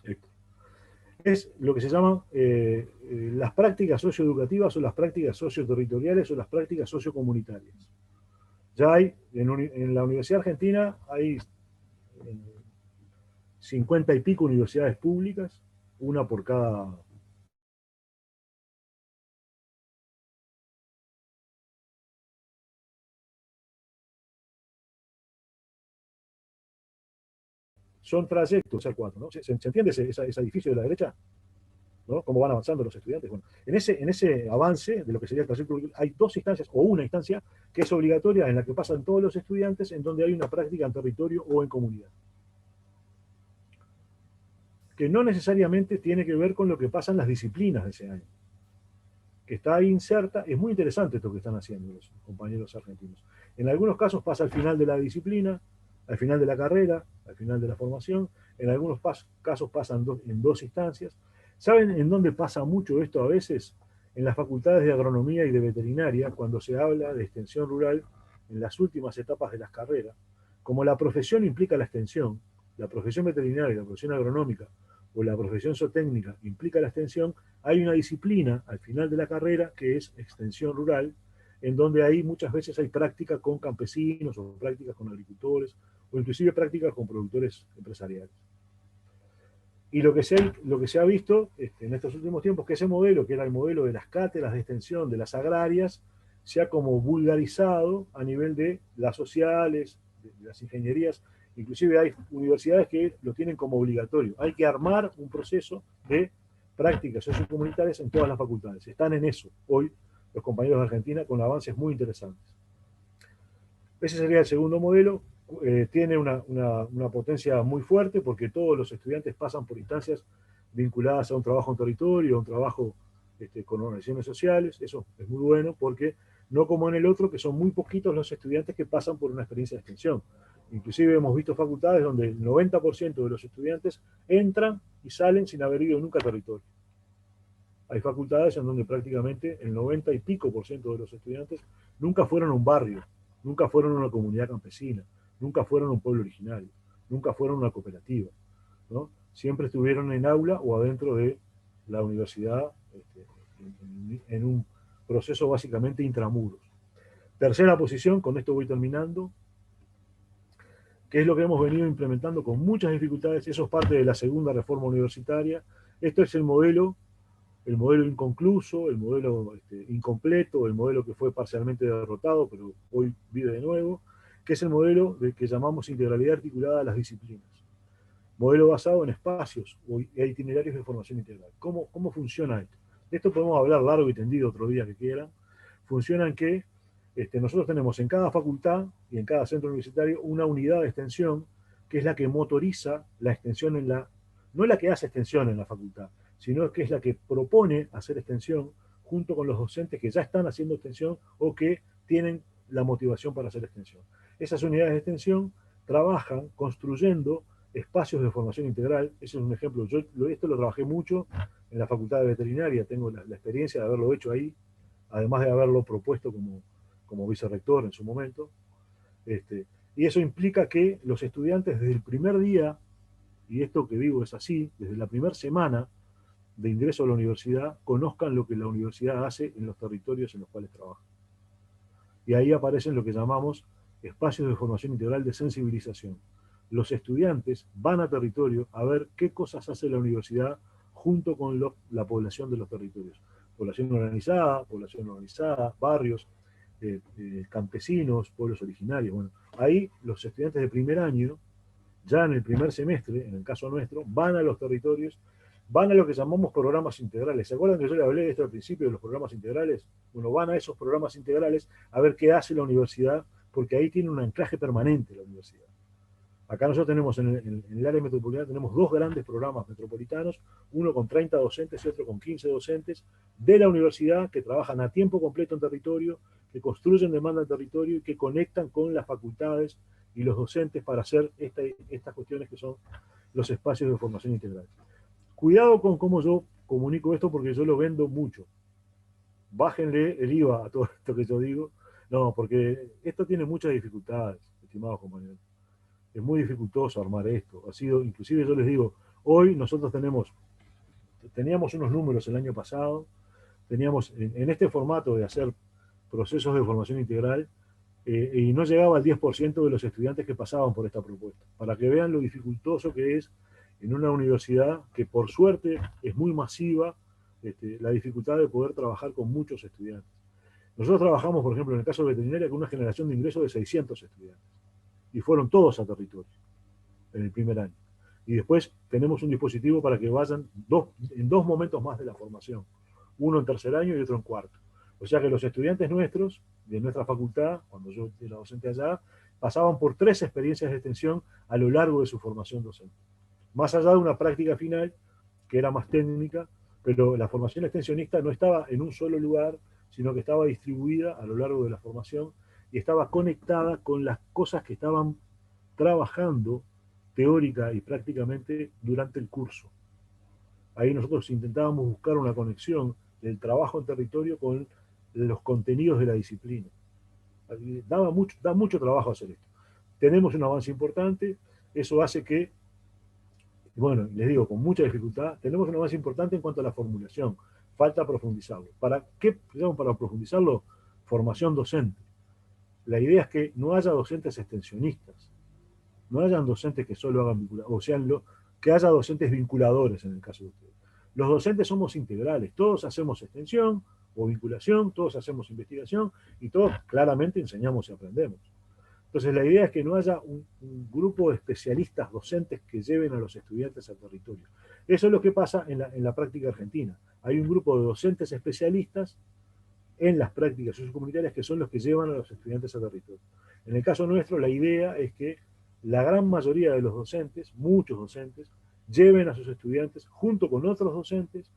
Esto. Es lo que se llaman las prácticas socioeducativas o las prácticas socioterritoriales o las prácticas sociocomunitarias. Ya hay, en la Universidad Argentina hay 50 y pico universidades públicas, una por cada... Son trayectos, o sea, cuatro, ¿no? ¿Se entiende ese edificio de la derecha? ¿No? Cómo van avanzando los estudiantes. Bueno, en ese avance de lo que sería el trayecto, hay dos instancias, o una instancia, que es obligatoria, en la que pasan todos los estudiantes, en donde hay una práctica en territorio o en comunidad. Que no necesariamente tiene que ver con lo que pasa en las disciplinas de ese año. que está ahí inserta. Es muy interesante esto que están haciendo los compañeros argentinos. En algunos casos pasa al final de la disciplina, al final de la carrera, al final de la formación. En algunos casos pasan en dos instancias. ¿Saben en dónde pasa mucho esto a veces? En las facultades de agronomía y de veterinaria, cuando se habla de extensión rural en las últimas etapas de las carreras. Como la profesión implica la extensión, la profesión veterinaria, la profesión agronómica o la profesión zootécnica implica la extensión, hay una disciplina al final de la carrera que es extensión rural, en donde ahí muchas veces hay prácticas con campesinos o prácticas con agricultores o inclusive prácticas con productores empresariales. Y lo que se ha visto en estos últimos tiempos es que ese modelo, que era el modelo de las cátedras de extensión de las agrarias, se ha como vulgarizado a nivel de las sociales, de las ingenierías. Inclusive hay universidades que lo tienen como obligatorio. Hay que armar un proceso de prácticas sociocomunitarias en todas las facultades. Están en eso hoy los compañeros de Argentina con avances muy interesantes. Ese sería el segundo modelo. Tiene una potencia muy fuerte porque todos los estudiantes pasan por instancias vinculadas a un trabajo en territorio, a un trabajo con organizaciones sociales. Eso es muy bueno porque no como en el otro, que son muy poquitos los estudiantes que pasan por una experiencia de extensión. Inclusive hemos visto facultades donde el 90% de los estudiantes entran y salen sin haber ido nunca a territorio. Hay facultades en donde prácticamente el 90 y pico % de los estudiantes nunca fueron a un barrio, nunca fueron a una comunidad campesina, nunca fueron a un pueblo originario, nunca fueron a una cooperativa, ¿no? Siempre estuvieron en aula o adentro de la universidad en un proceso básicamente intramuros. Tercera posición, con esto voy terminando, que es lo que hemos venido implementando con muchas dificultades. Eso es parte de la segunda reforma universitaria. Esto es el modelo inconcluso, el modelo incompleto, el modelo que fue parcialmente derrotado, pero hoy vive de nuevo, que es el modelo que llamamos integralidad articulada a las disciplinas. Modelo basado en espacios e itinerarios de formación integral. ¿Cómo funciona esto? De esto podemos hablar largo y tendido otro día que quieran. Funciona en que nosotros tenemos en cada facultad y en cada centro universitario una unidad de extensión que es la que motoriza la extensión no la que hace extensión en la facultad, sino que es la que propone hacer extensión junto con los docentes que ya están haciendo extensión o que tienen la motivación para hacer extensión. Esas unidades de extensión trabajan construyendo espacios de formación integral. Ese es un ejemplo. Yo esto lo trabajé mucho en la Facultad de Veterinaria, tengo la experiencia de haberlo hecho ahí, además de haberlo propuesto como vicerrector en su momento. Y eso implica que los estudiantes desde el primer día, y esto que digo es así, desde la primera semana de ingreso a la universidad, conozcan lo que la universidad hace en los territorios en los cuales trabaja. Y ahí aparecen lo que llamamos espacios de formación integral de sensibilización. Los estudiantes van a territorio a ver qué cosas hace la universidad junto con la población de los territorios. Población organizada, barrios, campesinos, pueblos originarios. Bueno, ahí los estudiantes de primer año, ya en el primer semestre, en el caso nuestro, van a los territorios, van a lo que llamamos programas integrales. ¿Se acuerdan que yo le hablé de esto al principio, de los programas integrales? Bueno, van a esos programas integrales a ver qué hace la universidad, porque ahí tiene un anclaje permanente la universidad. Acá nosotros tenemos en el área metropolitana tenemos dos grandes programas metropolitanos, uno con 30 docentes y otro con 15 docentes de la universidad que trabajan a tiempo completo en territorio, que construyen demanda en territorio y que conectan con las facultades y los docentes para hacer estas cuestiones que son los espacios de formación integral. Cuidado con cómo yo comunico esto porque yo lo vendo mucho. Bájenle el IVA a todo esto que yo digo. No, porque esto tiene muchas dificultades, estimados compañeros. Es muy dificultoso armar esto. Ha sido, inclusive yo les digo, hoy nosotros teníamos unos números el año pasado, teníamos en este formato de hacer procesos de formación integral, y no llegaba al 10% de los estudiantes que pasaban por esta propuesta. Para que vean lo dificultoso que es en una universidad que por suerte es muy masiva, la dificultad de poder trabajar con muchos estudiantes. Nosotros trabajamos, por ejemplo, en el caso de veterinaria, con una generación de ingresos de 600 estudiantes. Y fueron todos a territorio en el primer año. Y después tenemos un dispositivo para que vayan en dos momentos más de la formación. Uno en tercer año y otro en cuarto. O sea que los estudiantes nuestros, de nuestra facultad, cuando yo era docente allá, pasaban por 3 experiencias de extensión a lo largo de su formación docente. Más allá de una práctica final, que era más técnica, pero la formación extensionista no estaba en un solo lugar, sino que estaba distribuida a lo largo de la formación y estaba conectada con las cosas que estaban trabajando teórica y prácticamente durante el curso. Ahí nosotros intentábamos buscar una conexión del trabajo en territorio con los contenidos de la disciplina. Da mucho trabajo hacer esto. Tenemos un avance importante, eso hace que, bueno, les digo, con mucha dificultad, tenemos un avance importante en cuanto a la formulación, falta profundizarlo. ¿Para qué? Para profundizarlo, formación docente. La idea es que no haya docentes extensionistas, no hayan docentes que solo hagan vinculación, o sea, que haya docentes vinculadores en el caso de ustedes. Los docentes somos integrales, todos hacemos extensión o vinculación, todos hacemos investigación y todos claramente enseñamos y aprendemos. Entonces la idea es que no haya un grupo de especialistas docentes que lleven a los estudiantes al territorio. Eso es lo que pasa en la práctica argentina. Hay un grupo de docentes especialistas en las prácticas sociocomunitarias que son los que llevan a los estudiantes al territorio. En el caso nuestro, la idea es que la gran mayoría de los docentes, muchos docentes, lleven a sus estudiantes junto con otros docentes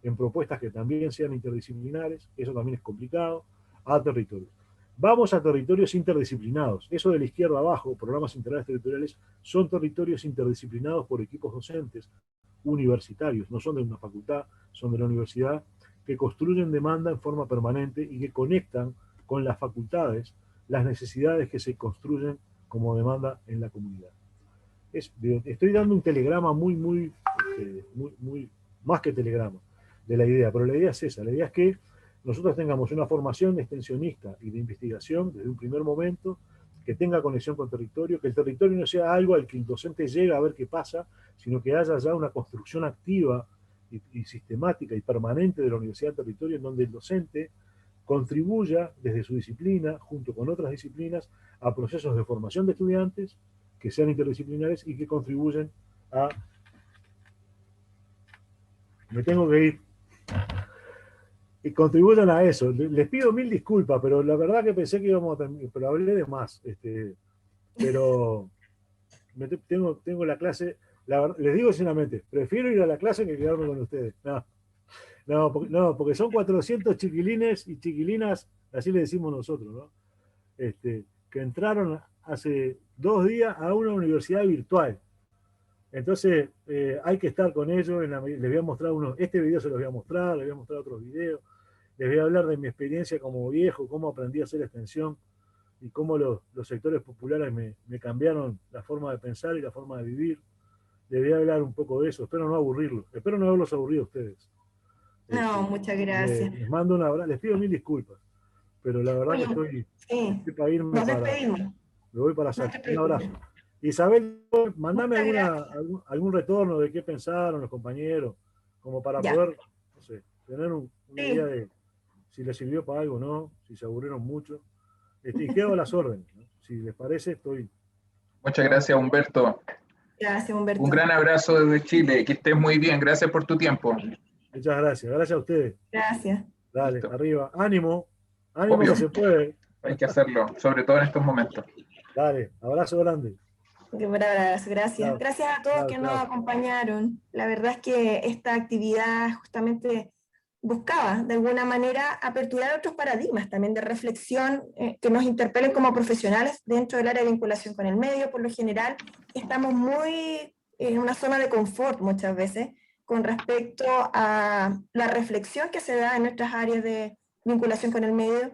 en propuestas que también sean interdisciplinares, eso también es complicado, a territorios. Vamos a territorios interdisciplinados. Eso de la izquierda abajo, programas integrales territoriales, son territorios interdisciplinados por equipos docentes universitarios, no son de una facultad, son de la universidad, que construyen demanda en forma permanente y que conectan con las facultades las necesidades que se construyen como demanda en la comunidad. Estoy dando un telegrama muy, más que telegrama, de la idea, pero la idea es esa, la idea es que nosotros tengamos una formación extensionista y de investigación desde un primer momento, que tenga conexión con territorio, que el territorio no sea algo al que el docente llega a ver qué pasa, sino que haya ya una construcción activa y sistemática y permanente de la universidad del territorio, en donde el docente contribuya desde su disciplina, junto con otras disciplinas, a procesos de formación de estudiantes que sean interdisciplinares y que contribuyen a... Me tengo que ir. Y contribuyan a eso. Les pido mil disculpas, pero la verdad que pensé que íbamos a terminar, pero hablé de más. Pero tengo la clase, les digo sinceramente, prefiero ir a la clase que quedarme con ustedes. Porque son 400 chiquilines y chiquilinas, así le decimos nosotros, ¿no? Que entraron hace 2 días a una universidad virtual. Entonces, hay que estar con ellos. Les voy a mostrar este video se los voy a mostrar, les voy a mostrar otros videos. Les voy a hablar de mi experiencia como viejo, cómo aprendí a hacer extensión y cómo los sectores populares me cambiaron la forma de pensar y la forma de vivir. Les voy a hablar un poco de eso. Espero no aburrirlos. Espero no haberlos aburrido a ustedes. No, muchas gracias. Les mando un abrazo. Les pido mil disculpas. Pero la verdad que estoy para irme. Me voy para allá. Un abrazo. Isabel, mandame algún retorno de qué pensaron los compañeros, como para poder, no sé, tener una idea de si les sirvió para algo o no, si se aburrieron mucho. Y quedo a las órdenes, ¿no? Si les parece, estoy... Muchas gracias, Humberto. Gracias, Humberto. Un gran abrazo desde Chile, que estés muy bien, gracias por tu tiempo. Muchas gracias a ustedes. Gracias. Dale, listo. Arriba, ánimo que se puede. Hay que hacerlo, sobre todo en estos momentos. Dale, abrazo grande. Un abrazo, gracias. Claro. Gracias a todos que nos acompañaron. La verdad es que esta actividad justamente buscaba, de alguna manera, aperturar otros paradigmas también de reflexión que nos interpelen como profesionales dentro del área de vinculación con el medio. Por lo general, estamos muy en una zona de confort muchas veces con respecto a la reflexión que se da en nuestras áreas de vinculación con el medio.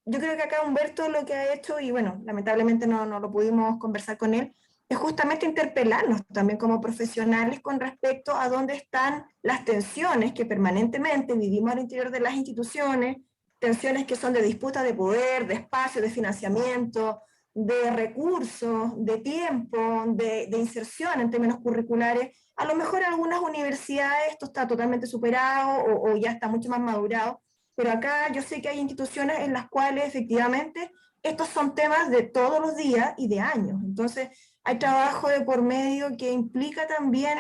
Yo creo que acá Humberto lo que ha hecho, y bueno, lamentablemente no lo pudimos conversar con él, es justamente interpelarnos también como profesionales con respecto a dónde están las tensiones que permanentemente vivimos al interior de las instituciones, tensiones que son de disputa de poder, de espacio, de financiamiento, de recursos, de tiempo, de inserción en términos curriculares. A lo mejor en algunas universidades esto está totalmente superado o ya está mucho más madurado, pero acá yo sé que hay instituciones en las cuales efectivamente estos son temas de todos los días y de años. Entonces, hay trabajo de por medio que implica también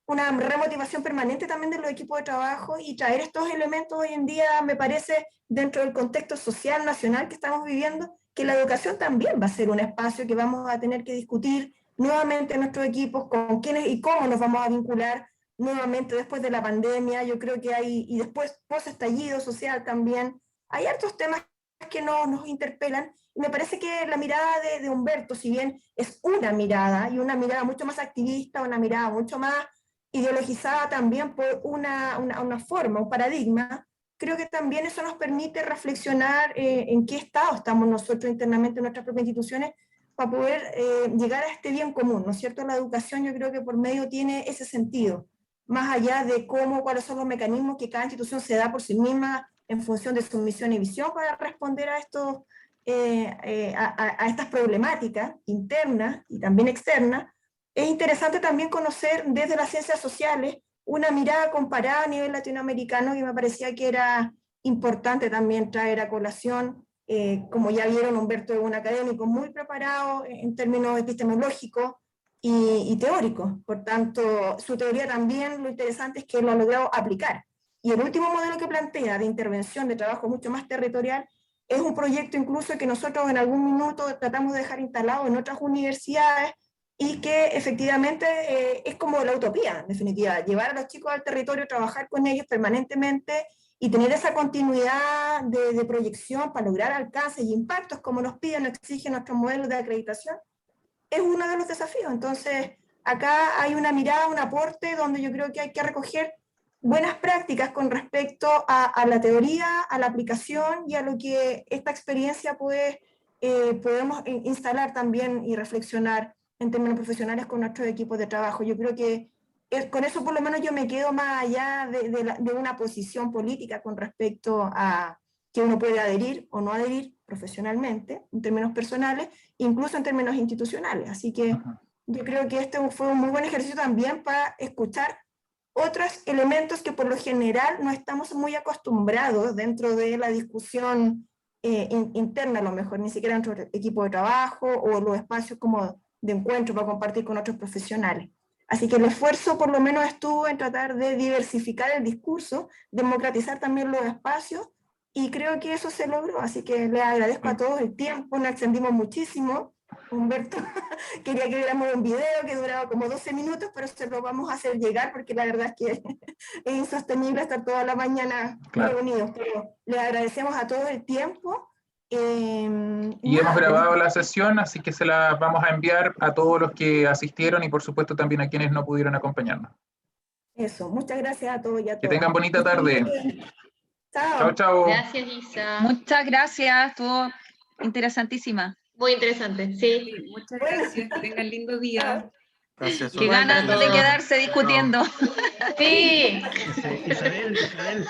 una remotivación permanente también de los equipos de trabajo, y traer estos elementos hoy en día me parece, dentro del contexto social nacional que estamos viviendo, que la educación también va a ser un espacio que vamos a tener que discutir nuevamente en nuestros equipos, con quiénes y cómo nos vamos a vincular, nuevamente después de la pandemia. Yo creo que hay, y después post-estallido social también, hay hartos temas que nos interpelan. Y me parece que la mirada de Humberto, si bien es una mirada, y una mirada mucho más activista, una mirada mucho más ideologizada también por una forma, un paradigma, creo que también eso nos permite reflexionar en qué estado estamos nosotros internamente en nuestras propias instituciones para poder llegar a este bien común, ¿no es cierto? La educación yo creo que por medio tiene ese sentido, más allá de cuáles son los mecanismos que cada institución se da por sí misma en función de su misión y visión para responder a estas problemáticas internas y también externas. Es interesante también conocer desde las ciencias sociales una mirada comparada a nivel latinoamericano, que me parecía que era importante también traer a colación. Como ya vieron, Humberto es un académico muy preparado en términos epistemológicos y teóricos. Por tanto, su teoría también, lo interesante es que lo ha logrado aplicar. Y el último modelo que plantea de intervención, de trabajo mucho más territorial, es un proyecto incluso que nosotros en algún minuto tratamos de dejar instalado en otras universidades, y que efectivamente es como la utopía, en definitiva, llevar a los chicos al territorio, trabajar con ellos permanentemente y tener esa continuidad de proyección para lograr alcances y impactos como nos piden, nos exigen nuestros modelos de acreditación, es uno de los desafíos. Entonces, acá hay una mirada, un aporte donde yo creo que hay que recoger buenas prácticas con respecto a la teoría, a la aplicación y a lo que esta experiencia podemos instalar también y reflexionar en términos profesionales con nuestros equipos de trabajo. Yo creo que con eso por lo menos yo me quedo más allá de una posición política con respecto a que uno puede adherir o no adherir profesionalmente, en términos personales, incluso en términos institucionales. Así que yo creo que este fue un muy buen ejercicio también para escuchar otros elementos que por lo general no estamos muy acostumbrados dentro de la discusión interna, a lo mejor, ni siquiera dentro del equipo de trabajo o los espacios como de encuentro para compartir con otros profesionales. Así que el esfuerzo por lo menos estuvo en tratar de diversificar el discurso, democratizar también los espacios, y creo que eso se logró. Así que les agradezco a todos el tiempo, nos extendimos muchísimo. Humberto quería que viéramos un video que duraba como 12 minutos, pero se lo vamos a hacer llegar porque la verdad es que es insostenible estar toda la mañana reunidos, pero les agradecemos a todos el tiempo. Y hemos grabado la sesión, así que se la vamos a enviar a todos los que asistieron y por supuesto también a quienes no pudieron acompañarnos. Eso, muchas gracias a todos y a todas. Que tengan bonita tarde. Chao. Chao. Gracias, Isa. Muchas gracias, estuvo interesantísima. Muy interesante, sí. Sí, muchas gracias, que tengan lindo día. Gracias. Qué ganas de quedarse discutiendo. Sí. Isabel.